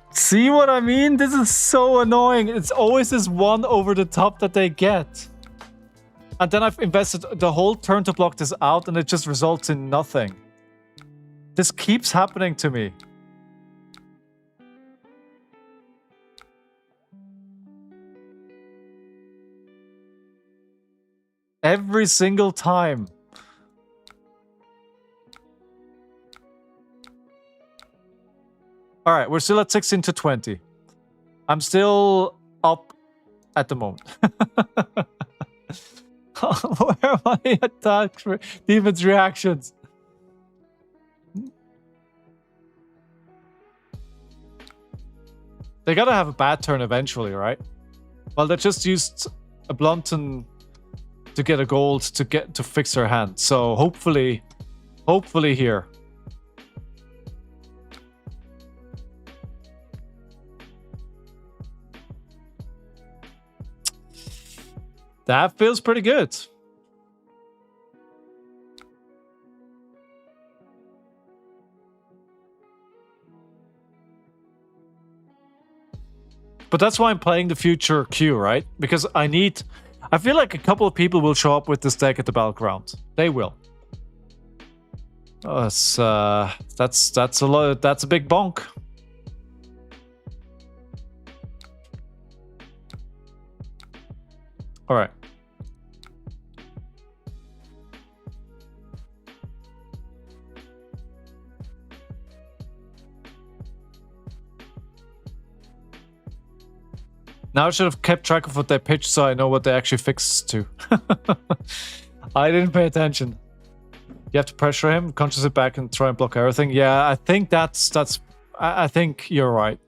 See what I mean? This is so annoying. It's always this 1 over the top that they get. And then I've invested the whole turn to block this out and it just results in nothing. This keeps happening to me. Every single time. All right, we're still at 16-20. I'm still up at the moment. Where are my attack defense reactions? They gotta have a bad turn eventually, right? Well, they just used a Blunton to get a gold to fix their hand. So hopefully here. That feels pretty good. But that's why I'm playing the future queue, right? Because I feel like a couple of people will show up with this deck at the Battleground. They will. Oh, that's a lot. That's a big bonk. All right. Now I should have kept track of what they pitched so I know what they actually fixed to. I didn't pay attention. You have to pressure him, conscious it back, and try and block everything. Yeah, I think that's. I think you're right.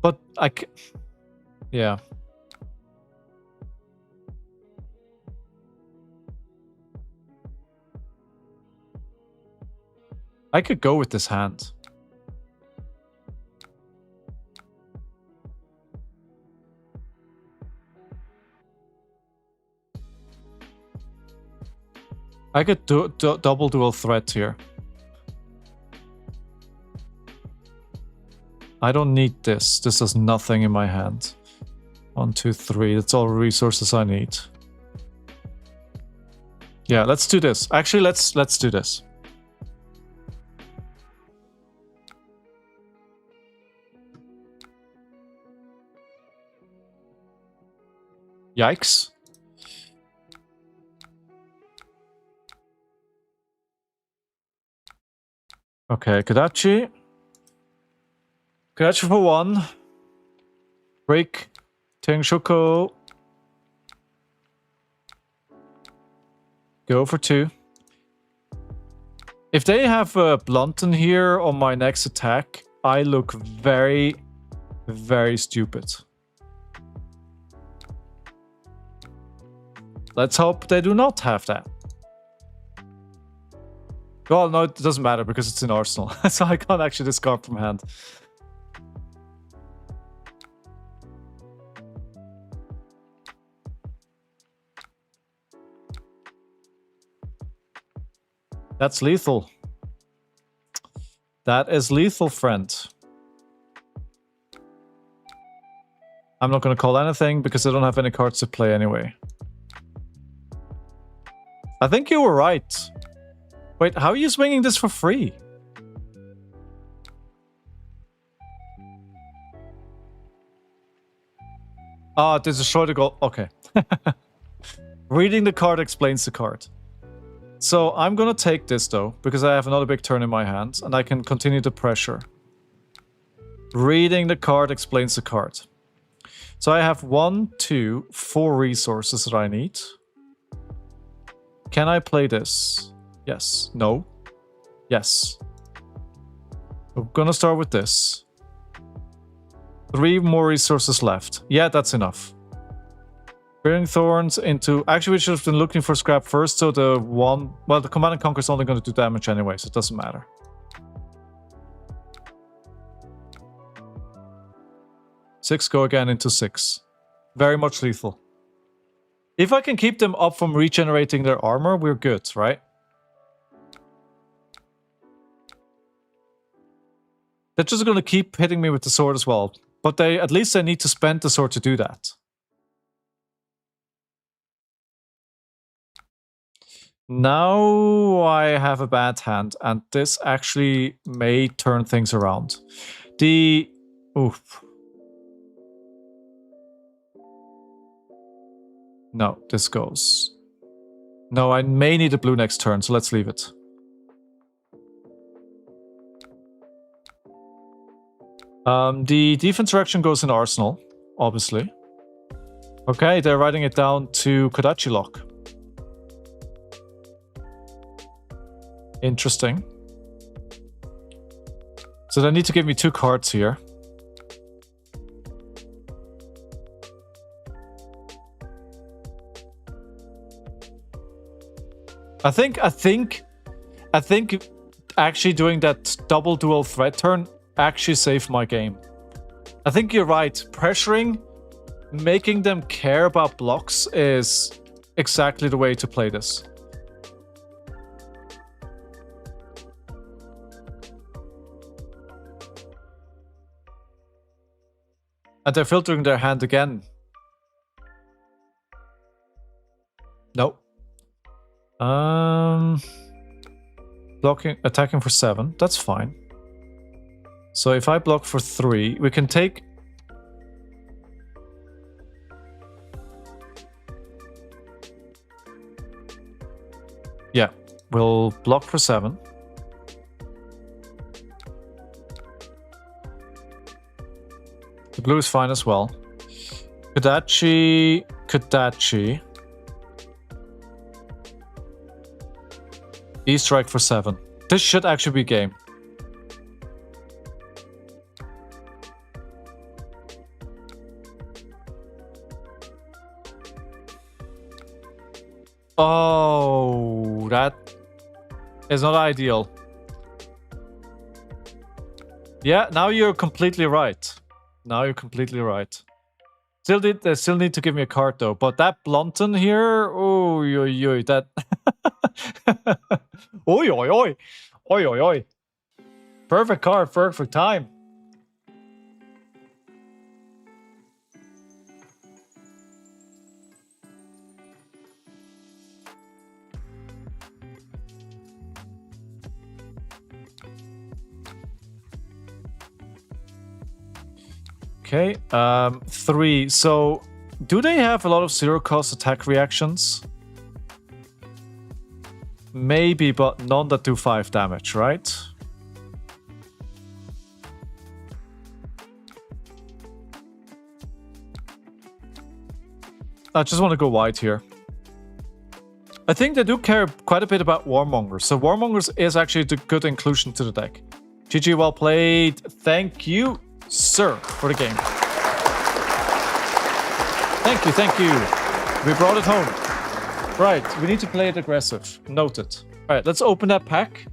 But yeah. I could go with this hand. I could do double dual threat here. I don't need this. This has nothing in my hand. 1, 2, 3. That's all resources I need. Yeah, let's do this. Actually, let's do this. Yikes. Okay, Kodachi. Kodachi for 1. Break. Tenshoko. Go for 2. If they have a Blunton here on my next attack, I look very, very stupid. Let's hope they do not have that. Well, no, it doesn't matter because it's in Arsenal. So I can't actually discard from hand. That's lethal. That is lethal, friend. I'm not going to call anything because I don't have any cards to play anyway. I think you were right. Wait, how are you swinging this for free? Ah, there's a shorter goal. Okay. Reading the card explains the card. So I'm gonna take this though, because I have another big turn in my hand, and I can continue the pressure. Reading the card explains the card. So I have 1, 2, 4 resources that I need. Can I play this? Yes. No. Yes. We're gonna start with this. 3 more resources left. Yeah, that's enough. Bearing Thorns into... Actually, we should have been looking for scrap first, so the one... Well, the Command and Conquer is only going to do damage anyway, so it doesn't matter. Six go again into 6. Very much lethal. If I can keep them up from regenerating their armor, we're good, right? They're just going to keep hitting me with the sword as well. But at least they need to spend the sword to do that. Now I have a bad hand, and this actually may turn things around. Oof. No, this goes. No, I may need a blue next turn, so let's leave it. The defense direction goes in Arsenal, obviously. Okay, they're writing it down to Kodachi lock. Interesting. So they need to give me 2 cards here. I think actually doing that double dual threat turn actually saved my game. I think you're right. Pressuring, making them care about blocks is exactly the way to play this. And they're filtering their hand again. Nope. Attacking for 7. That's fine. So if I block for 3, we can take... Yeah, we'll block for 7. The blue is fine as well. Kodachi. Kodachi. E-strike for 7. This should actually be game. Oh, that is not ideal. Yeah, now you're completely right. Now you're completely right. They still need to give me a card though. But that Blunton here, oh, that. Oi, oi, oi, oi, oi, oi. Perfect card, perfect time. Okay, 3. So, do they have a lot of zero-cost attack reactions? Maybe, but none that do 5 damage, right? I just want to go white here. I think they do care quite a bit about Warmongers, so Warmongers is actually a good inclusion to the deck. GG, well played. Thank you, sir, for the game. Thank you, thank you. We brought it home. Right, we need to play it aggressive. Noted. All right, let's open that pack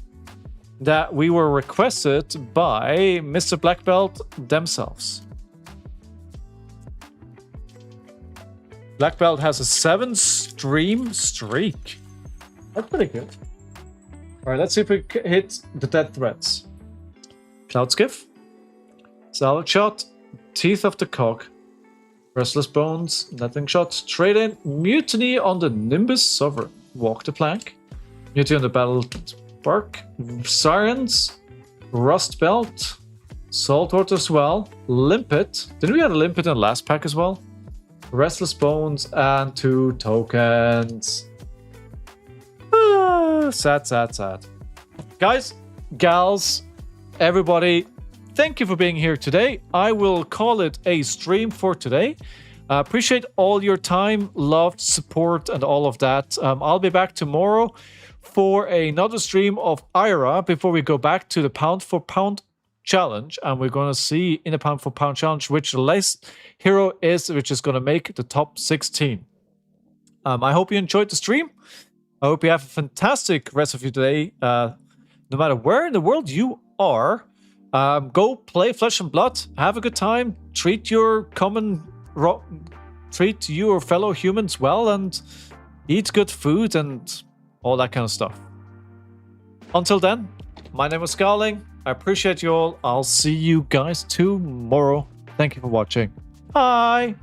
that we were requested by Mr. Black Belt themselves. Black Belt has a 7-stream streak. That's pretty good. All right, let's see if we hit the dead threats. Cloud Skiff, Salad Shot, Teeth of the Cog, Restless Bones, Netting Shot, Trade In, Mutiny on the Nimbus Sovereign, Walk the Plank, Mutiny on the Battle Spark, Sirens, Rust Belt, Saltwater Swell, Limpet. Didn't we have a Limpet in the last pack as well? Restless Bones, and 2 tokens. Sad, sad, sad. Guys, gals, everybody, thank you for being here today. I will call it a stream for today. Appreciate all your time, love, support, and all of that. I'll be back tomorrow for another stream of Ira before we go back to the pound for pound challenge, and we're going to see in the pound for pound challenge which the last hero is, which is going to make the top 16. I hope you enjoyed the stream. I hope you have a fantastic rest of your day, no matter where in the world you are. Go play Flesh and Blood, have a good time, treat your fellow humans well, and eat good food and all that kind of stuff. Until then, my name is Scarlet. I appreciate you all. I'll see you guys tomorrow. Thank you for watching. Bye.